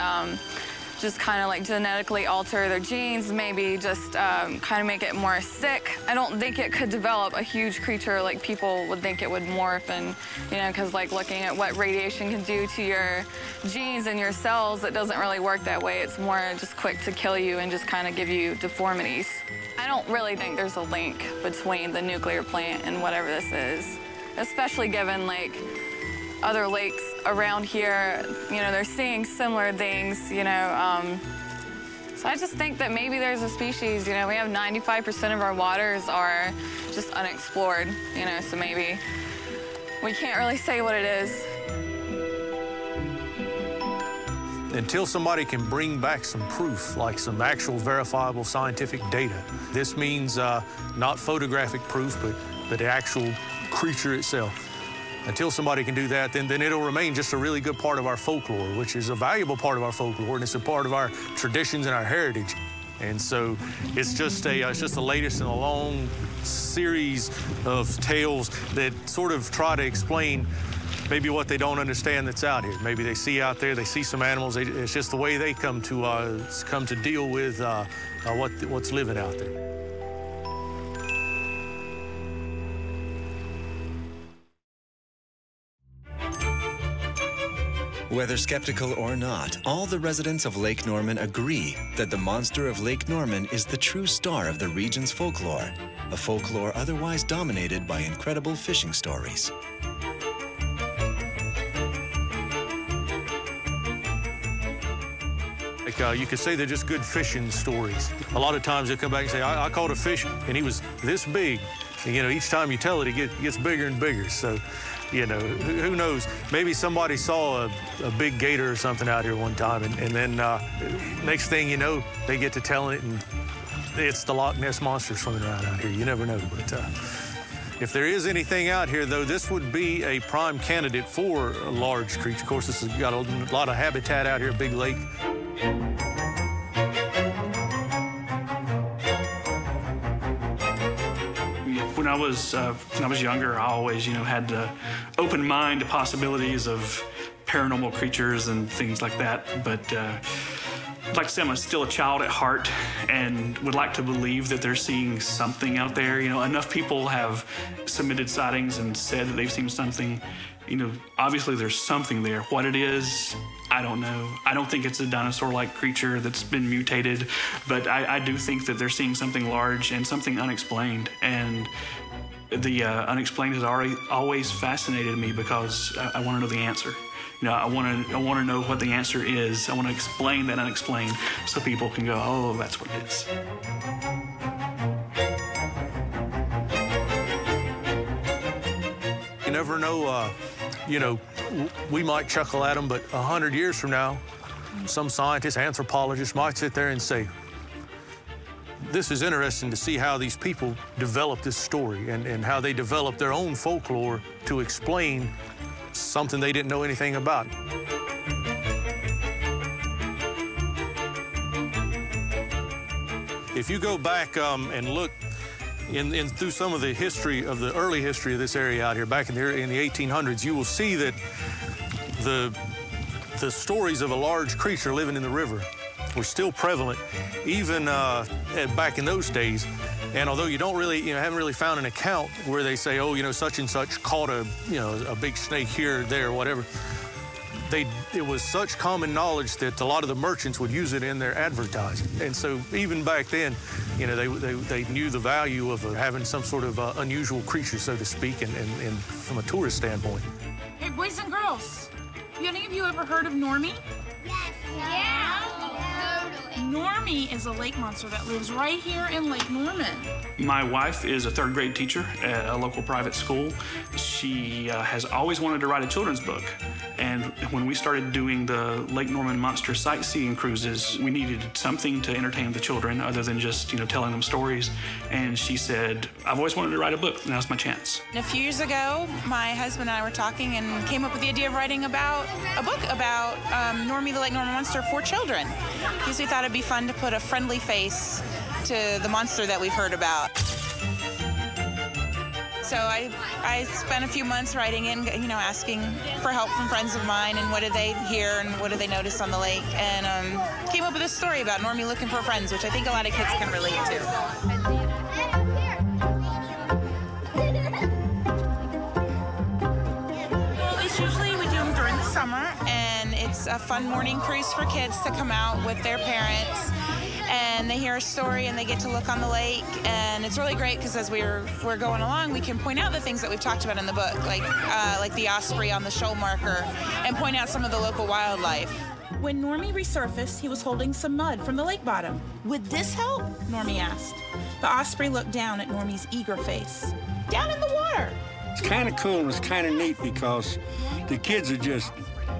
Speaker 1: just kind of like genetically alter their genes, maybe just kind of make it more sick. I don't think it could develop a huge creature like people would think it would morph, and because like looking at what radiation can do to your genes and your cells, it doesn't really work that way. It's more just quick to kill you and just kind of give you deformities. I don't really think there's a link between the nuclear plant and whatever this is, especially given like other lakes around here, they're seeing similar things, So I just think that maybe there's a species, we have 95% of our waters are just unexplored, so maybe we can't really say what it is.
Speaker 25: Until somebody can bring back some proof, like some actual verifiable scientific data. This means not photographic proof, but the actual creature itself. Until somebody can do that, then it'll remain just a really good part of our folklore, which is a valuable part of our folklore, and it's a part of our traditions and our heritage. And so it's just the latest in a long series of tales that sort of try to explain maybe what they don't understand that's out here. Maybe they see out there, they see some animals. It's just the way they come to deal with what's living out there.
Speaker 21: Whether skeptical or not, all the residents of Lake Norman agree that the monster of Lake Norman is the true star of the region's folklore, a folklore otherwise dominated by incredible fishing stories.
Speaker 25: You could say they're just good fishing stories. A lot of times they'll come back and say, I caught a fish and he was this big. And, each time you tell it, it gets bigger and bigger. So, who knows? Maybe somebody saw a big gator or something out here one time, and then next thing you know, they get to telling it, and it's the Loch Ness Monster swimming around out here. You never know. But if there is anything out here, though, this would be a prime candidate for a large creature. Of course, this has got a lot of habitat out here, big lake.
Speaker 22: When I was younger, I always, had the open mind to possibilities of paranormal creatures and things like that. But like I said, I'm still a child at heart and would like to believe that they're seeing something out there. Enough people have submitted sightings and said that they've seen something. Obviously there's something there. What it is, I don't know. I don't think it's a dinosaur-like creature that's been mutated, but I do think that they're seeing something large and something unexplained. And the unexplained has always fascinated me because I want to know the answer. I want to know what the answer is. I want to explain that unexplained so people can go, oh, that's what it is.
Speaker 25: You never know, we might chuckle at them, but 100 years from now, some scientist, anthropologist might sit there and say, this is interesting to see how these people develop this story and how they develop their own folklore to explain something they didn't know anything about. If you go back and look through some of the history of the early history of this area out here, back in the 1800s, you will see that the stories of a large creature living in the river were still prevalent, even back in those days. And although you don't really, haven't really found an account where they say, oh, such and such caught a big snake here, there, whatever. It was such common knowledge that a lot of the merchants would use it in their advertising. And so even back then, they knew the value of having some sort of unusual creature, so to speak, and from a tourist standpoint.
Speaker 9: Hey, boys and girls, have any of you ever heard of Normie?
Speaker 10: Yes. Yeah.
Speaker 9: Normie is a lake monster that lives right here in Lake Norman.
Speaker 22: My wife is a third grade teacher at a local private school. She has always wanted to write a children's book. And when we started doing the Lake Norman monster sightseeing cruises, we needed something to entertain the children other than just, telling them stories. And she said, I've always wanted to write a book. Now's my chance.
Speaker 9: A few years ago, my husband and I were talking and came up with the idea of writing about a book about Normie the Lake Norman monster for children. Because we thought it'd be fun to put a friendly face to the monster that we've heard about. So I spent a few months writing in, you know, asking for help from friends of mine and what did they hear and what did they notice on the lake, and came up with a story about Normie looking for friends, which I think a lot of kids can relate to. Well, it's usually we do them during the summer, and it's a fun morning cruise for kids to come out with their parents. And they hear a story and they get to look on the lake, and it's really great because as we're going along, we can point out the things that we've talked about in the book, like the osprey on the shoal marker, and point out some of the local wildlife.
Speaker 11: When Normie resurfaced, he was holding some mud from the lake bottom. Would this help? Normie asked. The osprey looked down at Normie's eager face. Down in the water.
Speaker 4: It's kind of cool and it's kind of neat because the kids are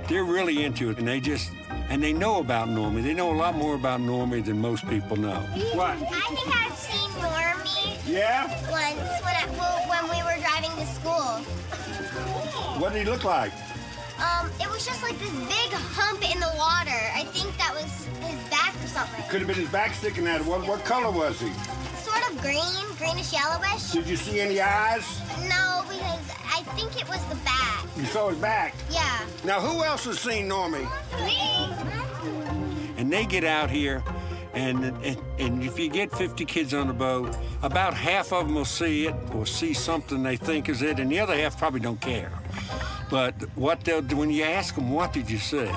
Speaker 4: they're really into it, and they know about Normie. They know a lot more about Normie than most people know. What?
Speaker 10: I think I've seen Normie.
Speaker 4: Yeah?
Speaker 10: Once when we were driving to school.
Speaker 4: What did he look like?
Speaker 10: It was just like this big hump in the water. I think that was his back or something.
Speaker 4: Could have been his back sticking out. What color was he?
Speaker 10: Sort of greenish yellowish.
Speaker 4: Did you see any eyes?
Speaker 10: No, because I think it was the back.
Speaker 4: You saw his back?
Speaker 10: Yeah.
Speaker 4: Now, who else has seen Normie?
Speaker 10: Me.
Speaker 4: And they get out here, and if you get 50 kids on the boat, about half of them will see it or see something they think is it, and the other half probably don't care. But what they'll do, when you ask them, what did you see?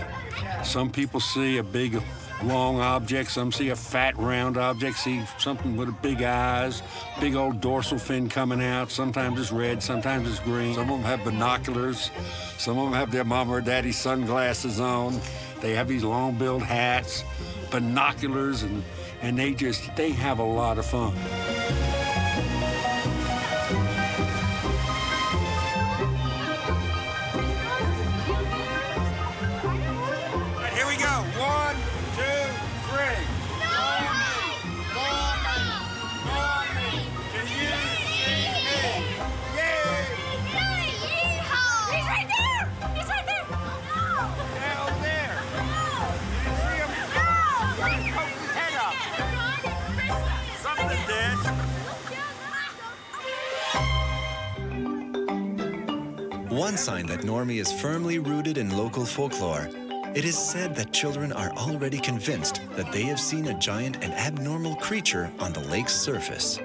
Speaker 4: Some people see a big, long object. Some see a fat, round object, see something with big eyes, big old dorsal fin coming out. Sometimes it's red, sometimes it's green. Some of them have binoculars. Some of them have their mama or daddy's sunglasses on. They have these long-billed hats, binoculars, and they have a lot of fun. Here we go. 1, 2, 3. Normie, can you see me? Yay!
Speaker 10: He's right there! He's right there!
Speaker 4: Yeah, over there. You didn't see him? No! He poked his head up. Something did.
Speaker 21: One sign that Normie is firmly rooted in local folklore. It is said that children are already convinced that they have seen a giant and abnormal creature on the lake's surface.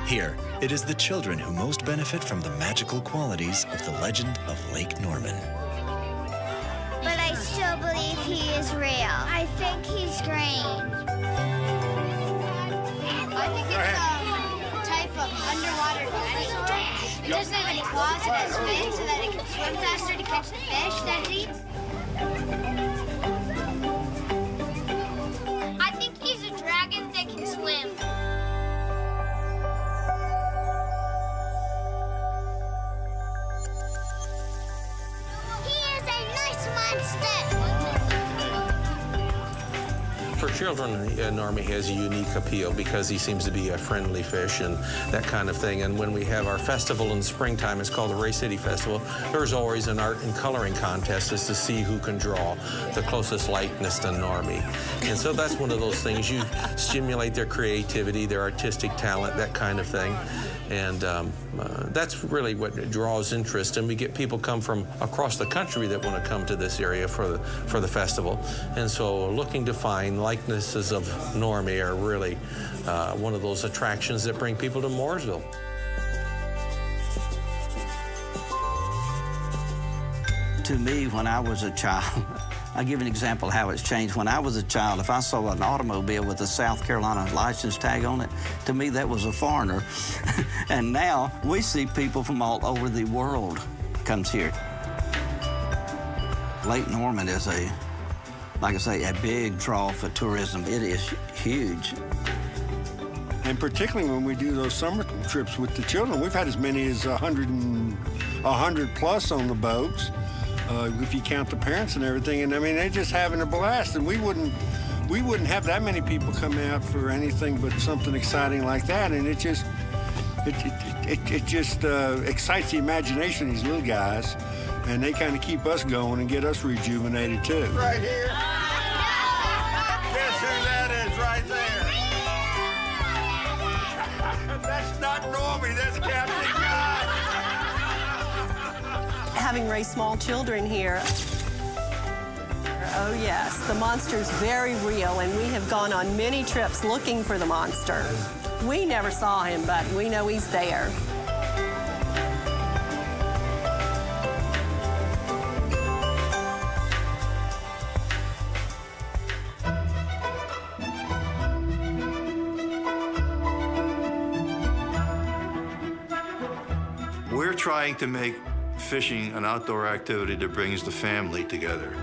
Speaker 21: Here, it is the children who most benefit from the magical qualities of the legend of Lake Norman.
Speaker 10: But I still believe he is real. I think he's green.
Speaker 15: I think it's a type of underwater dinosaur. It doesn't have any claws, it has fins so that it can swim faster to catch the fish that it eats.
Speaker 10: I think he's a dragon that can swim. He is a nice monster.
Speaker 5: For children, Normie has a unique appeal because he seems to be a friendly fish and that kind of thing. And when we have our festival in the springtime, it's called the Ray City Festival, there's always an art and coloring contest as to see who can draw the closest likeness to Normie. And so that's one of those things. You stimulate their creativity, their artistic talent, that kind of thing. And that's really what draws interest. And we get people come from across the country that want to come to this area for the festival. And so looking to find likenesses of Normie are really one of those attractions that bring people to Mooresville.
Speaker 23: To me, when I was a child, I'll give you an example of how it's changed. When I was a child, if I saw an automobile with a South Carolina license tag on it, to me that was a foreigner. And now we see people from all over the world comes here. Lake Norman is like I say, a big draw for tourism. It is huge.
Speaker 4: And particularly when we do those summer trips with the children, we've had as many as 100 plus on the boats. If you count the parents and everything, and I mean, they're just having a blast, and we wouldn't have that many people come out for anything but something exciting like that, and it just excites the imagination of these little guys, and they kind of keep us going and get us rejuvenated too. Right here. Guess who that is right there? That's not Normie, that's Captain John.
Speaker 6: having raised small children here. Oh yes, the monster's very real, and we have gone on many trips looking for the monster. We never saw him, but we know he's there.
Speaker 8: We're trying to make fishing an outdoor activity that brings the family together.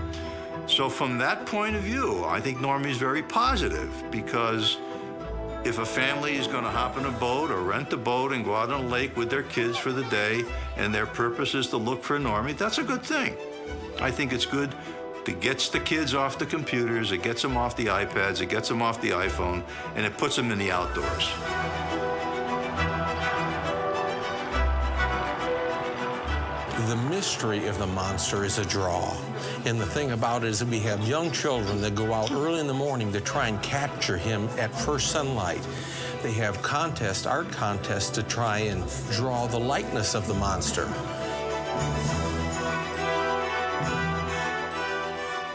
Speaker 8: So from that point of view, I think Normie's very positive, because if a family is going to hop in a boat or rent a boat and go out on a lake with their kids for the day, and their purpose is to look for Normie, that's a good thing. I think it's good. It gets the kids off the computers, it gets them off the iPads, it gets them off the iPhone, and it puts them in the outdoors.
Speaker 5: The mystery of the monster is a draw. And the thing about it is that we have young children that go out early in the morning to try and capture him at first sunlight. They have contests, art contests, to try and draw the likeness of the monster.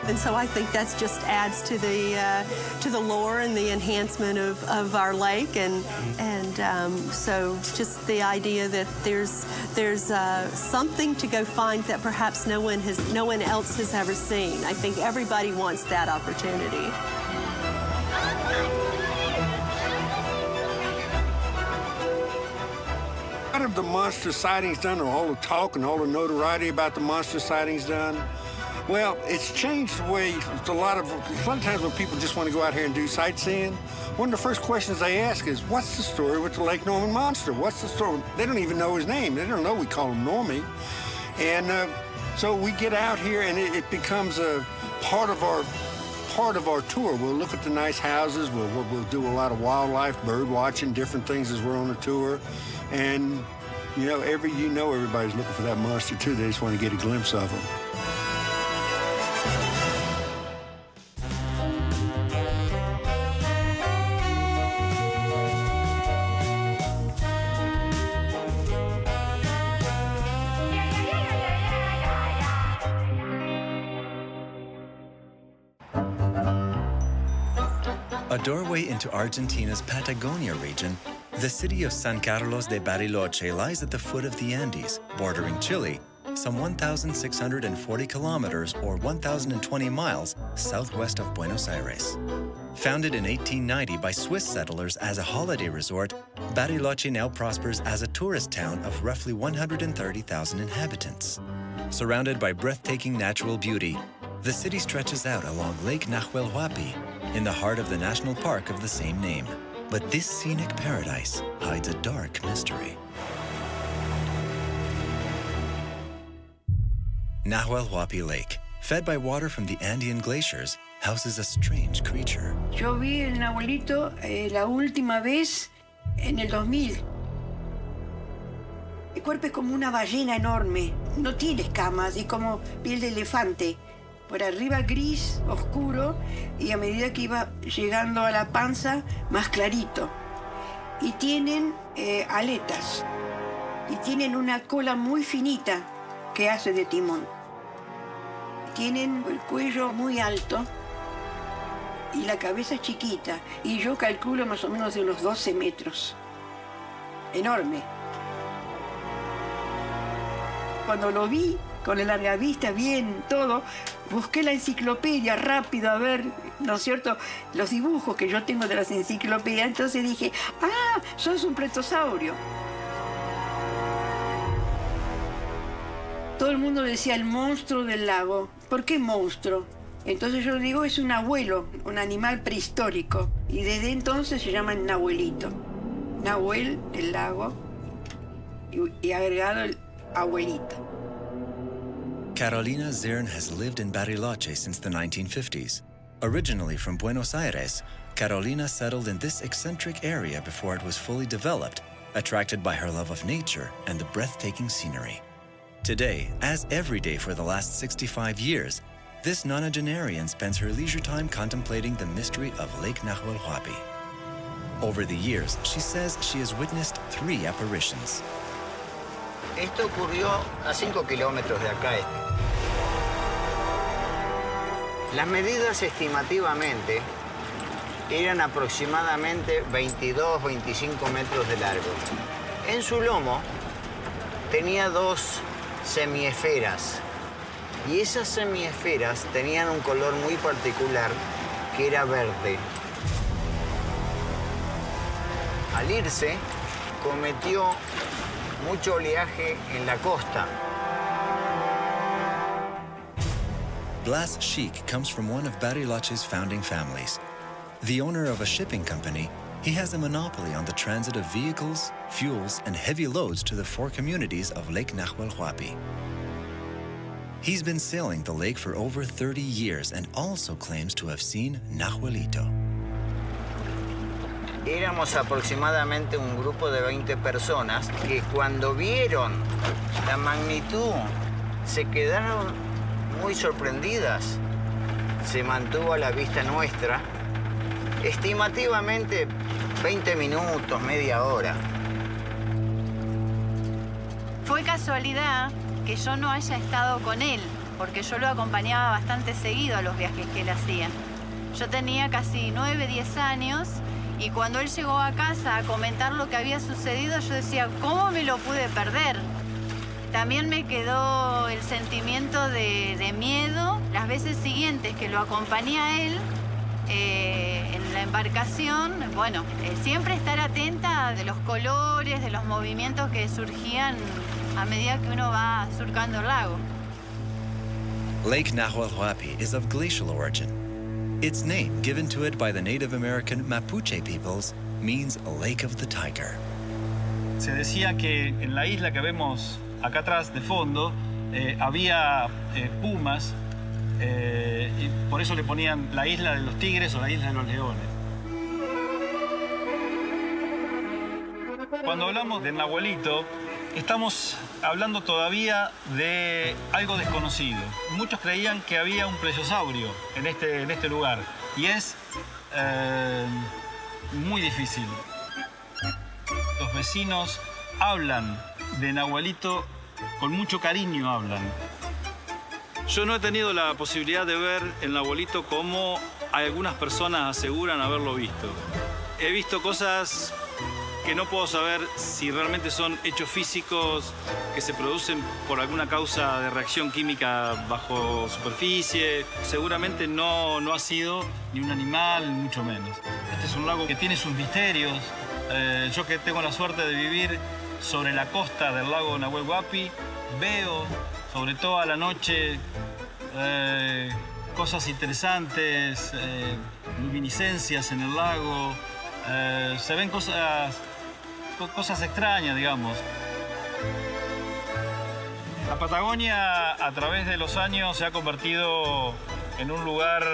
Speaker 6: And so I think that just adds to the lore and the enhancement of our lake, and so just the idea that there's something to go find that perhaps no one else has ever seen. I think everybody wants that opportunity.
Speaker 4: Out of the monster sightings done, or all the talk and all the notoriety about the monster sightings done, well, it's changed the way a lot of times when people just want to go out here and do sightseeing, one of the first questions they ask is, what's the story with the Lake Norman monster? What's the story? They don't even know his name. They don't know we call him Normie. And so we get out here and it becomes a part of our tour. We'll look at the nice houses. We'll do a lot of wildlife, bird watching, different things as we're on the tour. And, everybody's looking for that monster, too. They just want to get a glimpse of him.
Speaker 21: A doorway into Argentina's Patagonia region, the city of San Carlos de Bariloche lies at the foot of the Andes, bordering Chile, some 1,640 kilometers or 1,020 miles southwest of Buenos Aires. Founded in 1890 by Swiss settlers as a holiday resort, Bariloche now prospers as a tourist town of roughly 130,000 inhabitants. Surrounded by breathtaking natural beauty, the city stretches out along Lake Nahuel Huapi, in the heart of the national park of the same name. But this scenic paradise hides a dark mystery. Nahuel Huapi Lake, fed by water from the Andean glaciers, houses a strange creature.
Speaker 2: Yo vi el Nahuelito la última vez en el 2000. El cuerpo es como una ballena enorme, no tiene escamas y como piel de elefante. Por arriba gris, oscuro, y a medida que iba llegando a la panza, más clarito. Y tienen aletas. Y tienen una cola muy finita que hace de timón. Tienen el cuello muy alto y la cabeza chiquita. Y yo calculo más o menos de unos 12 metros. Enorme. Cuando lo vi, con el largavista bien, todo, busqué la enciclopedia rápido a ver, ¿no es cierto?, los dibujos que yo tengo de las enciclopedias. Entonces dije, ¡ah, sos un pletosaurio! Todo el mundo decía el monstruo del lago. ¿Por qué monstruo? Entonces yo digo, es un abuelo, un animal prehistórico. Y desde entonces se llama Nahuelito. Nahuel del lago y agregado el abuelito.
Speaker 21: Carolina Zirn has lived in Bariloche since the 1950s. Originally from Buenos Aires, Carolina settled in this eccentric area before it was fully developed, attracted by her love of nature and the breathtaking scenery. Today, as every day for the last 65 years, this nonagenarian spends her leisure time contemplating the mystery of Lake Nahuel Huapi. Over the years, she says she has witnessed 3 apparitions.
Speaker 13: Esto ocurrió a 5 kilómetros de acá. Las medidas estimativamente eran aproximadamente 22-25 metros de largo. En su lomo tenía 2 semiesferas y esas semiesferas tenían un color muy particular que era verde. Al irse, cometió mucho oleaje en la costa.
Speaker 21: Blas Sheik comes from one of Bariloche's founding families. The owner of a shipping company, he has a monopoly on the transit of vehicles, fuels, and heavy loads to the 4 communities of Lake Nahuel Huapi. He's been sailing the lake for over 30 years and also claims to have seen Nahuelito.
Speaker 13: Éramos aproximadamente un grupo de 20 personas que cuando vieron la magnitud se quedaron muy sorprendidas. Se mantuvo a la vista nuestra estimativamente 20 minutos, media hora.
Speaker 14: Fue casualidad que yo no haya estado con él, porque yo lo acompañaba bastante seguido a los viajes que él hacía. Yo tenía casi 9, 10 años y cuando él llegó a casa a comentar lo que había sucedido, yo decía, ¿cómo me lo pude perder? También me quedó el sentimiento de miedo. Las veces siguientes que lo acompañé a él en la embarcación, bueno, siempre estar atenta de los colores, de los movimientos que surgían a medida que uno va surcando el lago.
Speaker 21: Lake Nahuel Huapi is of glacial origin. Its name, given to it by the Native American Mapuche peoples, means Lake of the Tiger.
Speaker 18: Se decía que en la isla que vemos acá atrás de fondo había pumas y por eso le ponían la isla de los tigres o la isla de los leones. Cuando hablamos del Nahuelito, estamos hablando todavía de algo desconocido. Muchos creían que había un plesiosaurio en este lugar y es muy difícil. Los vecinos hablan de Nahuelito con mucho cariño, hablan. Yo no he tenido la posibilidad de ver el Nahuelito como algunas personas aseguran haberlo visto. He visto cosas que no puedo saber si realmente son hechos físicos que se producen por alguna causa de reacción química bajo superficie. Seguramente no ha sido ni un animal, ni mucho menos. Este es un lago que tiene sus misterios. Yo que tengo la suerte de vivir sobre la costa del lago Nahuel Huapi, veo, sobre todo a la noche, cosas interesantes, luminiscencias en el lago. Se ven cosas extrañas, digamos. La Patagonia, a través de los años, se ha convertido en un lugar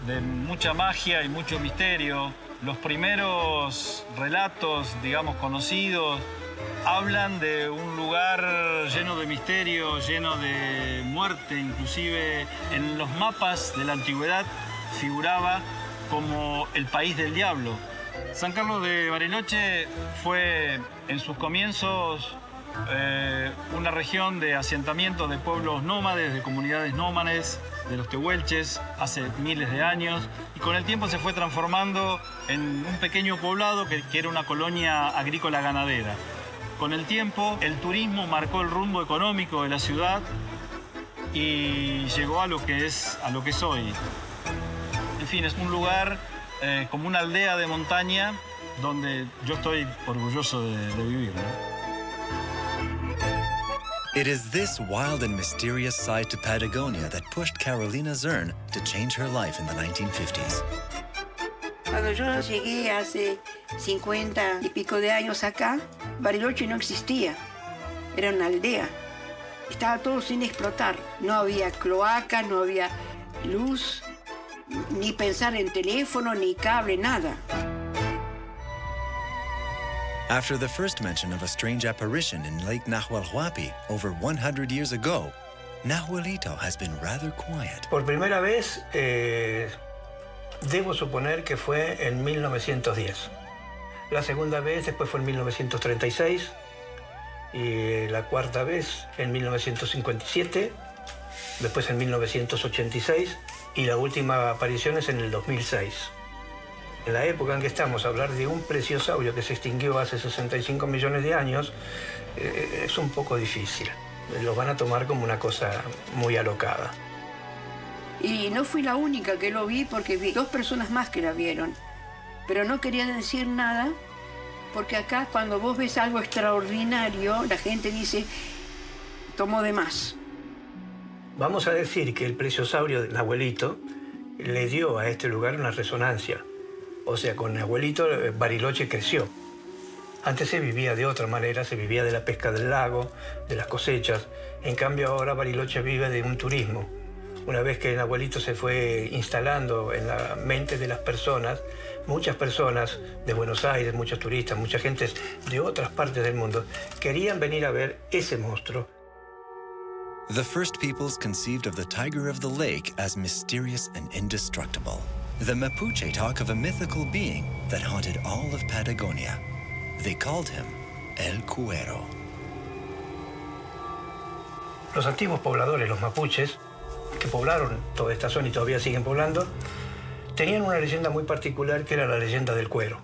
Speaker 18: de mucha magia y mucho misterio. Los primeros relatos, digamos, conocidos, hablan de un lugar lleno de misterio, lleno de muerte. Inclusive en los mapas de la antigüedad figuraba como el país del diablo. San Carlos de Bariloche fue en sus comienzos una región de asentamiento de pueblos nómades, de comunidades nómades, de los tehuelches, hace miles de años, y con el tiempo se fue transformando en un pequeño poblado que era una colonia agrícola ganadera. Con el tiempo, el turismo marcó el rumbo económico de la ciudad y llegó a lo que es hoy. En fin, es un lugar como una aldea de montaña donde yo estoy orgulloso de vivir, ¿no?
Speaker 21: It is this wild and mysterious side to Patagonia that pushed Carolina Zern to change her life in the 1950s.
Speaker 2: Cuando yo llegué hace 50 y pico de años acá, Bariloche no existía. Era una aldea. Estaba todo sin explotar. No había cloaca, no había luz, ni pensar en teléfono, ni cable, nada.
Speaker 21: After the first mention of a strange apparition in Lake Nahuel Huapi over 100 years ago, Nahuelito has been rather quiet.
Speaker 19: Por primera vez, debo suponer que fue en 1910. La segunda vez después fue en 1936 y la cuarta vez en 1957, después en 1986 y la última aparición es en el 2006. En la época en que estamos, hablar de un plesiosaurio que se extinguió hace 65 millones de años es un poco difícil. Lo van a tomar como una cosa muy alocada.
Speaker 2: Y no fui la única que lo vi porque vi 2 personas más que la vieron. Pero no querían decir nada porque acá cuando vos ves algo extraordinario, la gente dice, tomó de más.
Speaker 19: Vamos a decir que el plesiosaurio de Nahuelito le dio a este lugar una resonancia. O sea, con Nahuelito Bariloche creció. Antes se vivía de otra manera, se vivía de la pesca del lago, de las cosechas. En cambio ahora Bariloche vive de un turismo. Una vez que Nahuelito se fue instalando en la mente de las personas, muchas personas de Buenos Aires, muchos turistas, mucha gente de otras partes del mundo, querían venir a ver ese monstruo.
Speaker 21: The first peoples conceived of the tiger of the lake as mysterious and indestructible. The Mapuche talk of a mythical being that haunted all of Patagonia. They called him El Cuero.
Speaker 19: Los antiguos pobladores, los mapuches, que poblaron toda esta zona y todavía siguen poblando, tenían una leyenda muy particular que era la leyenda del cuero.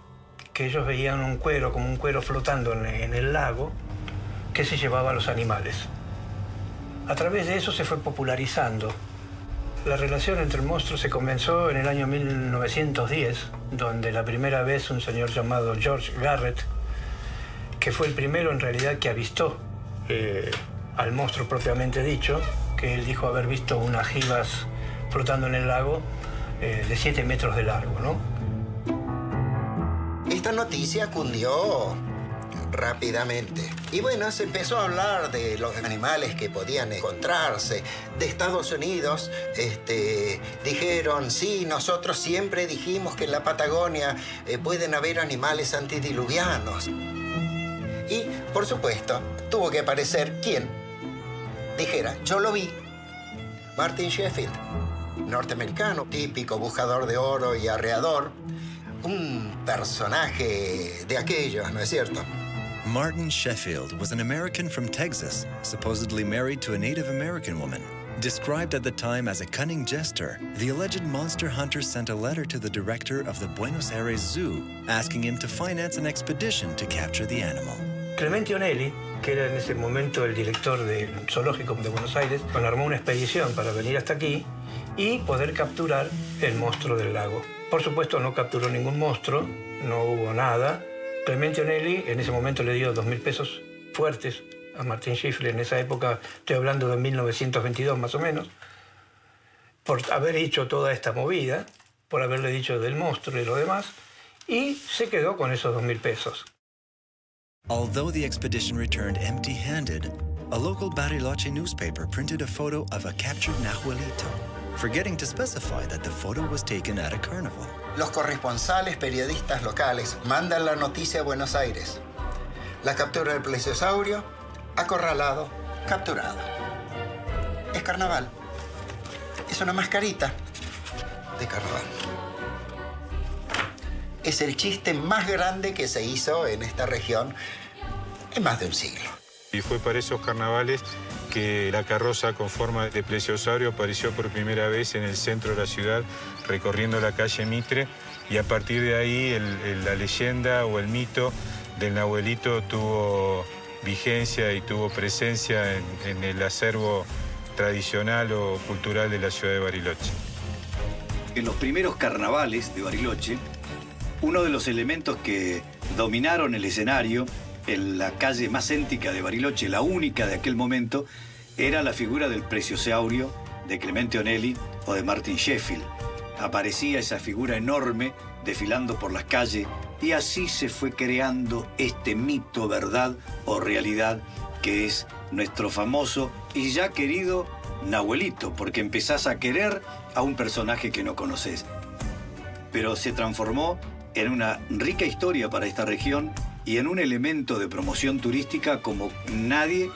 Speaker 19: Que ellos veían un cuero, como un cuero flotando en el lago, que se llevaba a los animales. A través de eso se fue popularizando. La relación entre el monstruo se comenzó en el año 1910, donde la primera vez un señor llamado George Garrett, que fue el primero en realidad que avistó al monstruo propiamente dicho, que él dijo haber visto unas jivas flotando en el lago de 7 metros de largo, ¿no?
Speaker 7: Esta noticia cundió rápidamente. Y bueno, se empezó a hablar de los animales que podían encontrarse. De Estados Unidos, dijeron, sí, nosotros siempre dijimos que en la Patagonia pueden haber animales antediluvianos. Y, por supuesto, tuvo que aparecer quien dijera, yo lo vi. Martin Sheffield, norteamericano, típico buscador de oro y arreador. Un personaje de aquellos, ¿no es cierto?
Speaker 21: Martin Sheffield was an American from Texas, supposedly married to a Native American woman. Described at the time as a cunning jester, the alleged monster hunter sent a letter to the director of the Buenos Aires Zoo, asking him to finance an expedition to capture the animal.
Speaker 19: Clemente Onelli, que era en ese momento el director del zoológico de Buenos Aires, armó una expedición para venir hasta aquí y poder capturar el monstruo del lago. Por supuesto, no capturó ningún monstruo, no hubo nada. Clemente Onelli en ese momento le dio 2.000 pesos fuertes a Martin Sheffield. En esa época, estoy hablando de 1922 más o menos, por haber hecho toda esta movida, por haberle dicho del monstruo y lo demás, y se quedó con esos 2.000 pesos.
Speaker 21: Although the expedition returned empty-handed, a local Bariloche newspaper printed a photo of a captured Nahuelito, forgetting to specify that the photo was taken at a carnival.
Speaker 7: Los corresponsales periodistas locales mandan la noticia a Buenos Aires. La captura del plesiosaurio, acorralado, capturado. Es carnaval. Es una mascarita de carnaval. Es el chiste más grande que se hizo en esta región en más de un siglo.
Speaker 12: Y fue para esos carnavales que la carroza con forma de plesiosaurio apareció por primera vez en el centro de la ciudad, recorriendo la calle Mitre, y a partir de ahí la leyenda o el mito del Nahuelito tuvo vigencia y tuvo presencia en el acervo tradicional o cultural de la ciudad de Bariloche.
Speaker 16: En los primeros carnavales de Bariloche, uno de los elementos que dominaron el escenario en la calle más céntrica de Bariloche, la única de aquel momento, era la figura del plesiosaurio de Clemente Onelli o de Martin Sheffield. Aparecía esa figura enorme desfilando por las calles y así se fue creando este mito, verdad o realidad, que es nuestro famoso y ya querido Nahuelito, porque empezás a querer a un personaje que no conoces. Pero se transformó en una rica historia para esta región y en un elemento de promoción turística como nadie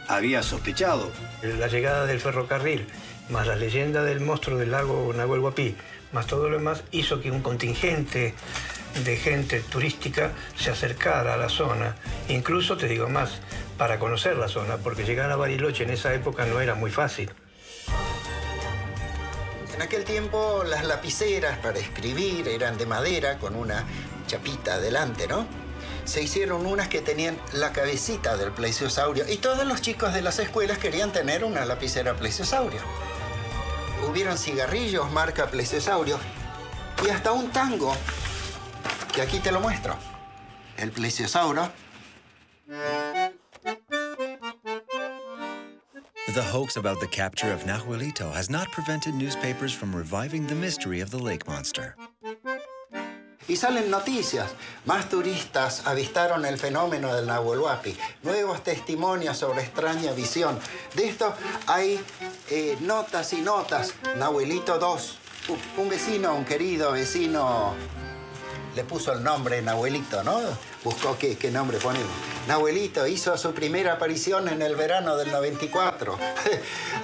Speaker 16: había sospechado.
Speaker 19: La llegada del ferrocarril, más la leyenda del monstruo del lago Nahuel Huapi, más todo lo demás, hizo que un contingente de gente turística se acercara a la zona. Incluso, te digo más, para conocer la zona, porque llegar a Bariloche en esa época no era muy fácil.
Speaker 7: En aquel tiempo las lapiceras para escribir eran de madera con una chapita adelante, ¿no? Se hicieron unas que tenían la cabecita del plesiosaurio y todos los chicos de las escuelas querían tener una lapicera plesiosaurio. Hubieron cigarrillos marca plesiosaurio y hasta un tango, que aquí te lo muestro. El plesiosauro.
Speaker 21: The hoax about the capture of Nahuelito has not prevented newspapers from reviving the mystery of the lake monster.
Speaker 7: Y salen noticias. Más turistas avistaron el fenómeno del Nahuel Huapi. Nuevos testimonios sobre extraña visión. De esto hay notas y notas. Nahuelito 2. Un vecino, un querido vecino, le puso el nombre Nahuelito, ¿no? Buscó qué nombre ponemos. Nahuelito hizo su primera aparición en el verano del 94.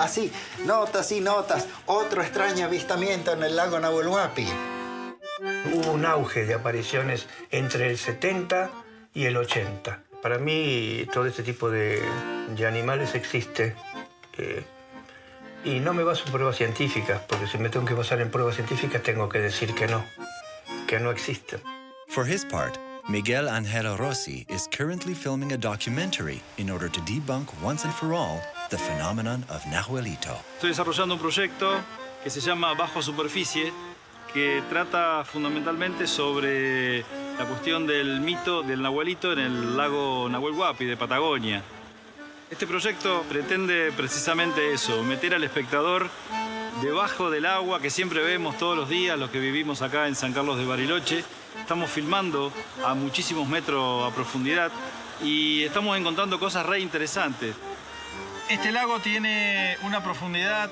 Speaker 7: Así, notas y notas. Otro extraño avistamiento en el lago Nahuel Huapi.
Speaker 19: Hubo un auge de apariciones entre el 70 y el 80. Para mí, todo este tipo de animales existe. Y no me baso en pruebas científicas, porque si me tengo que basar en pruebas científicas, tengo que decir que no existen.
Speaker 21: For his part, Miguel Angelo Rossi is currently filming a documentary in order to debunk once and for all the phenomenon of Nahuelito.
Speaker 18: Estoy desarrollando un proyecto que se llama Bajo Superficie, que trata fundamentalmente sobre la cuestión del mito del Nahuelito en el lago Nahuel Huapi de Patagonia. Este proyecto pretende precisamente eso, meter al espectador debajo del agua que siempre vemos todos los días, los que vivimos acá en San Carlos de Bariloche. Estamos filmando a muchísimos metros a profundidad y estamos encontrando cosas re interesantes. Este lago tiene una profundidad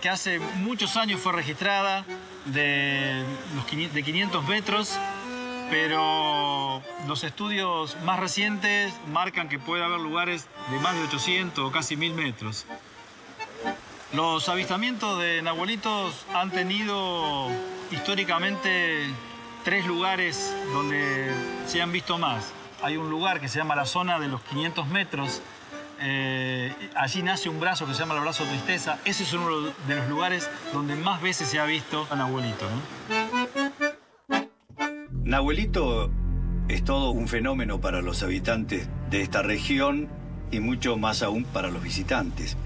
Speaker 18: que hace muchos años fue registrada de 500 metros, pero los estudios más recientes marcan que puede haber lugares de más de 800 o casi 1000 metros. Los avistamientos de nahuelitos han tenido históricamente 3 lugares donde se han visto más. Hay un lugar que se llama la zona de los 500 metros. Allí nace un brazo que se llama el brazo tristeza. Ese es uno de los lugares donde más veces se ha visto a Nahuelito, ¿no?
Speaker 16: Nahuelito es todo un fenómeno para los habitantes de esta región y mucho más aún para los visitantes.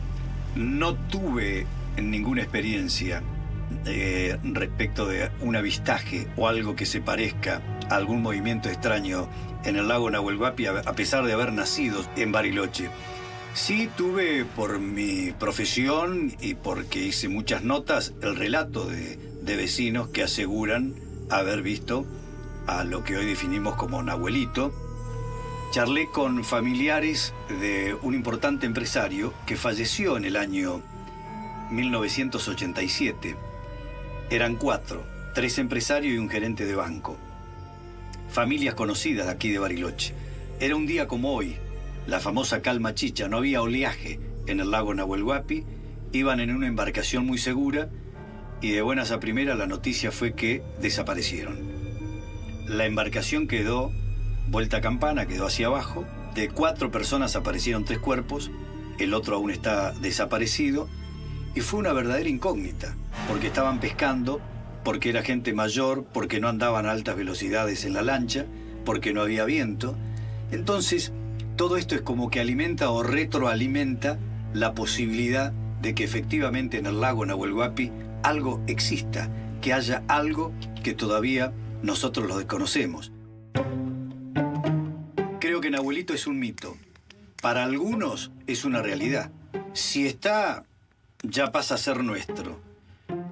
Speaker 16: No tuve ninguna experiencia respecto de un avistaje o algo que se parezca a algún movimiento extraño en el lago Nahuel Huapi, a pesar de haber nacido en Bariloche. Sí tuve, por mi profesión y porque hice muchas notas, el relato de vecinos que aseguran haber visto a lo que hoy definimos como Nahuelito. Charlé con familiares de un importante empresario que falleció en el año 1987. Eran 4, 3 empresarios y un gerente de banco. Familias conocidas de aquí de Bariloche. Era un día como hoy, la famosa calma chicha, no había oleaje en el lago Nahuel Huapi, iban en una embarcación muy segura y de buenas a primeras la noticia fue que desaparecieron. La embarcación quedó vuelta a campana, quedó hacia abajo, de 4 personas aparecieron 3 cuerpos, el otro aún está desaparecido y fue una verdadera incógnita, porque estaban pescando, porque era gente mayor, porque no andaban a altas velocidades en la lancha, porque no había viento. Entonces, todo esto es como que alimenta o retroalimenta la posibilidad de que efectivamente en el lago Nahuel Huapi algo exista, que haya algo que todavía nosotros lo desconocemos. Creo que Nahuelito es un mito. Para algunos es una realidad. Si está, ya pasa a ser nuestro.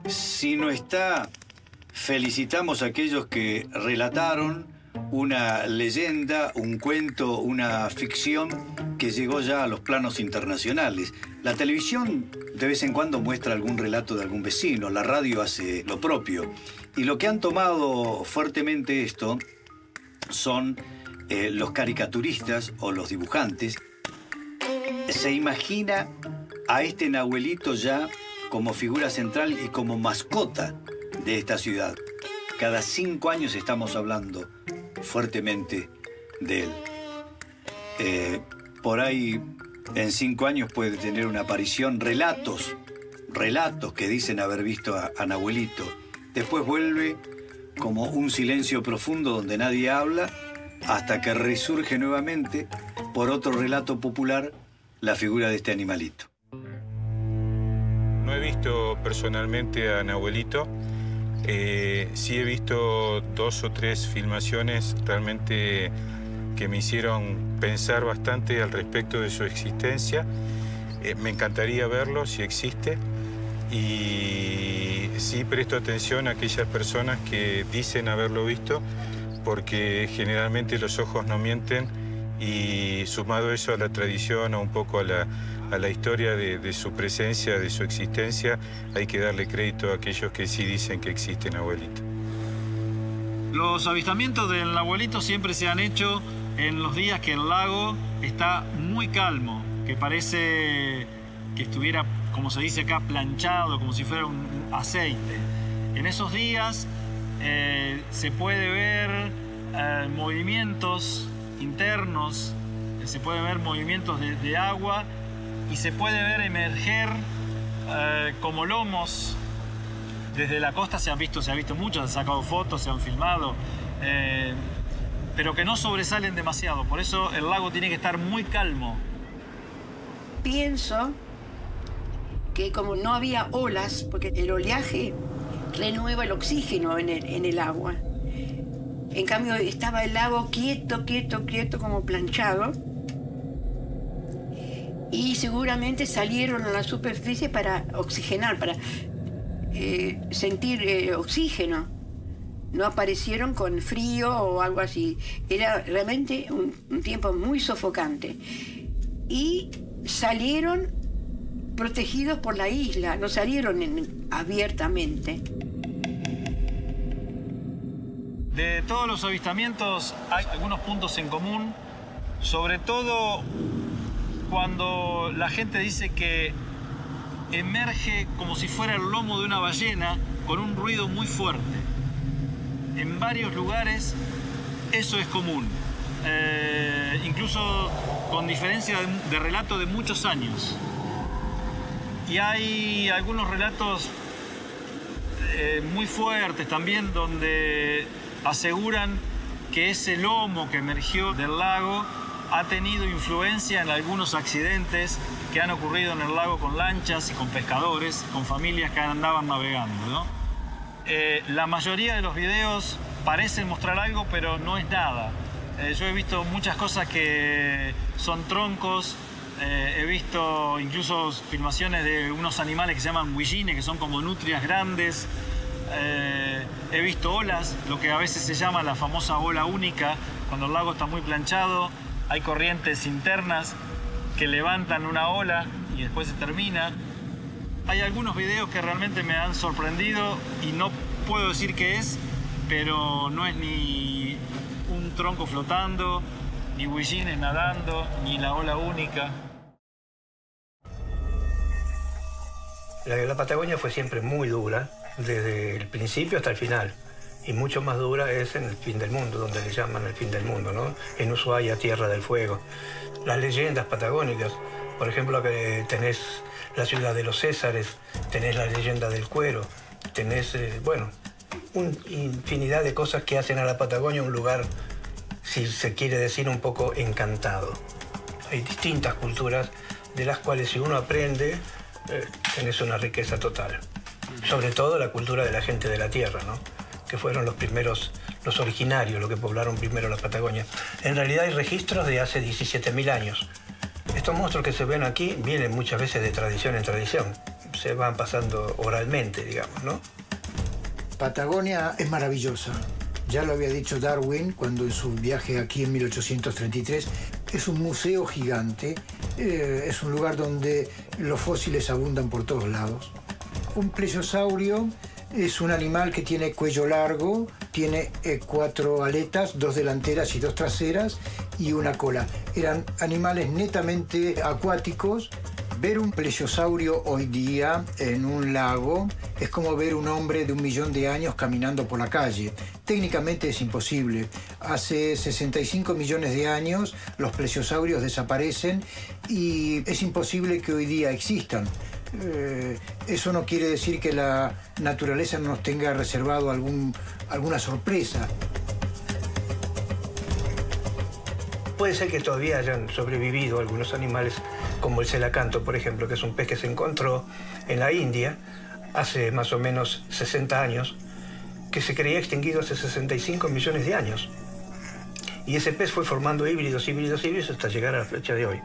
Speaker 16: Si no está, felicitamos a aquellos que relataron una leyenda, un cuento, una ficción que llegó ya a los planos internacionales. La televisión de vez en cuando muestra algún relato de algún vecino, la radio hace lo propio. Y lo que han tomado fuertemente esto son los caricaturistas o los dibujantes. Se imagina a este Nahuelito ya como figura central y como mascota de esta ciudad. Cada 5 años estamos hablando fuertemente de él. por ahí en 5 años puede tener una aparición, relatos que dicen haber visto a Nahuelito. Después vuelve como un silencio profundo donde nadie habla, hasta que resurge nuevamente, por otro relato popular, la figura de este animalito.
Speaker 12: No he visto personalmente a Nahuelito. Sí he visto 2 o 3 filmaciones realmente que me hicieron pensar bastante al respecto de su existencia. Me encantaría verlo si existe. Y sí presto atención a aquellas personas que dicen haberlo visto, porque generalmente los ojos no mienten, y sumado eso a la tradición, o un poco a la historia de su presencia, de su existencia, hay que darle crédito a aquellos que sí dicen que existe Nahuelito.
Speaker 18: Los avistamientos del Nahuelito siempre se han hecho en los días que el lago está muy calmo, que parece que estuviera, como se dice acá, planchado, como si fuera un aceite. En esos días se puede ver movimientos internos, se puede ver movimientos de agua, y se puede ver emerger como lomos. Desde la costa se ha visto mucho, se han sacado fotos, se han filmado, pero que no sobresalen demasiado. Por eso el lago tiene que estar muy calmo.
Speaker 2: Pienso que como no había olas, porque el oleaje renueva el oxígeno en el agua. En cambio estaba el lago quieto, como planchado. Y seguramente salieron a la superficie para oxigenar, para sentir oxígeno. No aparecieron con frío o algo así. Era realmente un tiempo muy sofocante. Y salieron protegidos por la isla, no salieron abiertamente.
Speaker 18: De todos los avistamientos hay algunos puntos en común, sobre todo cuando la gente dice que emerge como si fuera el lomo de una ballena con un ruido muy fuerte. En varios lugares eso es común, incluso con diferencia de relato de muchos años. Y hay algunos relatos muy fuertes también donde aseguran que ese lomo que emergió del lago ha tenido influencia en algunos accidentes que han ocurrido en el lago con lanchas y con pescadores, con familias que andaban navegando, ¿no? La mayoría de los videos parecen mostrar algo, pero no es nada. Yo he visto muchas cosas que son troncos, he visto incluso filmaciones de unos animales que se llaman huillines, que son como nutrias grandes. He visto olas, lo que a veces se llama la famosa ola única, cuando el lago está muy planchado, hay corrientes internas que levantan una ola y después se termina. Hay algunos videos que realmente me han sorprendido y no puedo decir qué es, pero no es ni un tronco flotando, ni huillines nadando, ni la ola única.
Speaker 19: La Patagonia fue siempre muy dura, desde el principio hasta el final. Y mucho más dura es en el fin del mundo, donde le llaman el fin del mundo, ¿no? En Ushuaia, Tierra del Fuego. Las leyendas patagónicas, por ejemplo, que tenés la ciudad de los Césares, tenés la leyenda del cuero, tenés, bueno, una infinidad de cosas que hacen a la Patagonia un lugar, si se quiere decir, un poco encantado. Hay distintas culturas de las cuales si uno aprende, tenés una riqueza total. Sobre todo la cultura de la gente de la tierra, ¿no? Que fueron los primeros, los originarios, los que poblaron primero la Patagonia. En realidad hay registros de hace 17.000 años. Estos monstruos que se ven aquí vienen muchas veces de tradición en tradición. Se van pasando oralmente, digamos, ¿no?
Speaker 1: Patagonia es maravillosa. Ya lo había dicho Darwin cuando en su viaje aquí en 1833. Es un museo gigante. Es un lugar donde los fósiles abundan por todos lados. Un plesiosaurio es un animal que tiene cuello largo, tiene 4 aletas, 2 delanteras y 2 traseras, y una cola. Eran animales netamente acuáticos. Ver un plesiosaurio hoy día en un lago es como ver un hombre de 1 millón de años caminando por la calle. Técnicamente es imposible. Hace 65 millones de años los plesiosaurios desaparecen y es imposible que hoy día existan. Eso no quiere decir que la naturaleza no nos tenga reservado alguna sorpresa.
Speaker 19: Puede ser que todavía hayan sobrevivido algunos animales, como el celacanto, por ejemplo, que es un pez que se encontró en la India hace más o menos 60 años, que se creía extinguido hace 65 millones de años. Y ese pez fue formando híbridos hasta llegar a la fecha de hoy.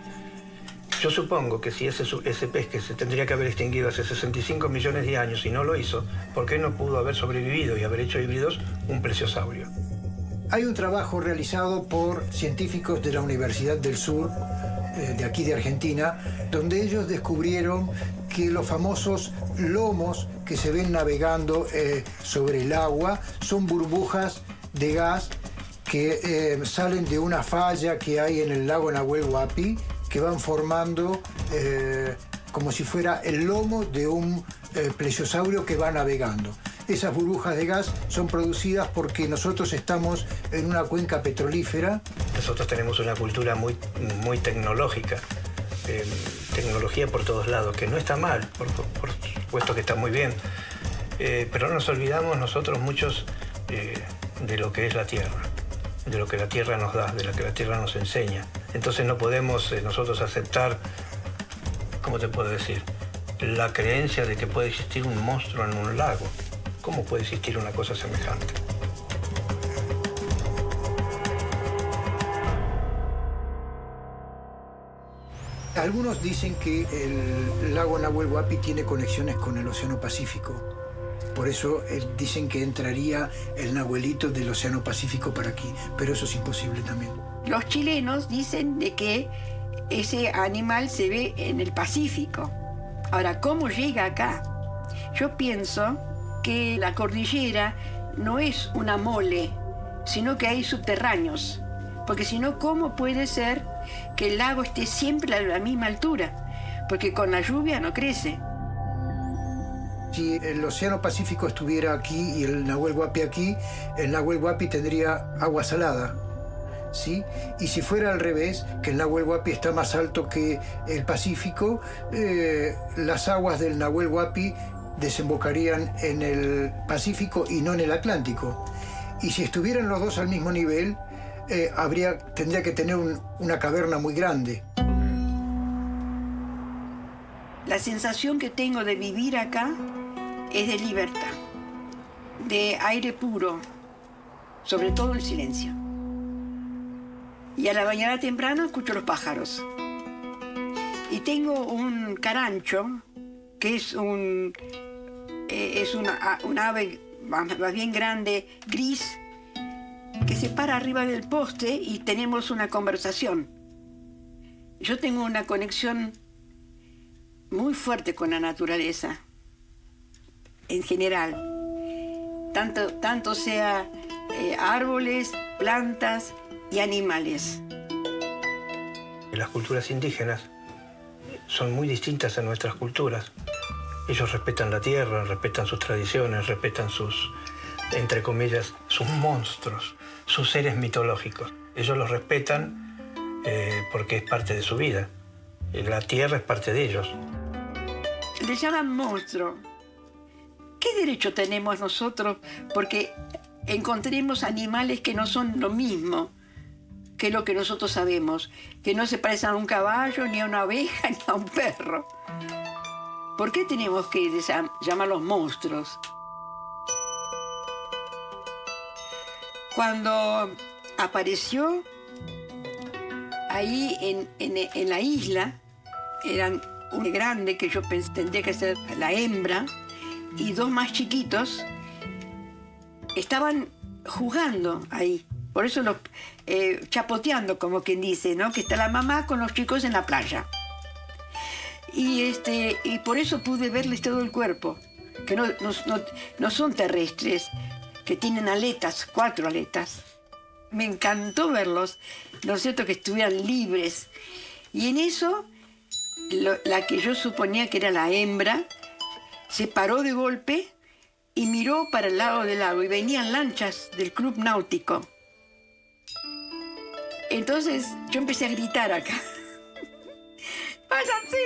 Speaker 19: Yo supongo que si ese pez que se tendría que haber extinguido hace 65 millones de años y no lo hizo, ¿por qué no pudo haber sobrevivido y haber hecho híbridos un plesiosaurio?
Speaker 1: Hay un trabajo realizado por científicos de la Universidad del Sur, de aquí de Argentina, donde ellos descubrieron que los famosos lomos que se ven navegando sobre el agua son burbujas de gas que salen de una falla que hay en el lago Nahuel Huapi, que van formando como si fuera el lomo de un plesiosaurio que va navegando. Esas burbujas de gas son producidas porque nosotros estamos en una cuenca petrolífera.
Speaker 19: Nosotros tenemos una cultura muy tecnológica, tecnología por todos lados, que no está mal, por supuesto que está muy bien, pero no nos olvidamos nosotros muchos de lo que es la Tierra, de lo que la Tierra nos da, de lo que la Tierra nos enseña. Entonces no podemos nosotros aceptar, ¿cómo te puedo decir?, la creencia de que puede existir un monstruo en un lago. ¿Cómo puede existir una cosa semejante?
Speaker 1: Algunos dicen que el lago Nahuel Huapi tiene conexiones con el Océano Pacífico. Por eso dicen que entraría el nahuelito del Océano Pacífico para aquí. Pero eso es imposible también.
Speaker 2: Los chilenos dicen de que ese animal se ve en el Pacífico. Ahora, ¿cómo llega acá? Yo pienso que la cordillera no es una mole, sino que hay subterráneos. Porque si no, ¿cómo puede ser que el lago esté siempre a la misma altura? Porque con la lluvia no crece.
Speaker 1: Si el Océano Pacífico estuviera aquí y el Nahuel Huapi aquí, el Nahuel Huapi tendría agua salada, ¿sí? Y si fuera al revés, que el Nahuel Huapi está más alto que el Pacífico, las aguas del Nahuel Huapi desembocarían en el Pacífico y no en el Atlántico. Y si estuvieran los dos al mismo nivel, tendría que tener una caverna muy grande.
Speaker 2: La sensación que tengo de vivir acá es de libertad, de aire puro, sobre todo el silencio. Y a la mañana temprano escucho los pájaros. Y tengo un carancho, que es una ave más bien grande, gris, que se para arriba del poste y tenemos una conversación. Yo tengo una conexión muy fuerte con la naturaleza, en general. Tanto sea árboles, plantas y animales.
Speaker 19: Las culturas indígenas son muy distintas a nuestras culturas. Ellos respetan la tierra, respetan sus tradiciones, respetan sus, entre comillas, sus monstruos, sus seres mitológicos. Ellos los respetan porque es parte de su vida. La tierra es parte de ellos.
Speaker 2: Le llaman monstruo. ¿Qué derecho tenemos nosotros porque encontremos animales que no son lo mismo que lo que nosotros sabemos? Que no se parecen a un caballo, ni a una oveja, ni a un perro. ¿Por qué tenemos que llamarlos monstruos? Cuando apareció ahí en la isla, eran un grande que yo pensé tendría que ser la hembra y dos más chiquitos, estaban jugando ahí. Por eso los chapoteando, como quien dice, ¿no? Que está la mamá con los chicos en la playa. Y por eso pude verles todo el cuerpo, que no son terrestres, que tienen aletas, 4 aletas. Me encantó verlos, ¿no es cierto?, que estuvieran libres. Y en eso, la que yo suponía que era la hembra, se paró de golpe y miró para el lado del lago y venían lanchas del club náutico. Entonces yo empecé a gritar acá. ¡Váyanse!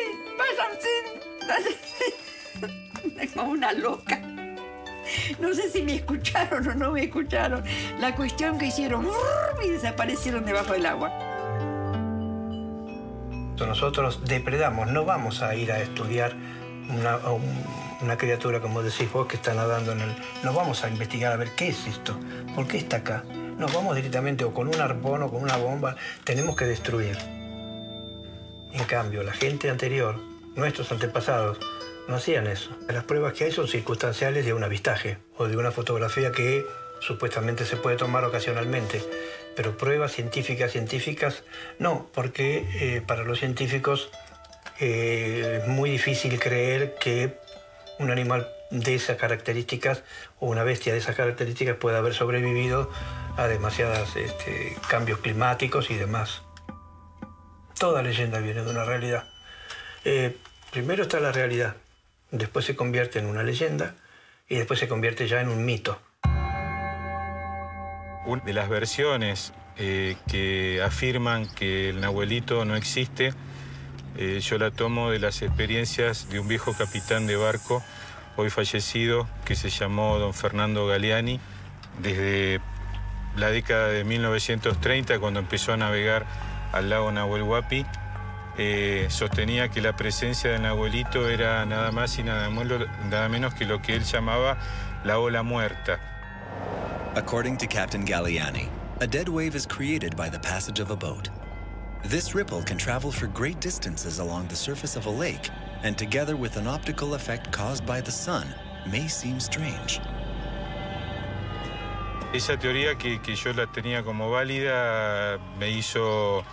Speaker 2: Como una loca. No sé si me escucharon o no me escucharon. La cuestión que hicieron y desaparecieron debajo del agua.
Speaker 19: Nosotros depredamos, no vamos a ir a estudiar una criatura, como decís vos, que está nadando en el... No vamos a investigar a ver qué es esto, por qué está acá. Nos vamos directamente o con un arpón o con una bomba, tenemos que destruir. En cambio, la gente anterior, nuestros antepasados, no hacían eso. Las pruebas que hay son circunstanciales de un avistaje o de una fotografía que supuestamente se puede tomar ocasionalmente. Pero pruebas científicas, no, porque para los científicos es muy difícil creer que un animal de esas características o una bestia de esas características pueda haber sobrevivido a demasiados cambios climáticos y demás. Toda leyenda viene de una realidad. Primero está la realidad, después se convierte en una leyenda y después se convierte ya en un mito.
Speaker 12: Una de las versiones que afirman que el nahuelito no existe, yo la tomo de las experiencias de un viejo capitán de barco, hoy fallecido, que se llamó don Fernando Galeani, desde la década de 1930, cuando empezó a navegar al lago Nahuel Huapi, sostenía que la presencia del nahuelito era nada más y nada menos que lo que él llamaba la ola muerta.
Speaker 21: According to Captain Galliani, a dead wave is created by the passage of a boat. This ripple can travel for great distances along the surface of a lake, and together with an optical effect caused by the sun, may seem strange.
Speaker 12: Esa teoría que yo la tenía como válida me hizo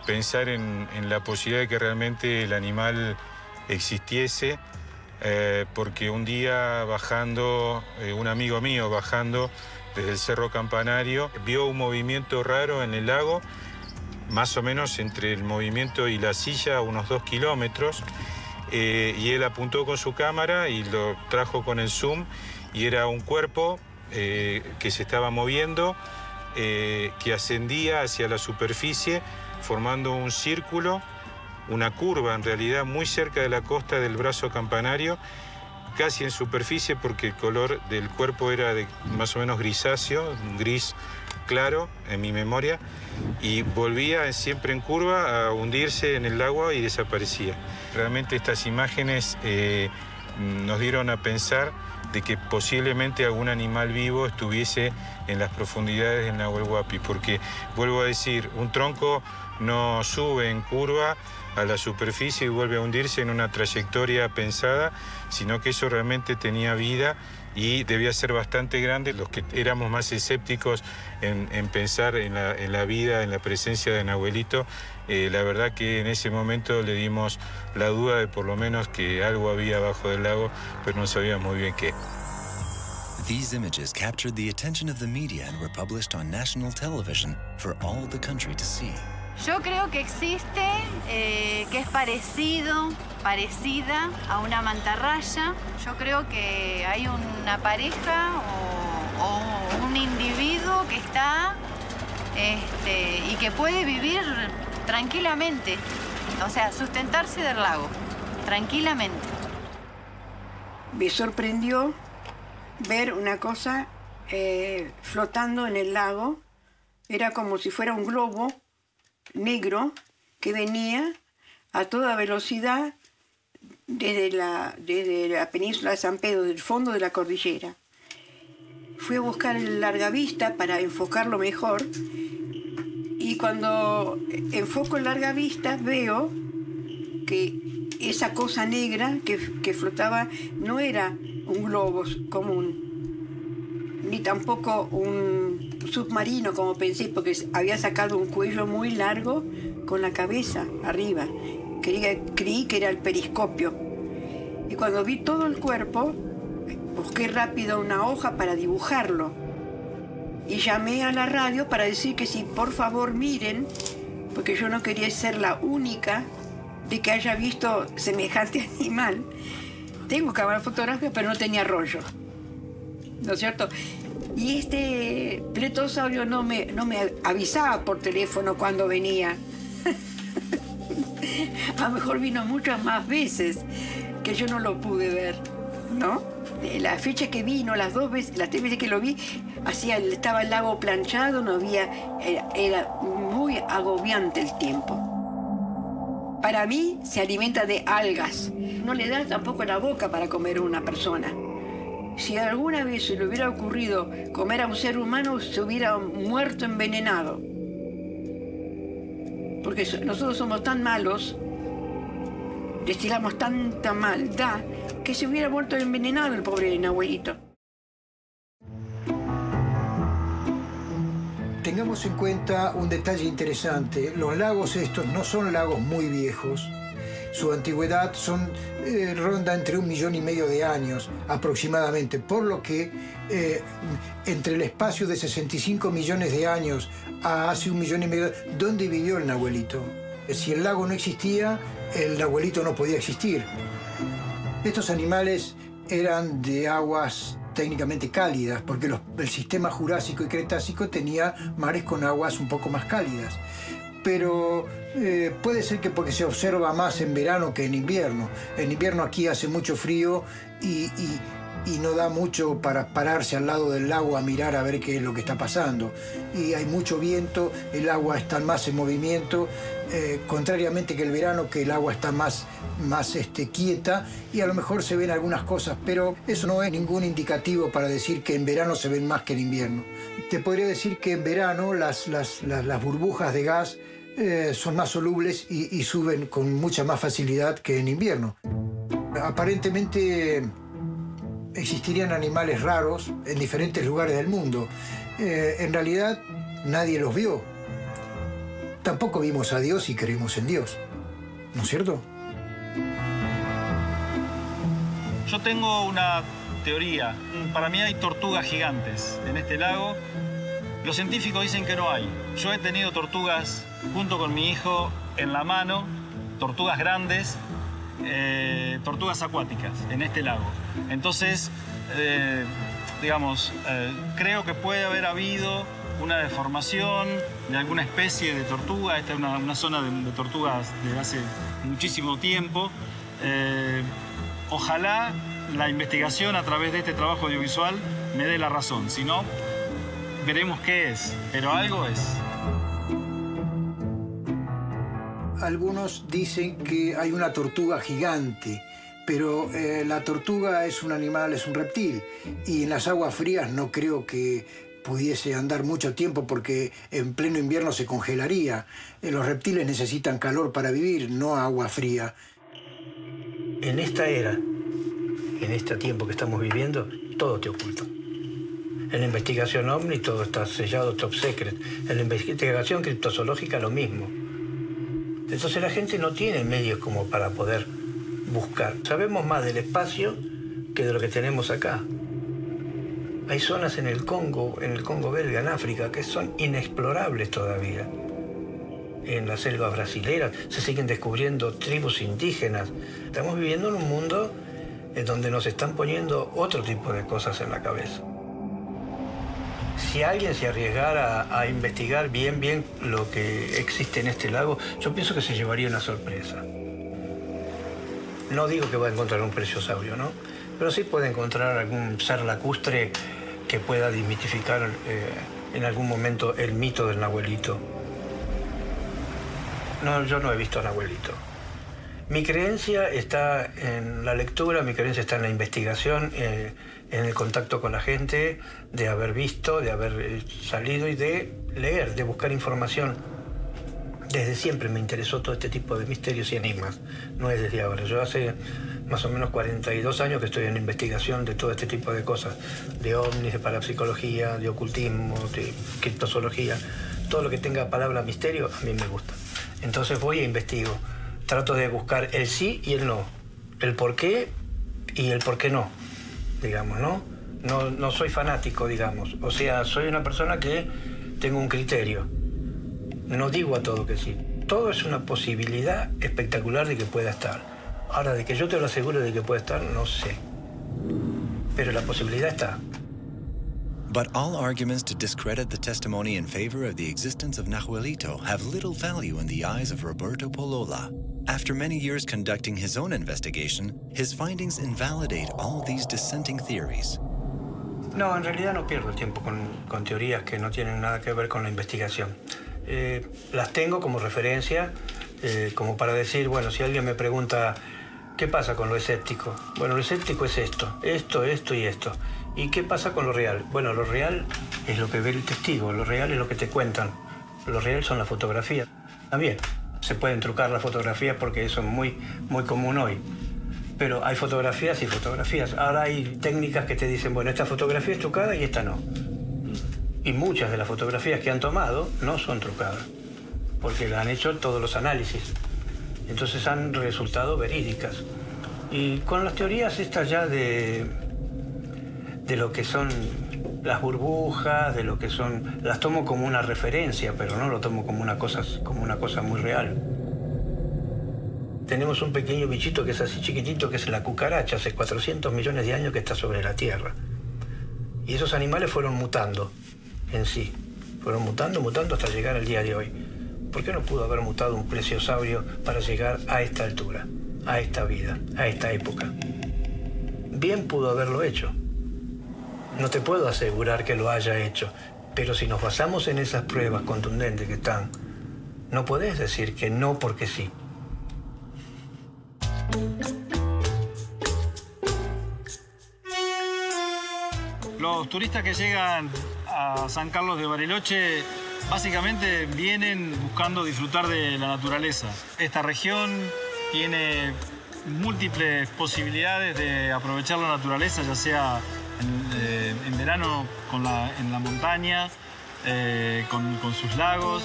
Speaker 12: pensar en la posibilidad de que realmente el animal existiese, porque un día bajando, un amigo mío bajando desde el Cerro Campanario, vio un movimiento raro en el lago, más o menos entre el movimiento y la silla, unos 2 kilómetros, y él apuntó con su cámara y lo trajo con el zoom, y era un cuerpo que se estaba moviendo, que ascendía hacia la superficie, formando un círculo, una curva en realidad, muy cerca de la costa del brazo campanario, casi en superficie porque el color del cuerpo era de más o menos grisáceo, gris claro en mi memoria, y volvía siempre en curva a hundirse en el agua y desaparecía. Realmente estas imágenes nos dieron a pensar de que posiblemente algún animal vivo estuviese en las profundidades del Nahuel Huapi, porque, vuelvo a decir, un tronco no sube en curva a la superficie y vuelve a hundirse en una trayectoria pensada, sino que eso realmente tenía vida y debía ser bastante grande. Los que éramos más escépticos en pensar en la vida, en la presencia de Nahuelito, la verdad que en ese momento le dimos la duda de por lo menos que algo había abajo del lago, pero no sabíamos muy bien qué.
Speaker 21: These images captured the attention of the media and were published on national television for all the country to see.
Speaker 14: Yo creo que existe, que es parecida a una mantarraya. Yo creo que hay una pareja o un individuo que está y que puede vivir tranquilamente, o sea, sustentarse del lago, tranquilamente.
Speaker 2: Me sorprendió ver una cosa flotando en el lago. Era como si fuera un globo negro que venía a toda velocidad desde la península de San Pedro, del fondo de la cordillera. Fui a buscar el largavista para enfocarlo mejor y cuando enfoco el largavista veo que esa cosa negra que flotaba no era un globo común, ni tampoco un submarino como pensé, porque había sacado un cuello muy largo con la cabeza arriba. Creí que era el periscopio. Y cuando vi todo el cuerpo, busqué rápido una hoja para dibujarlo. Y llamé a la radio para decir que si por favor miren, porque yo no quería ser la única de que haya visto semejante animal. tengo cámara fotográfica, pero no tenía rollo. ¿No es cierto? Y este pletosaurio no me avisaba por teléfono cuando venía. A lo mejor vino muchas más veces que yo no lo pude ver, ¿no? La fecha que vino, las 3 veces que lo vi, estaba el lago planchado, no había, era muy agobiante el tiempo. Para mí se alimenta de algas, no le da tampoco la boca para comer a una persona. Si alguna vez se le hubiera ocurrido comer a un ser humano, se hubiera muerto envenenado. Porque nosotros somos tan malos, destilamos tanta maldad, que se hubiera muerto envenenado el pobre abuelito.
Speaker 1: Tengamos en cuenta un detalle interesante. Los lagos estos no son lagos muy viejos. Su antigüedad ronda entre 1,5 millones de años aproximadamente, por lo que entre el espacio de 65 millones de años a hace 1,5 millones, ¿dónde vivió el nahuelito? Si el lago no existía, el nahuelito no podía existir. Estos animales eran de aguas técnicamente cálidas, porque el sistema Jurásico y Cretácico tenía mares con aguas un poco más cálidas. Pero puede ser que porque se observa más en verano que en invierno. En invierno aquí hace mucho frío y no da mucho para pararse al lado del lago a mirar a ver qué es lo que está pasando. Y hay mucho viento, el agua está más en movimiento, contrariamente que el verano, que el agua está más quieta, y a lo mejor se ven algunas cosas, pero eso no es ningún indicativo para decir que en verano se ven más que en invierno. Te podría decir que en verano las burbujas de gas son más solubles y suben con mucha más facilidad que en invierno. Aparentemente existirían animales raros en diferentes lugares del mundo. En realidad nadie los vio. Tampoco vimos a Dios y creemos en Dios, ¿no es cierto?
Speaker 18: Yo tengo una teoría. Para mí hay tortugas gigantes en este lago. Los científicos dicen que no hay. Yo he tenido tortugas junto con mi hijo en la mano, tortugas grandes, tortugas acuáticas en este lago. Entonces, creo que puede haber habido una deformación de alguna especie de tortuga. Esta es una zona de tortugas desde hace muchísimo tiempo. Ojalá la investigación a través de este trabajo audiovisual me dé la razón. Si no, veremos qué es, pero algo es.
Speaker 1: Algunos dicen que hay una tortuga gigante, pero la tortuga es un animal, es un reptil, y en las aguas frías no creo que pudiese andar mucho tiempo porque en pleno invierno se congelaría. Los reptiles necesitan calor para vivir, no agua fría.
Speaker 19: En esta era, en este tiempo que estamos viviendo, todo te oculta. En la investigación OVNI todo está sellado, top secret. En la investigación criptozoológica lo mismo. Entonces la gente no tiene medios como para poder buscar. Sabemos más del espacio que de lo que tenemos acá. Hay zonas en el Congo belga, en África, que son inexplorables todavía. En la selva brasilera se siguen descubriendo tribus indígenas. Estamos viviendo en un mundo en donde nos están poniendo otro tipo de cosas en la cabeza. Si alguien se arriesgara a investigar bien lo que existe en este lago, yo pienso que se llevaría una sorpresa. No digo que va a encontrar un plesiosaurio, ¿no? Pero sí puede encontrar algún ser lacustre que pueda desmitificar en algún momento el mito del nahuelito. No, yo no he visto al nahuelito. Mi creencia está en la lectura, mi creencia está en la investigación, en el contacto con la gente, de haber visto, de haber salido y de leer, de buscar información. Desde siempre me interesó todo este tipo de misterios y enigmas, no es desde ahora. Yo hace más o menos 42 años que estoy en investigación de todo este tipo de cosas, de ovnis, de parapsicología, de ocultismo, de criptozoología. Todo lo que tenga palabra misterio a mí me gusta. Entonces voy e investigo. Trato de buscar el sí y el no, el por qué y el por qué no, digamos, ¿no? No soy fanático, digamos. O sea, soy una persona que tengo un criterio. No digo a todo que sí. Todo es una posibilidad espectacular de que pueda estar. Ahora, de que yo te lo aseguro de que puede estar, no sé. Pero la posibilidad está.
Speaker 21: But all arguments to discredit the testimony in favor of the existence of Nahuelito have little value in the eyes of Roberto Polola. After many years conducting his own investigation, his findings invalidate all these dissenting theories.
Speaker 19: No, en realidad no pierdo el tiempo con teorías que no tienen nada que ver con la investigación. Las tengo como referencia, como para decir, bueno, si alguien me pregunta, ¿qué pasa con lo escéptico? Bueno, lo escéptico es esto y esto. ¿Y qué pasa con lo real? Bueno, lo real es lo que ve el testigo, lo real es lo que te cuentan. Lo real son las fotografías. También se pueden trucar las fotografías porque eso es muy común hoy. Pero hay fotografías y fotografías. Ahora hay técnicas que te dicen, bueno, esta fotografía es trucada y esta no. Y muchas de las fotografías que han tomado no son trucadas, porque han hecho todos los análisis. Entonces han resultado verídicas. Y con las teorías estas ya de lo que son las burbujas, de lo que son... Las tomo como una referencia, pero no lo tomo como una cosa muy real. Tenemos un pequeño bichito que es así chiquitito, que es la cucaracha, hace 400 millones de años que está sobre la Tierra. Y esos animales fueron mutando en sí. Fueron mutando hasta llegar al día de hoy. ¿Por qué no pudo haber mutado un plesiosaurio para llegar a esta altura, a esta vida, a esta época? Bien pudo haberlo hecho. No te puedo asegurar que lo haya hecho, pero si nos basamos en esas pruebas contundentes que están, no podés decir que no porque sí.
Speaker 18: Los turistas que llegan a San Carlos de Bariloche básicamente vienen buscando disfrutar de la naturaleza. Esta región tiene múltiples posibilidades de aprovechar la naturaleza, ya sea en verano en la montaña, con sus lagos.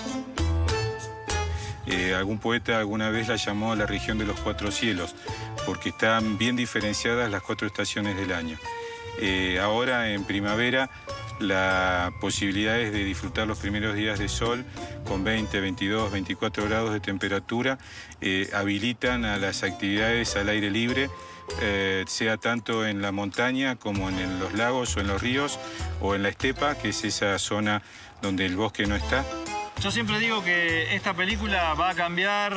Speaker 12: Algún poeta alguna vez la llamó la región de los cuatro cielos, porque están bien diferenciadas las 4 estaciones del año. Ahora, en primavera, la posibilidad es de disfrutar los primeros días de sol con 20, 22, 24 grados de temperatura. Habilitan a las actividades al aire libre, sea tanto en la montaña como en los lagos o en los ríos o en la estepa, que es esa zona donde el bosque no está.
Speaker 18: Yo siempre digo que esta película va a cambiar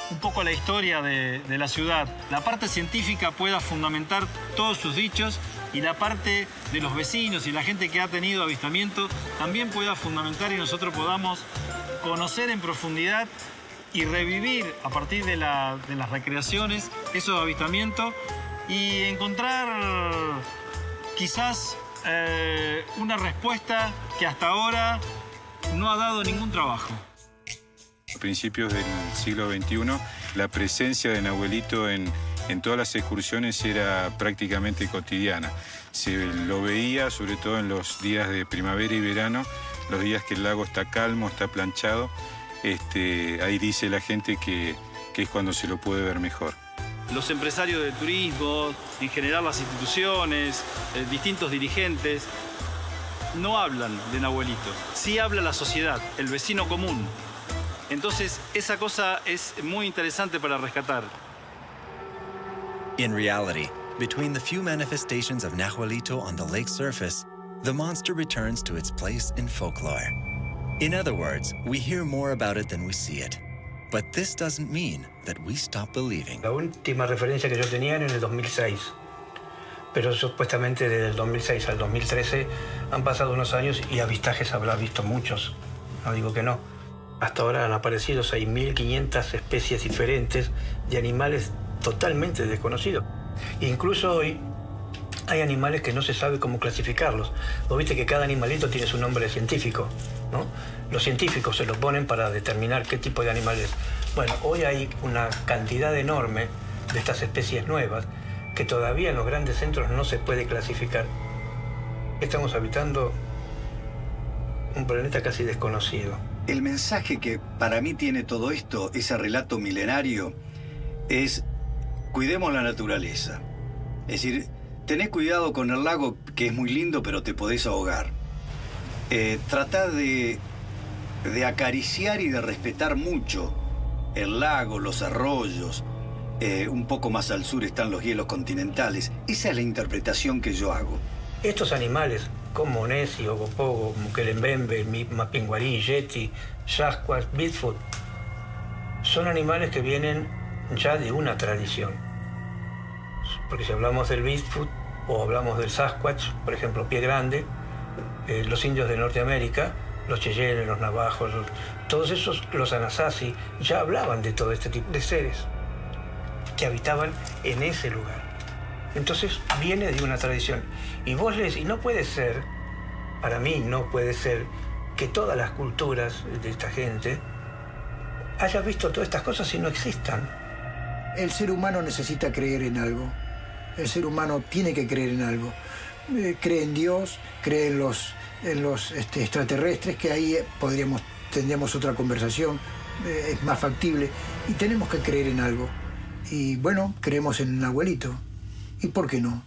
Speaker 18: un poco la historia de la ciudad. La parte científica pueda fundamentar todos sus dichos y la parte de los vecinos y la gente que ha tenido avistamiento también pueda fundamentar y nosotros podamos conocer en profundidad y revivir a partir de las recreaciones esos avistamientos y encontrar quizás una respuesta que hasta ahora no ha dado ningún trabajo.
Speaker 12: A principios del siglo XXI, la presencia de Nahuelito en todas las excursiones era prácticamente cotidiana. Se lo veía sobre todo en los días de primavera y verano, los días que el lago está calmo, está planchado. Ahí dice la gente que es cuando se lo puede ver mejor.
Speaker 18: Los empresarios del turismo, en general las instituciones, distintos dirigentes, no hablan de Nahuelito. Sí habla la sociedad, el vecino común. Entonces, esa cosa es muy interesante para rescatar.
Speaker 21: In reality, between the few manifestations of Nahuelito on the lake's surface, the monster returns to its place in folklore. In other words, we hear more about it than we see it. But this doesn't mean that we stop believing.
Speaker 19: La última referencia que yo tenía era en el 2006. Pero supuestamente desde el 2006 al 2013 han pasado unos años y avistajes habrá visto muchos. No digo que no. Hasta ahora han aparecido 6.500 especies diferentes de animales totalmente desconocidos. Incluso hoy hay animales que no se sabe cómo clasificarlos. Vos viste que cada animalito tiene su nombre científico, ¿no? Los científicos se lo ponen para determinar qué tipo de animal es. Bueno, hoy hay una cantidad enorme de estas especies nuevas que todavía en los grandes centros no se puede clasificar. Estamos habitando un planeta casi desconocido.
Speaker 16: El mensaje que para mí tiene todo esto, ese relato milenario, es cuidemos la naturaleza. Es decir, tené cuidado con el lago, que es muy lindo, pero te podés ahogar. Tratá de acariciar y de respetar mucho el lago, los arroyos. Un poco más al sur están los hielos continentales. Esa es la interpretación que yo hago.
Speaker 19: Estos animales, como Nessie, Ogopogo, Mukelembembe, Mapinguari, Yeti, Sasquatch, Bigfoot, son animales que vienen ya de una tradición. Porque si hablamos del Bigfoot o hablamos del Sasquatch, por ejemplo, Pie Grande, los indios de Norteamérica, los Cheyennes, los Navajos, todos esos, los Anasazi, ya hablaban de todo este tipo de seres que habitaban en ese lugar. Entonces viene de una tradición. Y vos y no puede ser, para mí no puede ser, que todas las culturas de esta gente hayan visto todas estas cosas y no existan.
Speaker 1: El ser humano necesita creer en algo. El ser humano tiene que creer en algo. Cree en Dios, cree en los extraterrestres, que ahí tendríamos otra conversación, es más factible. Y tenemos que creer en algo. Y bueno, creemos en un abuelito. ¿Y por qué no?